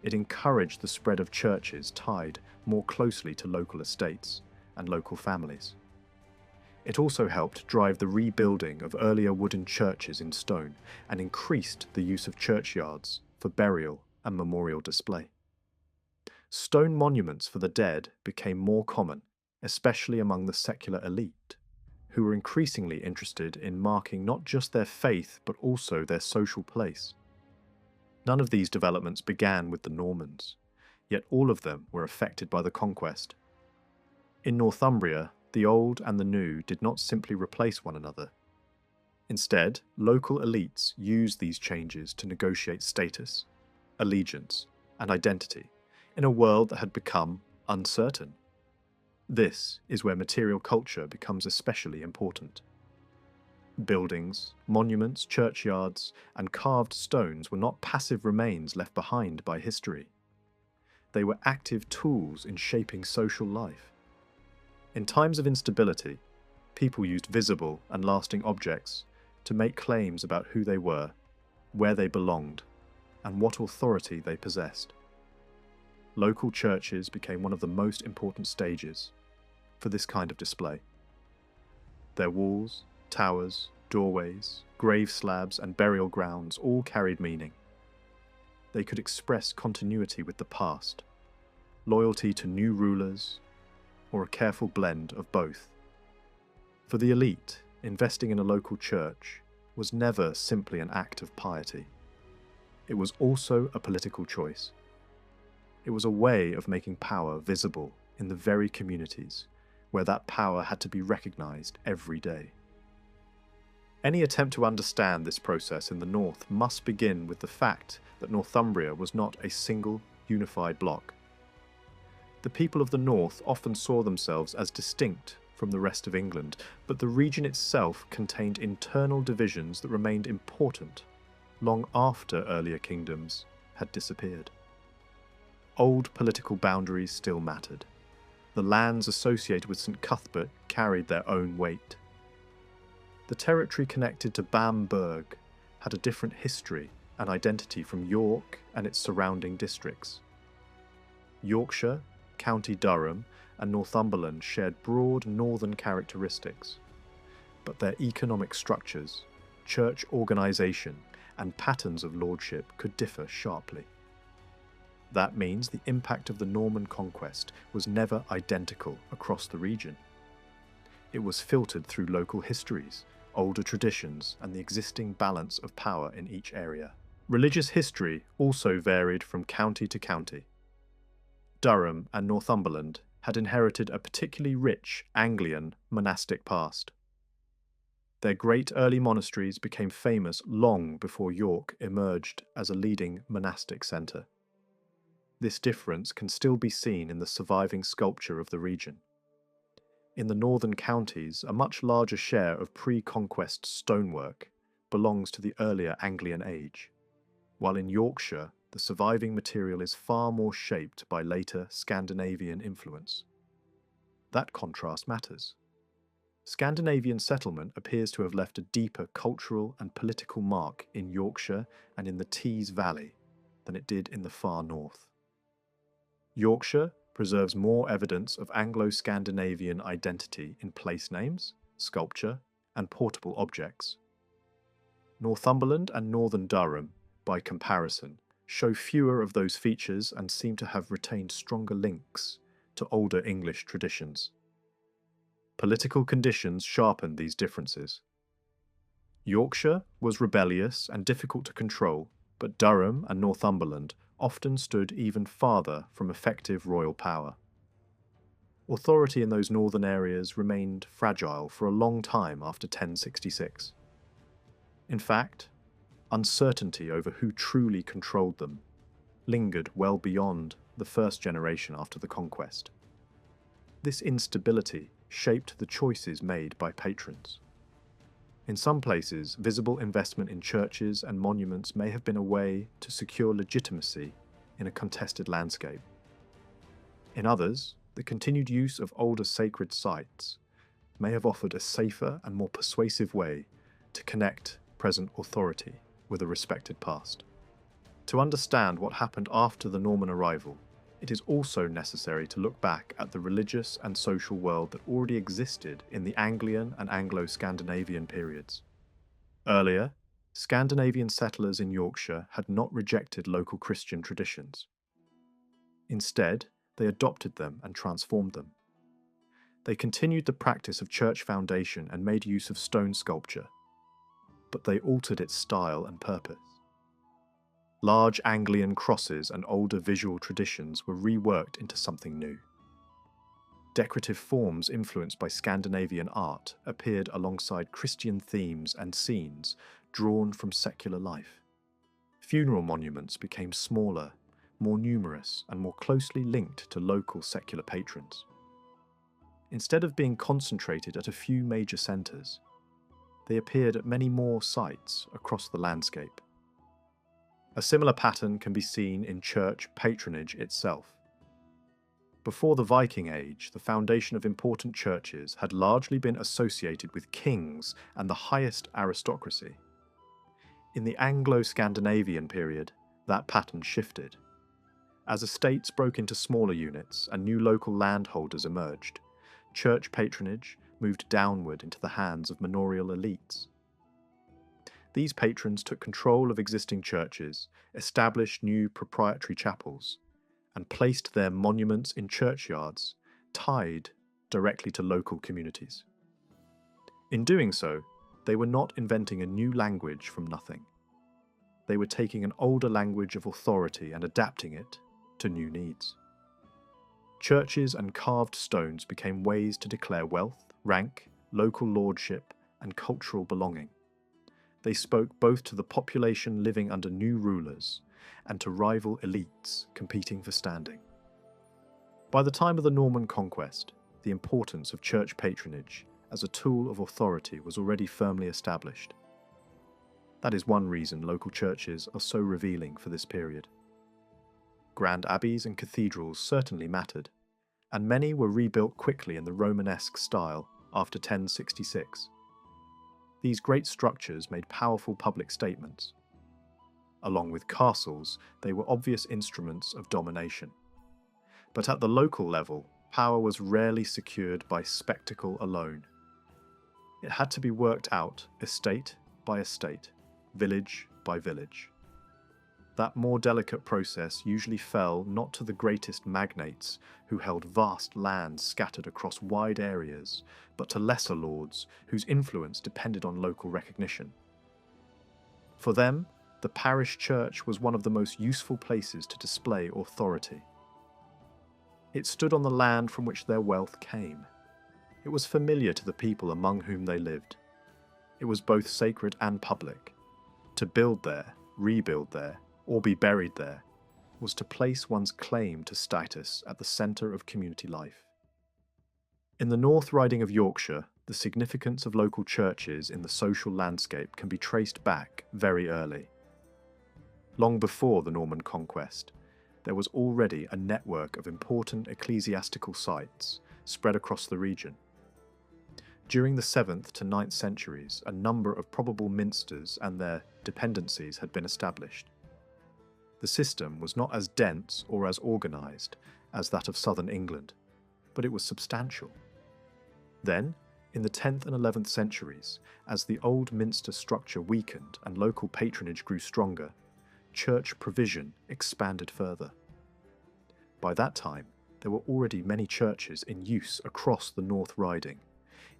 It encouraged the spread of churches tied more closely to local estates and local families. It also helped drive the rebuilding of earlier wooden churches in stone and increased the use of churchyards for burial and memorial display. Stone monuments for the dead became more common, especially among the secular elite, who were increasingly interested in marking not just their faith but also their social place. None of these developments began with the Normans, yet all of them were affected by the conquest. In Northumbria, the old and the new did not simply replace one another. Instead, local elites used these changes to negotiate status, allegiance, and identity in a world that had become uncertain. This is where material culture becomes especially important. Buildings, monuments, churchyards, and carved stones were not passive remains left behind by history. They were active tools in shaping social life. In times of instability, people used visible and lasting objects to make claims about who they were, where they belonged, and what authority they possessed. Local churches became one of the most important stages for this kind of display. Their walls, towers, doorways, grave slabs, and burial grounds all carried meaning. They could express continuity with the past, loyalty to new rulers, or a careful blend of both. For the elite, investing in a local church was never simply an act of piety. It was also a political choice. It was a way of making power visible in the very communities where that power had to be recognized every day. Any attempt to understand this process in the north must begin with the fact that Northumbria was not a single, unified bloc. The people of the north often saw themselves as distinct from the rest of England, but the region itself contained internal divisions that remained important long after earlier kingdoms had disappeared. Old political boundaries still mattered. The lands associated with St Cuthbert carried their own weight. The territory connected to Bamberg had a different history and identity from York and its surrounding districts. Yorkshire, County Durham, and Northumberland shared broad northern characteristics, but their economic structures, church organisation, and patterns of lordship could differ sharply. That means the impact of the Norman conquest was never identical across the region. It was filtered through local histories, older traditions, and the existing balance of power in each area. Religious history also varied from county to county. Durham and Northumberland had inherited a particularly rich Anglian monastic past. Their great early monasteries became famous long before York emerged as a leading monastic centre. This difference can still be seen in the surviving sculpture of the region. In the northern counties, a much larger share of pre-conquest stonework belongs to the earlier Anglian age, while in Yorkshire the surviving material is far more shaped by later Scandinavian influence. That contrast matters. Scandinavian settlement appears to have left a deeper cultural and political mark in Yorkshire and in the Tees Valley than it did in the far north. Yorkshire preserves more evidence of Anglo-Scandinavian identity in place names, sculpture, and portable objects. Northumberland and northern Durham, by comparison, show fewer of those features and seem to have retained stronger links to older English traditions. Political conditions sharpened these differences. Yorkshire was rebellious and difficult to control, but Durham and Northumberland often stood even farther from effective royal power. Authority in those northern areas remained fragile for a long time after 1066. In fact, uncertainty over who truly controlled them lingered well beyond the first generation after the conquest. This instability shaped the choices made by patrons. In some places, visible investment in churches and monuments may have been a way to secure legitimacy in a contested landscape. In others, the continued use of older sacred sites may have offered a safer and more persuasive way to connect present authority with a respected past. To understand what happened after the Norman arrival, it is also necessary to look back at the religious and social world that already existed in the Anglian and Anglo-Scandinavian periods. Earlier, Scandinavian settlers in Yorkshire had not rejected local Christian traditions. Instead, they adopted them and transformed them. They continued the practice of church foundation and made use of stone sculpture, but they altered its style and purpose. Large Anglian crosses and older visual traditions were reworked into something new. Decorative forms influenced by Scandinavian art appeared alongside Christian themes and scenes drawn from secular life. Funeral monuments became smaller, more numerous, and more closely linked to local secular patrons. Instead of being concentrated at a few major centres, they appeared at many more sites across the landscape. A similar pattern can be seen in church patronage itself. Before the Viking Age, the foundation of important churches had largely been associated with kings and the highest aristocracy. In the Anglo-Scandinavian period, that pattern shifted. As estates broke into smaller units and new local landholders emerged, church patronage moved downward into the hands of manorial elites. These patrons took control of existing churches, established new proprietary chapels, and placed their monuments in churchyards tied directly to local communities. In doing so, they were not inventing a new language from nothing. They were taking an older language of authority and adapting it to new needs. Churches and carved stones became ways to declare wealth, rank, local lordship, and cultural belonging. They spoke both to the population living under new rulers and to rival elites competing for standing. By the time of the Norman Conquest, the importance of church patronage as a tool of authority was already firmly established. That is one reason local churches are so revealing for this period. Grand abbeys and cathedrals certainly mattered, and many were rebuilt quickly in the Romanesque style after 1066. These great structures made powerful public statements. Along with castles, they were obvious instruments of domination. But at the local level, power was rarely secured by spectacle alone. It had to be worked out estate by estate, village by village. That more delicate process usually fell not to the greatest magnates who held vast lands scattered across wide areas, but to lesser lords whose influence depended on local recognition. For them, the parish church was one of the most useful places to display authority. It stood on the land from which their wealth came. It was familiar to the people among whom they lived. It was both sacred and public. To build there, rebuild there, or be buried there was to place one's claim to status at the centre of community life. In the North Riding of Yorkshire, the significance of local churches in the social landscape can be traced back very early. Long before the Norman Conquest, there was already a network of important ecclesiastical sites spread across the region. During the 7th to 9th centuries, a number of probable minsters and their dependencies had been established. The system was not as dense or as organised as that of southern England, but it was substantial. Then, in the 10th and 11th centuries, as the old minster structure weakened and local patronage grew stronger, church provision expanded further. By that time, there were already many churches in use across the North Riding,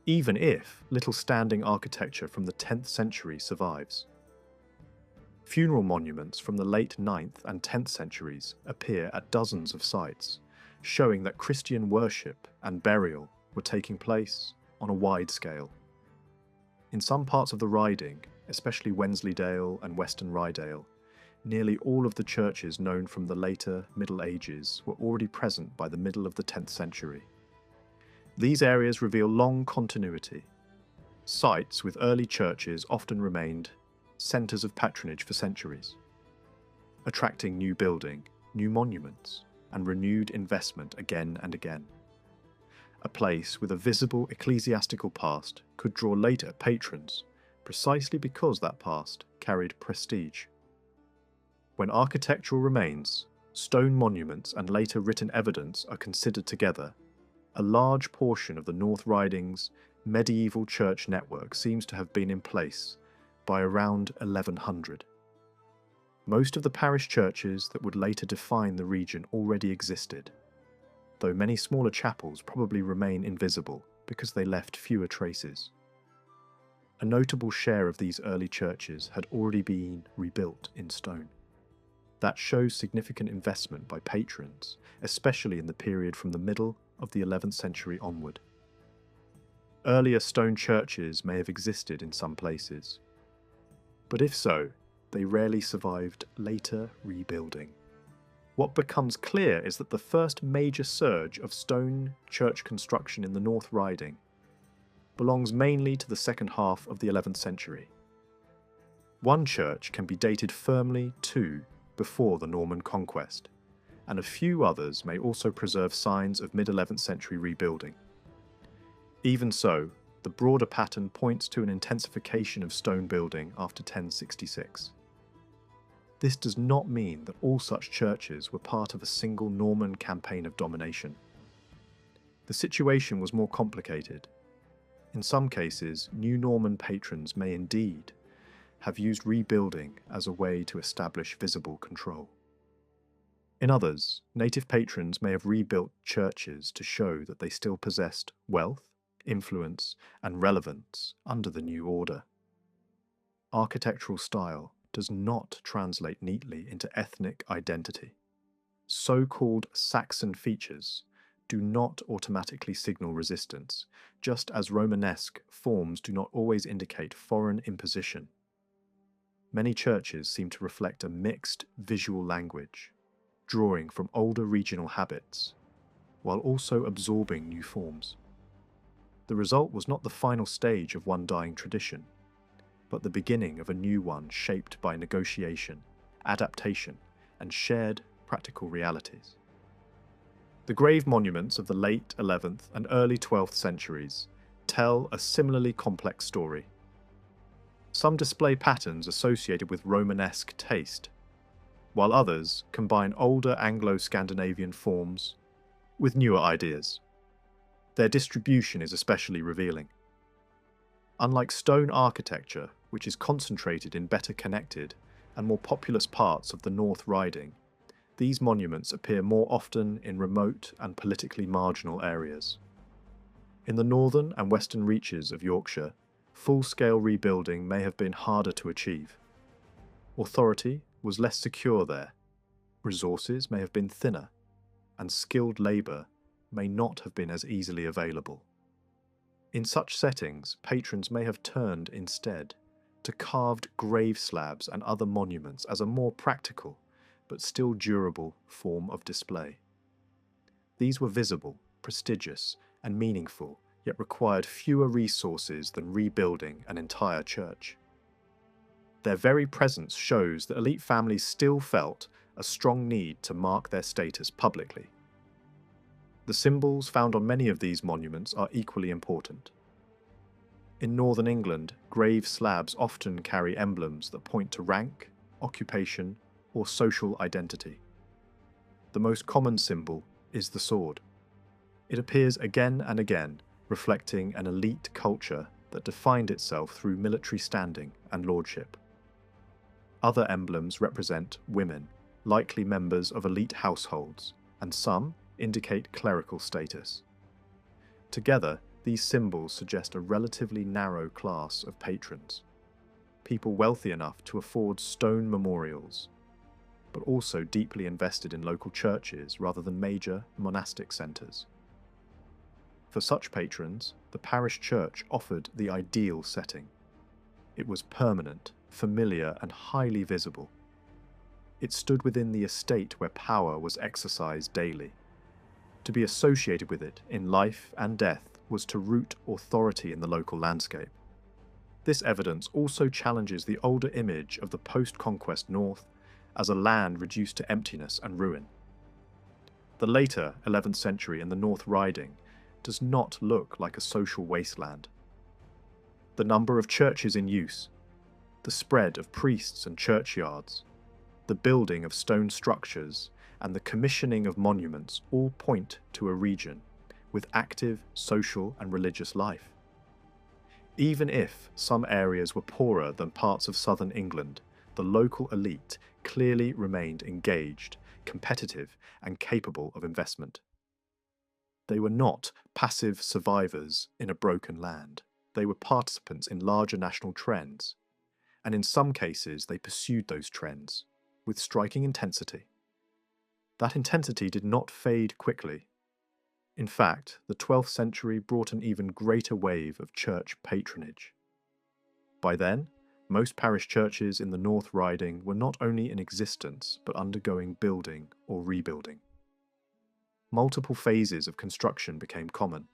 even if little standing architecture from the 10th century survives. Funeral monuments from the late 9th and 10th centuries appear at dozens of sites, showing that Christian worship and burial were taking place on a wide scale. In some parts of the Riding, especially Wensleydale and Western Rydale, nearly all of the churches known from the later Middle Ages were already present by the middle of the 10th century. These areas reveal long continuity. Sites with early churches often remained centres of patronage for centuries, attracting new building, new monuments, and renewed investment again and again. A place with a visible ecclesiastical past could draw later patrons, precisely because that past carried prestige. When architectural remains, stone monuments and later written evidence are considered together, a large portion of the North Riding's medieval church network seems to have been in place by around 1100. Most of the parish churches that would later define the region already existed, though many smaller chapels probably remain invisible because they left fewer traces. A notable share of these early churches had already been rebuilt in stone. That shows significant investment by patrons, especially in the period from the middle of the 11th century onward. Earlier stone churches may have existed in some places, but if so, they rarely survived later rebuilding. What becomes clear is that the first major surge of stone church construction in the North Riding belongs mainly to the second half of the 11th century. One church can be dated firmly to before the Norman Conquest, and a few others may also preserve signs of mid-11th century rebuilding. Even so, the broader pattern points to an intensification of stone building after 1066. This does not mean that all such churches were part of a single Norman campaign of domination. The situation was more complicated. In some cases, new Norman patrons may indeed have used rebuilding as a way to establish visible control. In others, native patrons may have rebuilt churches to show that they still possessed wealth, influence, and relevance under the new order. Architectural style does not translate neatly into ethnic identity. So-called Saxon features do not automatically signal resistance, just as Romanesque forms do not always indicate foreign imposition. Many churches seem to reflect a mixed visual language, drawing from older regional habits, while also absorbing new forms. The result was not the final stage of one dying tradition, but the beginning of a new one shaped by negotiation, adaptation, and shared practical realities. The grave monuments of the late 11th and early 12th centuries tell a similarly complex story. Some display patterns associated with Romanesque taste, while others combine older Anglo-Scandinavian forms with newer ideas. Their distribution is especially revealing. Unlike stone architecture, which is concentrated in better connected and more populous parts of the North Riding, these monuments appear more often in remote and politically marginal areas. In the northern and western reaches of Yorkshire, full-scale rebuilding may have been harder to achieve. Authority was less secure there, resources may have been thinner, and skilled labour may not have been as easily available. In such settings, patrons may have turned instead to carved grave slabs and other monuments as a more practical, but still durable, form of display. These were visible, prestigious, and meaningful, yet required fewer resources than rebuilding an entire church. Their very presence shows that elite families still felt a strong need to mark their status publicly. The symbols found on many of these monuments are equally important. In northern England, grave slabs often carry emblems that point to rank, occupation, or social identity. The most common symbol is the sword. It appears again and again, reflecting an elite culture that defined itself through military standing and lordship. Other emblems represent women, likely members of elite households, and some indicate clerical status. Together, these symbols suggest a relatively narrow class of patrons, people wealthy enough to afford stone memorials, but also deeply invested in local churches rather than major monastic centres. For such patrons, the parish church offered the ideal setting. It was permanent, familiar, and highly visible. It stood within the estate where power was exercised daily. To be associated with it in life and death was to root authority in the local landscape. This evidence also challenges the older image of the post-conquest North as a land reduced to emptiness and ruin. The later 11th century in the North Riding does not look like a social wasteland. The number of churches in use, the spread of priests and churchyards, the building of stone structures, and the commissioning of monuments all point to a region with active social and religious life. Even if some areas were poorer than parts of southern England, the local elite clearly remained engaged, competitive, and capable of investment. They were not passive survivors in a broken land. They were participants in larger national trends, and in some cases they pursued those trends with striking intensity. That intensity did not fade quickly. In fact, the 12th century brought an even greater wave of church patronage. By then, most parish churches in the North Riding were not only in existence but undergoing building or rebuilding. Multiple phases of construction became common.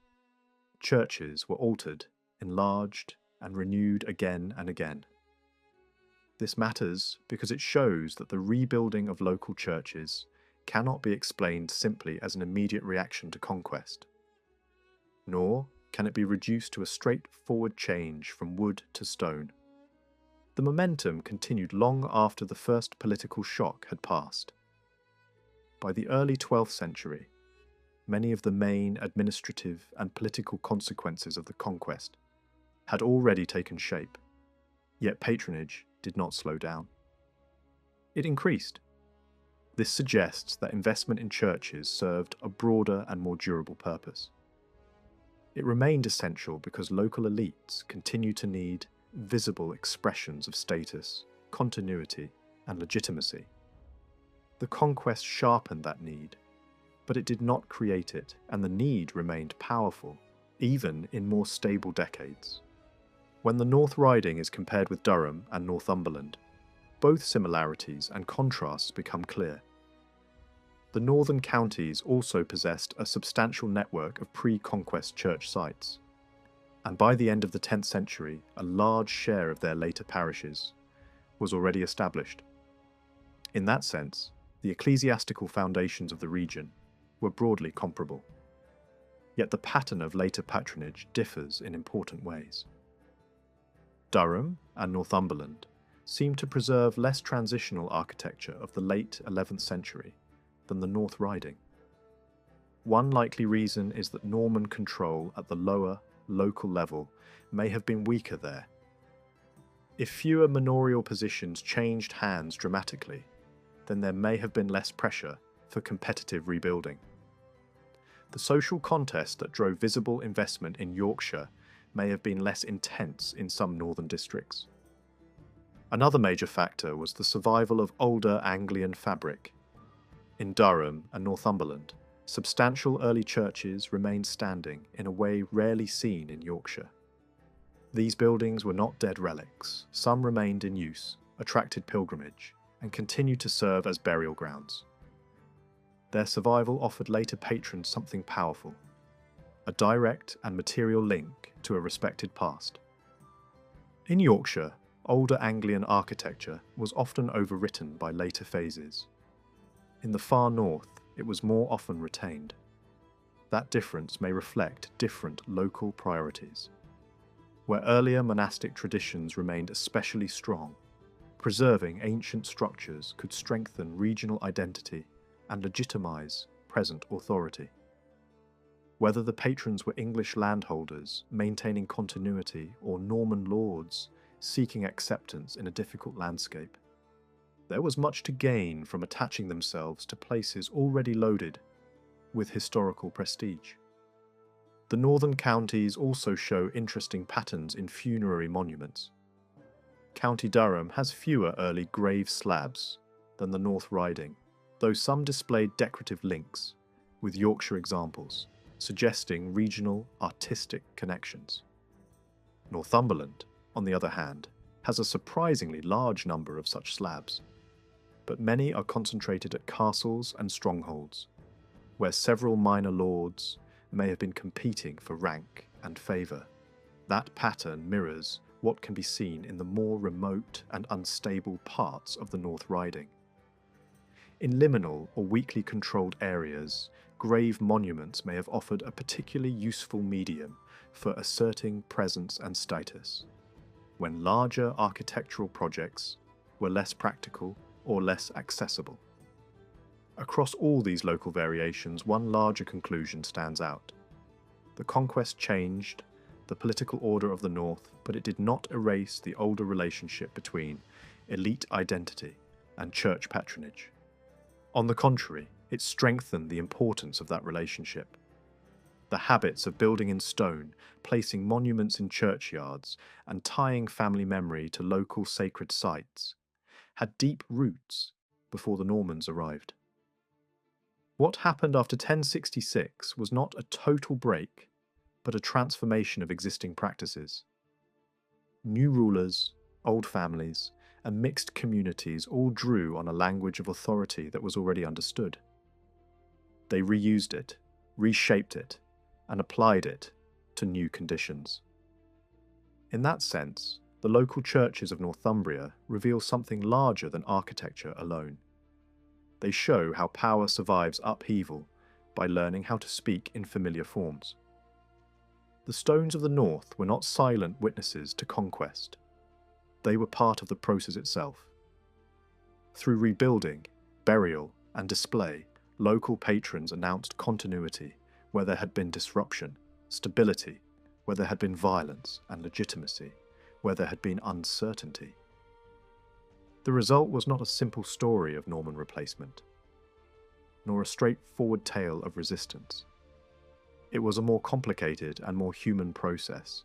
Churches were altered, enlarged, and renewed again and again. This matters because it shows that the rebuilding of local churches cannot be explained simply as an immediate reaction to conquest, nor can it be reduced to a straightforward change from wood to stone. The momentum continued long after the first political shock had passed. By the early 12th century, many of the main administrative and political consequences of the conquest had already taken shape, yet patronage did not slow down. It increased. This suggests that investment in churches served a broader and more durable purpose. It remained essential because local elites continued to need visible expressions of status, continuity, and legitimacy. The conquest sharpened that need, but it did not create it, and the need remained powerful, even in more stable decades. When the North Riding is compared with Durham and Northumberland, both similarities and contrasts become clear. The northern counties also possessed a substantial network of pre-conquest church sites, and by the end of the 10th century, a large share of their later parishes was already established. In that sense, the ecclesiastical foundations of the region were broadly comparable. Yet the pattern of later patronage differs in important ways. Durham and Northumberland seem to preserve less transitional architecture of the late 11th century than the North Riding. One likely reason is that Norman control at the lower, local level may have been weaker there. If fewer manorial positions changed hands dramatically, then there may have been less pressure for competitive rebuilding. The social contest that drove visible investment in Yorkshire may have been less intense in some northern districts. Another major factor was the survival of older Anglian fabric. In Durham and Northumberland, substantial early churches remained standing in a way rarely seen in Yorkshire. These buildings were not dead relics. Some remained in use, attracted pilgrimage, and continued to serve as burial grounds. Their survival offered later patrons something powerful, a direct and material link to a respected past. In Yorkshire, older Anglian architecture was often overwritten by later phases. In the far north, it was more often retained. That difference may reflect different local priorities. Where earlier monastic traditions remained especially strong, preserving ancient structures could strengthen regional identity and legitimize present authority. Whether the patrons were English landholders maintaining continuity or Norman lords seeking acceptance in a difficult landscape, there was much to gain from attaching themselves to places already loaded with historical prestige. The northern counties also show interesting patterns in funerary monuments. County Durham has fewer early grave slabs than the North Riding, though some displayed decorative links, with Yorkshire examples, suggesting regional artistic connections. Northumberland, on the other hand, has a surprisingly large number of such slabs, but many are concentrated at castles and strongholds, where several minor lords may have been competing for rank and favour. That pattern mirrors what can be seen in the more remote and unstable parts of the North Riding. In liminal or weakly controlled areas, grave monuments may have offered a particularly useful medium for asserting presence and status, when larger architectural projects were less practical or less accessible. Across all these local variations, one larger conclusion stands out. The Conquest changed the political order of the North, but it did not erase the older relationship between elite identity and church patronage. On the contrary, it strengthened the importance of that relationship. The habits of building in stone, placing monuments in churchyards, and tying family memory to local sacred sites had deep roots before the Normans arrived. What happened after 1066 was not a total break, but a transformation of existing practices. New rulers, old families, and mixed communities all drew on a language of authority that was already understood. They reused it, reshaped it, and applied it to new conditions. In that sense, the local churches of Northumbria reveal something larger than architecture alone. They show how power survives upheaval by learning how to speak in familiar forms. The stones of the north were not silent witnesses to conquest. They were part of the process itself. Through rebuilding, burial, and display, local patrons announced continuity where there had been disruption, stability where there had been violence, and legitimacy where there had been uncertainty. The result was not a simple story of Norman replacement, nor a straightforward tale of resistance. It was a more complicated and more human process,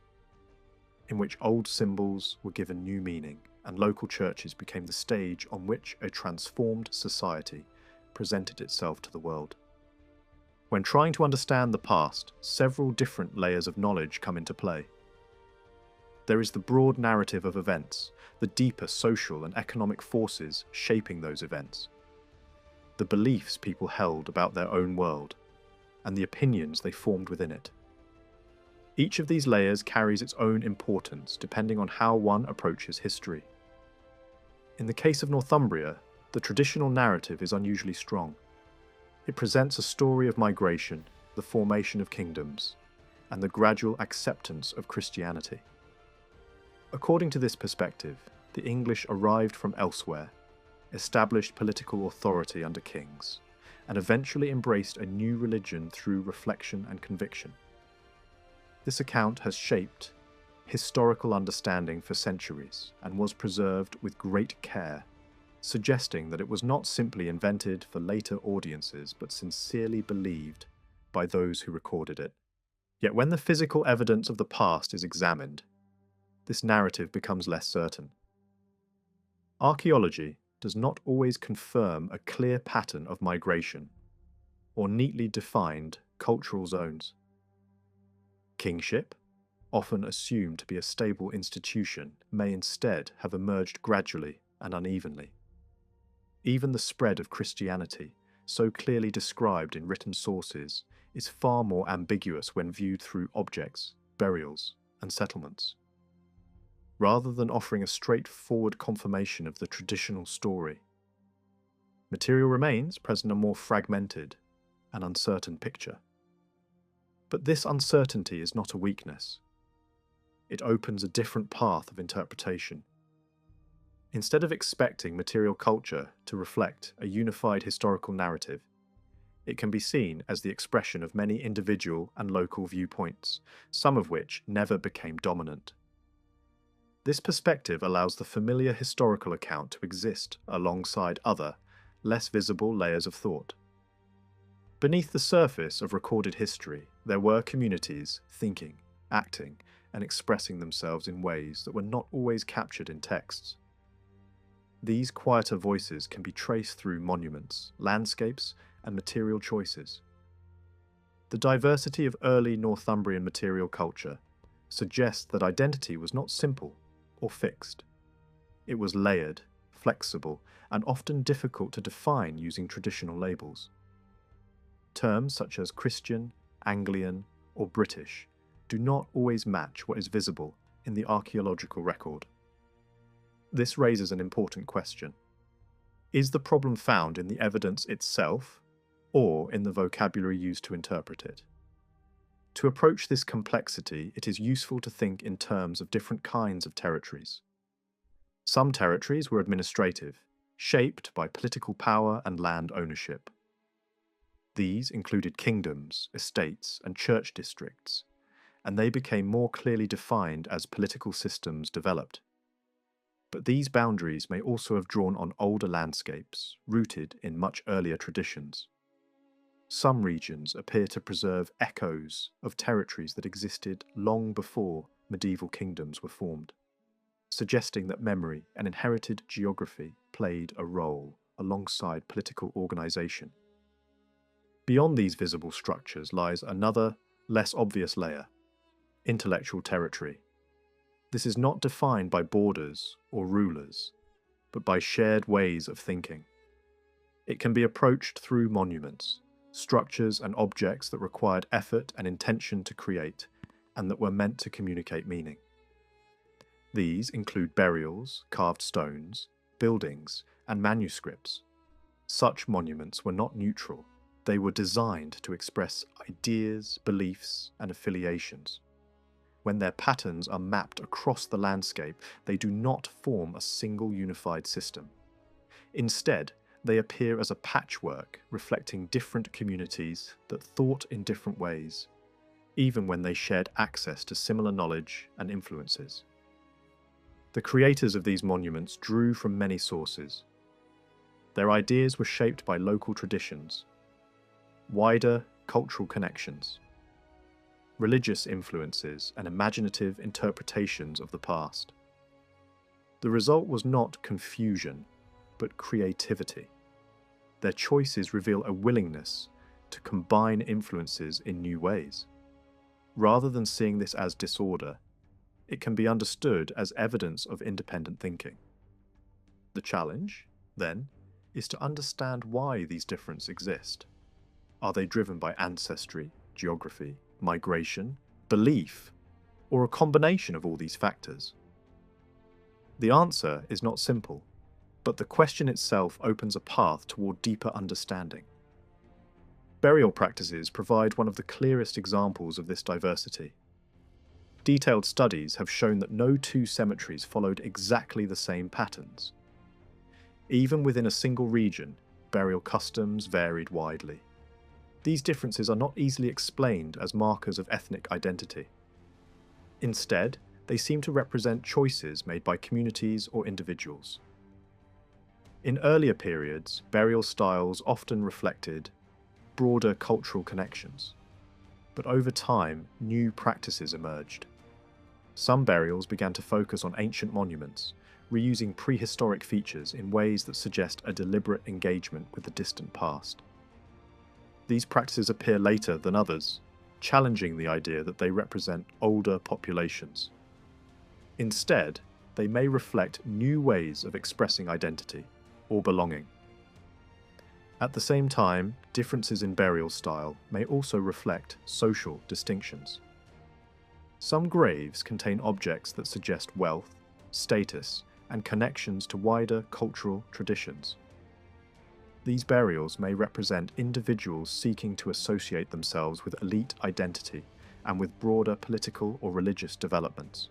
in which old symbols were given new meaning and local churches became the stage on which a transformed society presented itself to the world. When trying to understand the past, several different layers of knowledge come into play. There is the broad narrative of events, the deeper social and economic forces shaping those events, the beliefs people held about their own world, and the opinions they formed within it. Each of these layers carries its own importance depending on how one approaches history. In the case of Northumbria, the traditional narrative is unusually strong. It presents a story of migration, the formation of kingdoms, and the gradual acceptance of Christianity. According to this perspective, the English arrived from elsewhere, established political authority under kings, and eventually embraced a new religion through reflection and conviction. This account has shaped historical understanding for centuries and was preserved with great care, suggesting that it was not simply invented for later audiences but sincerely believed by those who recorded it. Yet when the physical evidence of the past is examined, this narrative becomes less certain. Archaeology does not always confirm a clear pattern of migration or neatly defined cultural zones. Kingship, often assumed to be a stable institution, may instead have emerged gradually and unevenly. Even the spread of Christianity, so clearly described in written sources, is far more ambiguous when viewed through objects, burials, and settlements. Rather than offering a straightforward confirmation of the traditional story, material remains present a more fragmented and uncertain picture. But this uncertainty is not a weakness. It opens a different path of interpretation. Instead of expecting material culture to reflect a unified historical narrative, it can be seen as the expression of many individual and local viewpoints, some of which never became dominant. This perspective allows the familiar historical account to exist alongside other, less visible layers of thought. Beneath the surface of recorded history, there were communities thinking, acting, and expressing themselves in ways that were not always captured in texts. These quieter voices can be traced through monuments, landscapes, and material choices. The diversity of early Northumbrian material culture suggests that identity was not simple or fixed. It was layered, flexible, and often difficult to define using traditional labels. Terms such as Christian, Anglian, or British do not always match what is visible in the archaeological record. This raises an important question. Is the problem found in the evidence itself, or in the vocabulary used to interpret it? To approach this complexity, it is useful to think in terms of different kinds of territories. Some territories were administrative, shaped by political power and land ownership. These included kingdoms, estates, and church districts, and they became more clearly defined as political systems developed. But these boundaries may also have drawn on older landscapes, rooted in much earlier traditions. Some regions appear to preserve echoes of territories that existed long before medieval kingdoms were formed, suggesting that memory and inherited geography played a role alongside political organisation. Beyond these visible structures lies another, less obvious layer: intellectual territory. This is not defined by borders or rulers, but by shared ways of thinking. It can be approached through monuments, structures and objects that required effort and intention to create, and that were meant to communicate meaning. These include burials, carved stones, buildings, and manuscripts. Such monuments were not neutral. They were designed to express ideas, beliefs, and affiliations. When their patterns are mapped across the landscape, they do not form a single unified system. Instead, they appear as a patchwork reflecting different communities that thought in different ways, even when they shared access to similar knowledge and influences. The creators of these monuments drew from many sources. Their ideas were shaped by local traditions, wider cultural connections, religious influences, and imaginative interpretations of the past. The result was not confusion, but creativity. Their choices reveal a willingness to combine influences in new ways. Rather than seeing this as disorder, it can be understood as evidence of independent thinking. The challenge, then, is to understand why these differences exist. Are they driven by ancestry, geography, migration, belief, or a combination of all these factors? The answer is not simple, but the question itself opens a path toward deeper understanding. Burial practices provide one of the clearest examples of this diversity. Detailed studies have shown that no two cemeteries followed exactly the same patterns. Even within a single region, burial customs varied widely. These differences are not easily explained as markers of ethnic identity. Instead, they seem to represent choices made by communities or individuals. In earlier periods, burial styles often reflected broader cultural connections, but over time, new practices emerged. Some burials began to focus on ancient monuments, reusing prehistoric features in ways that suggest a deliberate engagement with the distant past. These practices appear later than others, challenging the idea that they represent older populations. Instead, they may reflect new ways of expressing identity or belonging. At the same time, differences in burial style may also reflect social distinctions. Some graves contain objects that suggest wealth, status, and connections to wider cultural traditions. These burials may represent individuals seeking to associate themselves with elite identity and with broader political or religious developments.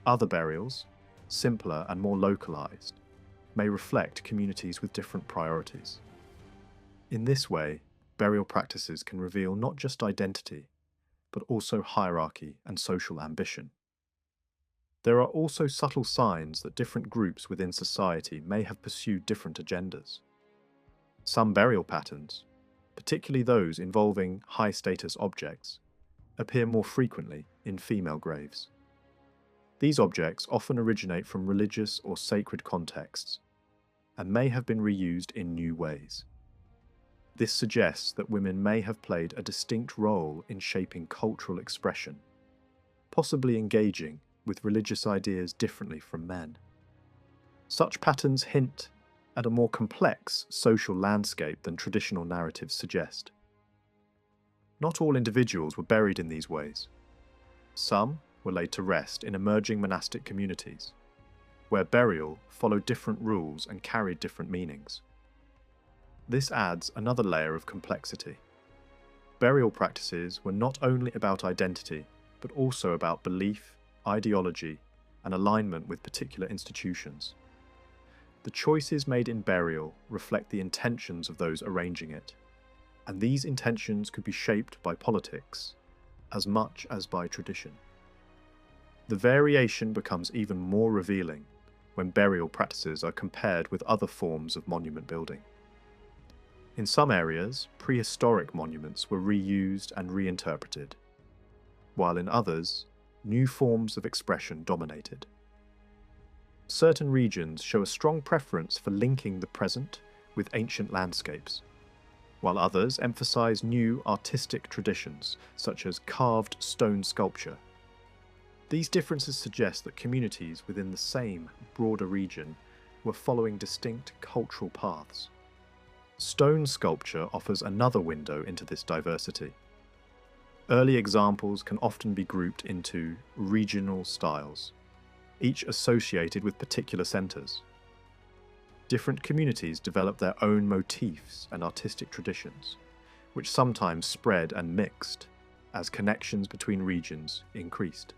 Other burials, simpler and more localized, may reflect communities with different priorities. In this way, burial practices can reveal not just identity, but also hierarchy and social ambition. There are also subtle signs that different groups within society may have pursued different agendas. Some burial patterns, particularly those involving high-status objects, appear more frequently in female graves. These objects often originate from religious or sacred contexts, and may have been reused in new ways. This suggests that women may have played a distinct role in shaping cultural expression, possibly engaging with religious ideas differently from men. Such patterns hint at a more complex social landscape than traditional narratives suggest. Not all individuals were buried in these ways. Some were laid to rest in emerging monastic communities, where burial followed different rules and carried different meanings. This adds another layer of complexity. Burial practices were not only about identity, but also about belief, ideology, and alignment with particular institutions. The choices made in burial reflect the intentions of those arranging it, and these intentions could be shaped by politics as much as by tradition. The variation becomes even more revealing when burial practices are compared with other forms of monument building. In some areas, prehistoric monuments were reused and reinterpreted, while in others, new forms of expression dominated. Certain regions show a strong preference for linking the present with ancient landscapes, while others emphasize new artistic traditions, such as carved stone sculpture. These differences suggest that communities within the same broader region were following distinct cultural paths. Stone sculpture offers another window into this diversity. Early examples can often be grouped into regional styles, each associated with particular centres. Different communities developed their own motifs and artistic traditions, which sometimes spread and mixed as connections between regions increased.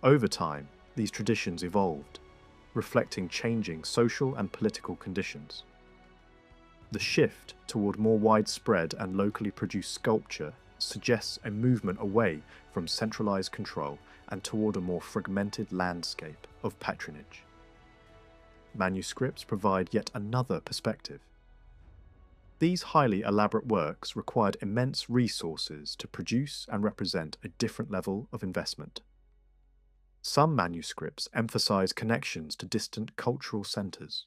Over time, these traditions evolved, reflecting changing social and political conditions. The shift toward more widespread and locally produced sculpture suggests a movement away from centralized control and toward a more fragmented landscape of patronage. Manuscripts provide yet another perspective. These highly elaborate works required immense resources to produce and represent a different level of investment. Some manuscripts emphasize connections to distant cultural centers,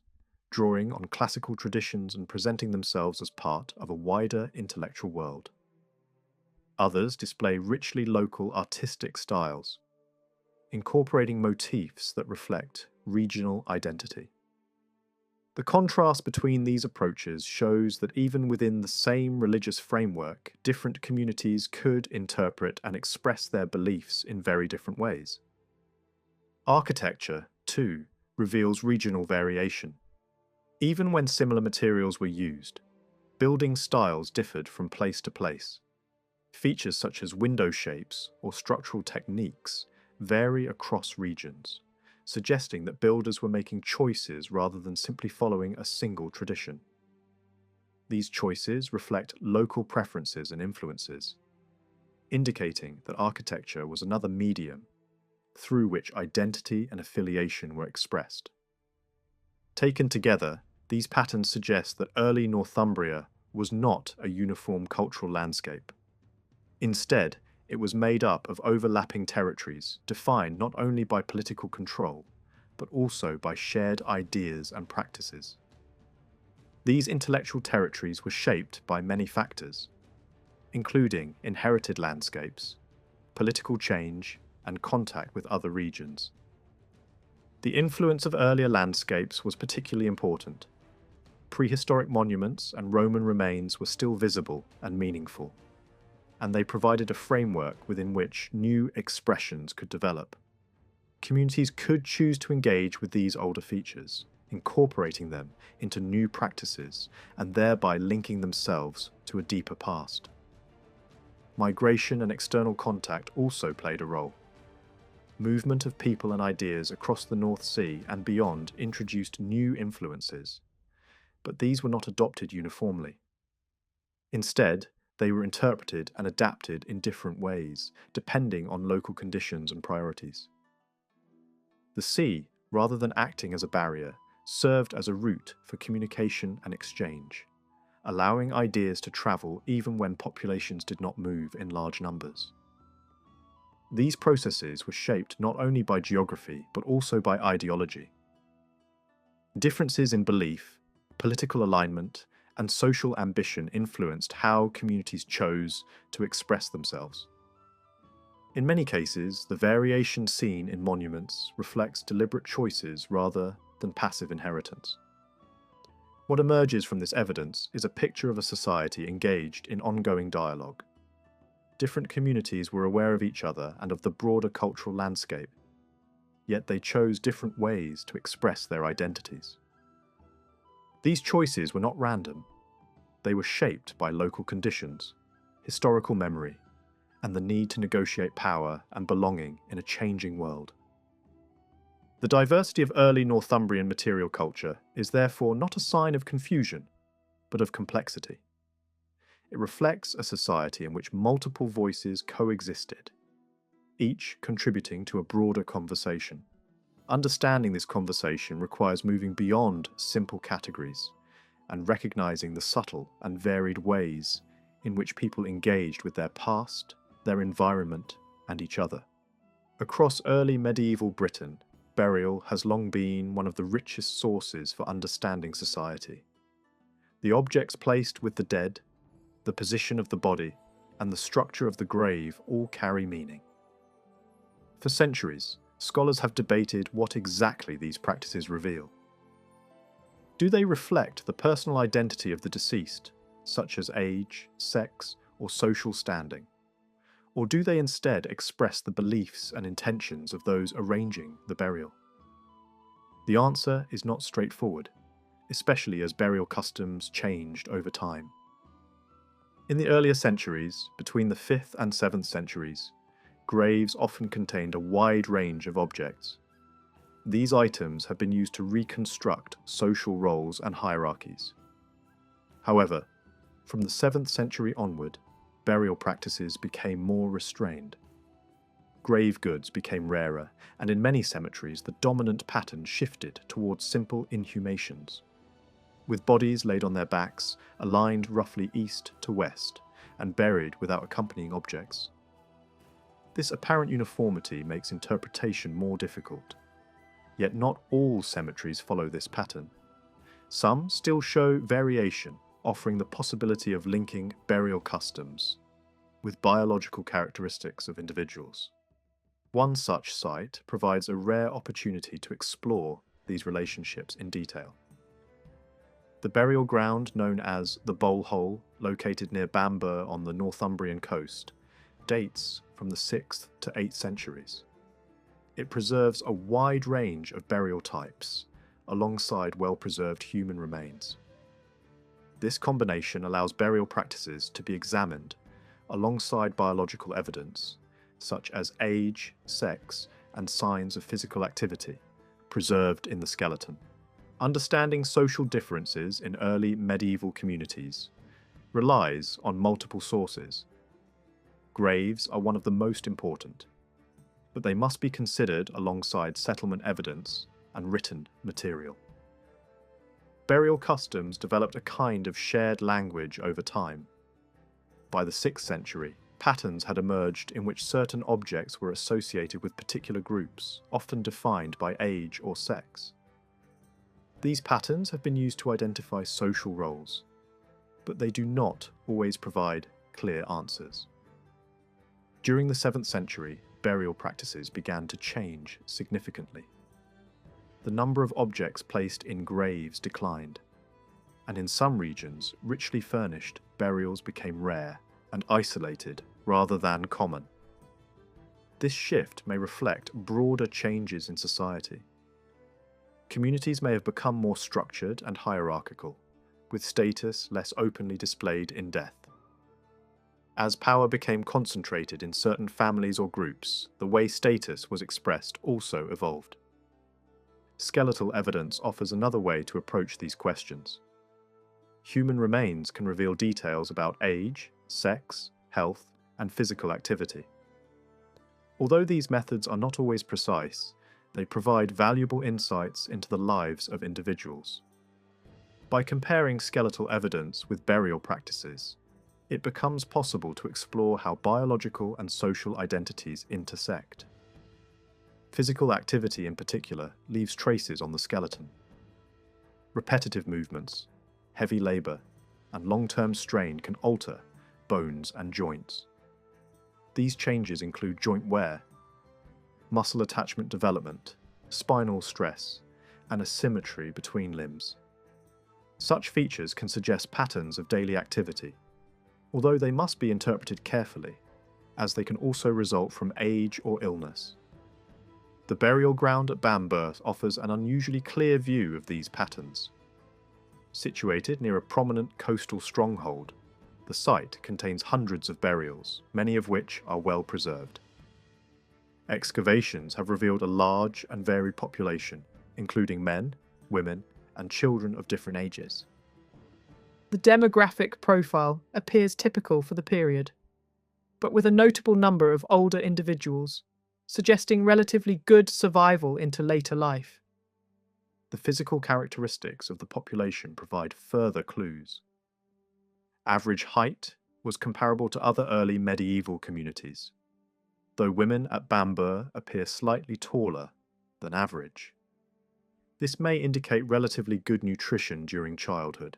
drawing on classical traditions and presenting themselves as part of a wider intellectual world. Others display richly local artistic styles, incorporating motifs that reflect regional identity. The contrast between these approaches shows that even within the same religious framework, different communities could interpret and express their beliefs in very different ways. Architecture, too, reveals regional variation. Even when similar materials were used, building styles differed from place to place. Features such as window shapes or structural techniques vary across regions, suggesting that builders were making choices rather than simply following a single tradition. These choices reflect local preferences and influences, indicating that architecture was another medium through which identity and affiliation were expressed. Taken together, these patterns suggest that early Northumbria was not a uniform cultural landscape. Instead, it was made up of overlapping territories defined not only by political control, but also by shared ideas and practices. These intellectual territories were shaped by many factors, including inherited landscapes, political change, and contact with other regions. The influence of earlier landscapes was particularly important. Prehistoric monuments and Roman remains were still visible and meaningful, and they provided a framework within which new expressions could develop. Communities could choose to engage with these older features, incorporating them into new practices and thereby linking themselves to a deeper past. Migration and external contact also played a role. Movement of people and ideas across the North Sea and beyond introduced new influences, but these were not adopted uniformly. Instead, they were interpreted and adapted in different ways, depending on local conditions and priorities. The sea, rather than acting as a barrier, served as a route for communication and exchange, allowing ideas to travel even when populations did not move in large numbers. These processes were shaped not only by geography, but also by ideology. Differences in belief, political alignment, and social ambition influenced how communities chose to express themselves. In many cases, the variation seen in monuments reflects deliberate choices rather than passive inheritance. What emerges from this evidence is a picture of a society engaged in ongoing dialogue. Different communities were aware of each other and of the broader cultural landscape, yet they chose different ways to express their identities. These choices were not random. They were shaped by local conditions, historical memory, and the need to negotiate power and belonging in a changing world. The diversity of early Northumbrian material culture is therefore not a sign of confusion, but of complexity. It reflects a society in which multiple voices coexisted, each contributing to a broader conversation. Understanding this conversation requires moving beyond simple categories and recognizing the subtle and varied ways in which people engaged with their past, their environment, and each other. Across early medieval Britain, burial has long been one of the richest sources for understanding society. The objects placed with the dead, the position of the body, and the structure of the grave all carry meaning. For centuries, scholars have debated what exactly these practices reveal. Do they reflect the personal identity of the deceased, such as age, sex, or social standing? Or do they instead express the beliefs and intentions of those arranging the burial? The answer is not straightforward, especially as burial customs changed over time. In the earlier centuries, between the 5th and 7th centuries, graves often contained a wide range of objects. These items have been used to reconstruct social roles and hierarchies. However, from the 7th century onward, burial practices became more restrained. Grave goods became rarer, and in many cemeteries the dominant pattern shifted towards simple inhumations, with bodies laid on their backs, aligned roughly east to west, and buried without accompanying objects. This apparent uniformity makes interpretation more difficult. Yet not all cemeteries follow this pattern. Some still show variation, offering the possibility of linking burial customs with biological characteristics of individuals. One such site provides a rare opportunity to explore these relationships in detail. The burial ground known as the Bowl Hole, located near Bamburgh on the Northumbrian coast, dates from the 6th to 8th centuries. It preserves a wide range of burial types, alongside well-preserved human remains. This combination allows burial practices to be examined alongside biological evidence, such as age, sex, and signs of physical activity, preserved in the skeleton. Understanding social differences in early medieval communities relies on multiple sources. Graves are one of the most important, but they must be considered alongside settlement evidence and written material. Burial customs developed a kind of shared language over time. By the 6th century, patterns had emerged in which certain objects were associated with particular groups, often defined by age or sex. These patterns have been used to identify social roles, but they do not always provide clear answers. During the 7th century, burial practices began to change significantly. The number of objects placed in graves declined, and in some regions, richly furnished burials became rare and isolated rather than common. This shift may reflect broader changes in society. Communities may have become more structured and hierarchical, with status less openly displayed in death. As power became concentrated in certain families or groups, the way status was expressed also evolved. Skeletal evidence offers another way to approach these questions. Human remains can reveal details about age, sex, health, and physical activity. Although these methods are not always precise, they provide valuable insights into the lives of individuals. By comparing skeletal evidence with burial practices, it becomes possible to explore how biological and social identities intersect. Physical activity in particular leaves traces on the skeleton. Repetitive movements, heavy labour, and long-term strain can alter bones and joints. These changes include joint wear, muscle attachment development, spinal stress, and asymmetry between limbs. Such features can suggest patterns of daily activity, although they must be interpreted carefully, as they can also result from age or illness. The burial ground at Bamburgh offers an unusually clear view of these patterns. Situated near a prominent coastal stronghold, the site contains hundreds of burials, many of which are well preserved. Excavations have revealed a large and varied population, including men, women, and children of different ages. The demographic profile appears typical for the period, but with a notable number of older individuals, suggesting relatively good survival into later life. The physical characteristics of the population provide further clues. Average height was comparable to other early medieval communities, though women at Bamburgh appear slightly taller than average. This may indicate relatively good nutrition during childhood.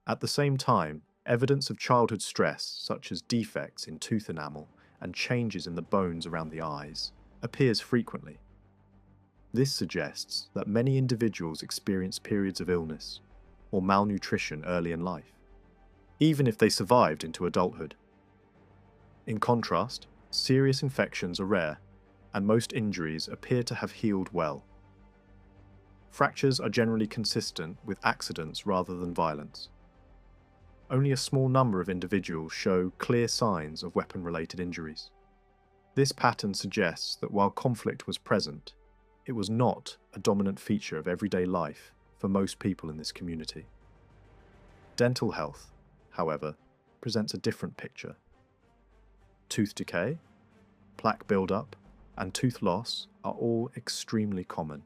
At the same time, evidence of childhood stress, such as defects in tooth enamel and changes in the bones around the eyes, appears frequently. This suggests that many individuals experience periods of illness or malnutrition early in life, even if they survived into adulthood. In contrast, serious infections are rare, and most injuries appear to have healed well. Fractures are generally consistent with accidents rather than violence. Only a small number of individuals show clear signs of weapon-related injuries. This pattern suggests that while conflict was present, it was not a dominant feature of everyday life for most people in this community. Dental health, however, presents a different picture. Tooth decay, plaque buildup, and tooth loss are all extremely common.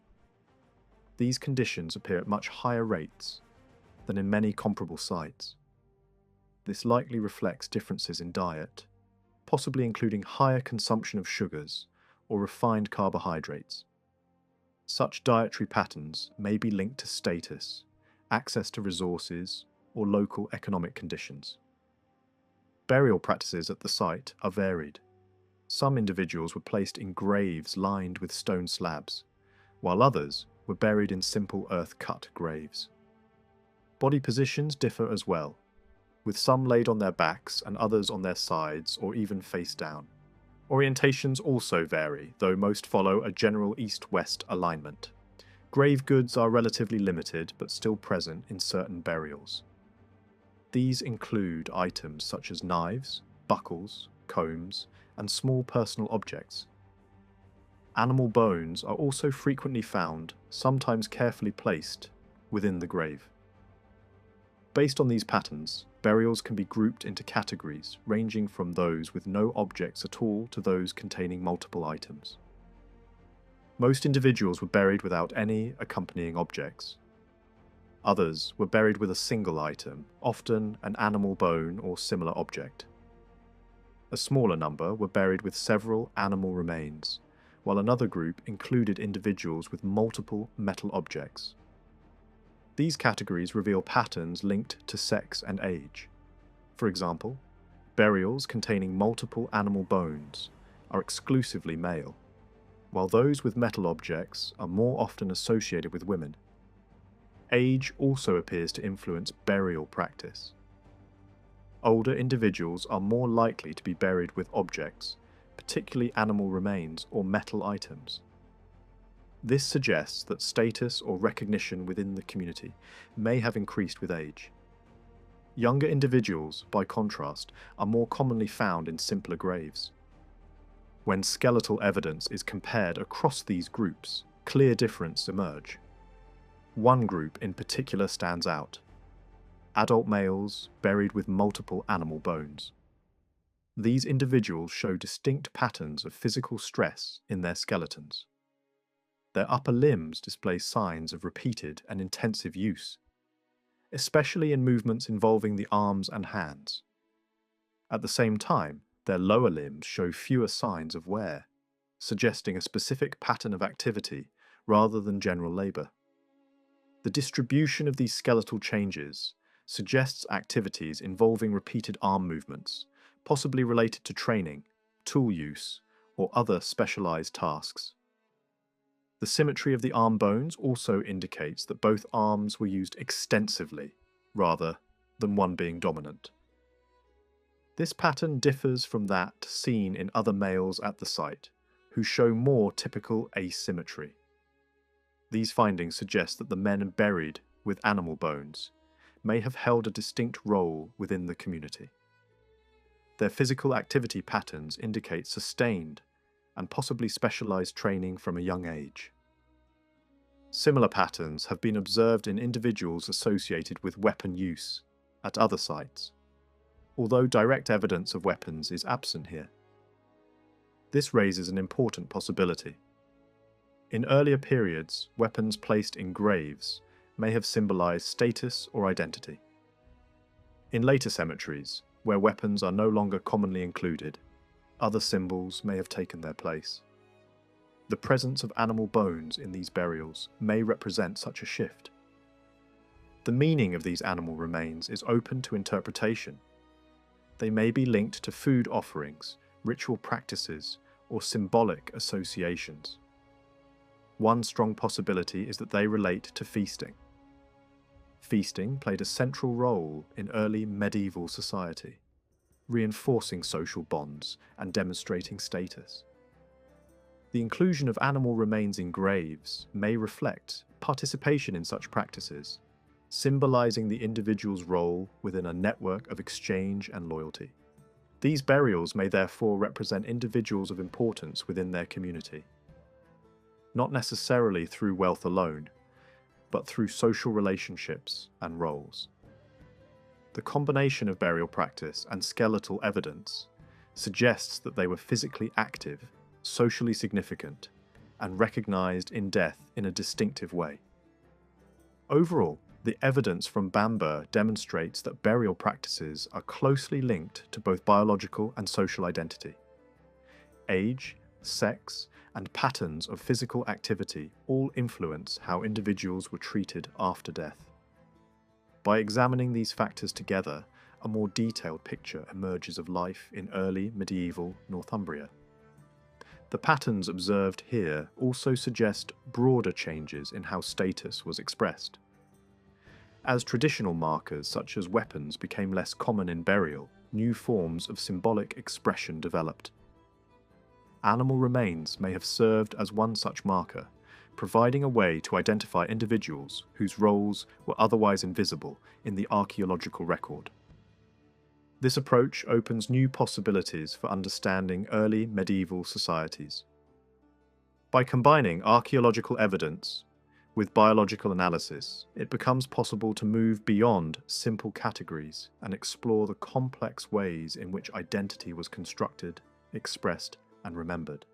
These conditions appear at much higher rates than in many comparable sites. This likely reflects differences in diet, possibly including higher consumption of sugars or refined carbohydrates. Such dietary patterns may be linked to status, access to resources, or local economic conditions. Burial practices at the site are varied. Some individuals were placed in graves lined with stone slabs, while others were buried in simple earth-cut graves. Body positions differ as well, with some laid on their backs and others on their sides or even face down. Orientations also vary, though most follow a general east-west alignment. Grave goods are relatively limited but still present in certain burials. These include items such as knives, buckles, combs, and small personal objects. Animal bones are also frequently found, sometimes carefully placed, within the grave. Based on these patterns, burials can be grouped into categories ranging from those with no objects at all to those containing multiple items. Most individuals were buried without any accompanying objects. Others were buried with a single item, often an animal bone or similar object. A smaller number were buried with several animal remains, while another group included individuals with multiple metal objects. These categories reveal patterns linked to sex and age. For example, burials containing multiple animal bones are exclusively male, while those with metal objects are more often associated with women. Age also appears to influence burial practice. Older individuals are more likely to be buried with objects, particularly animal remains or metal items. This suggests that status or recognition within the community may have increased with age. Younger individuals, by contrast, are more commonly found in simpler graves. When skeletal evidence is compared across these groups, clear differences emerge. One group in particular stands out: adult males buried with multiple animal bones. These individuals show distinct patterns of physical stress in their skeletons. Their upper limbs display signs of repeated and intensive use, especially in movements involving the arms and hands. At the same time, their lower limbs show fewer signs of wear, suggesting a specific pattern of activity rather than general labour. The distribution of these skeletal changes suggests activities involving repeated arm movements, possibly related to training, tool use, or other specialised tasks. The symmetry of the arm bones also indicates that both arms were used extensively, rather than one being dominant. This pattern differs from that seen in other males at the site, who show more typical asymmetry. These findings suggest that the men buried with animal bones may have held a distinct role within the community. Their physical activity patterns indicate sustained and possibly specialised training from a young age. Similar patterns have been observed in individuals associated with weapon use at other sites, although direct evidence of weapons is absent here. This raises an important possibility. In earlier periods, weapons placed in graves may have symbolised status or identity. In later cemeteries, where weapons are no longer commonly included, other symbols may have taken their place. The presence of animal bones in these burials may represent such a shift. The meaning of these animal remains is open to interpretation. They may be linked to food offerings, ritual practices, or symbolic associations. One strong possibility is that they relate to feasting. Feasting played a central role in early medieval society, reinforcing social bonds and demonstrating status. The inclusion of animal remains in graves may reflect participation in such practices, symbolising the individual's role within a network of exchange and loyalty. These burials may therefore represent individuals of importance within their community, not necessarily through wealth alone, but through social relationships and roles. The combination of burial practice and skeletal evidence suggests that they were physically active, socially significant, and recognised in death in a distinctive way. Overall, the evidence from Bamber demonstrates that burial practices are closely linked to both biological and social identity. Age, sex, and patterns of physical activity all influence how individuals were treated after death. By examining these factors together, a more detailed picture emerges of life in early medieval Northumbria. The patterns observed here also suggest broader changes in how status was expressed. As traditional markers such as weapons became less common in burial, new forms of symbolic expression developed. Animal remains may have served as one such marker, providing a way to identify individuals whose roles were otherwise invisible in the archaeological record. This approach opens new possibilities for understanding early medieval societies. By combining archaeological evidence with biological analysis, it becomes possible to move beyond simple categories and explore the complex ways in which identity was constructed, expressed, and remembered.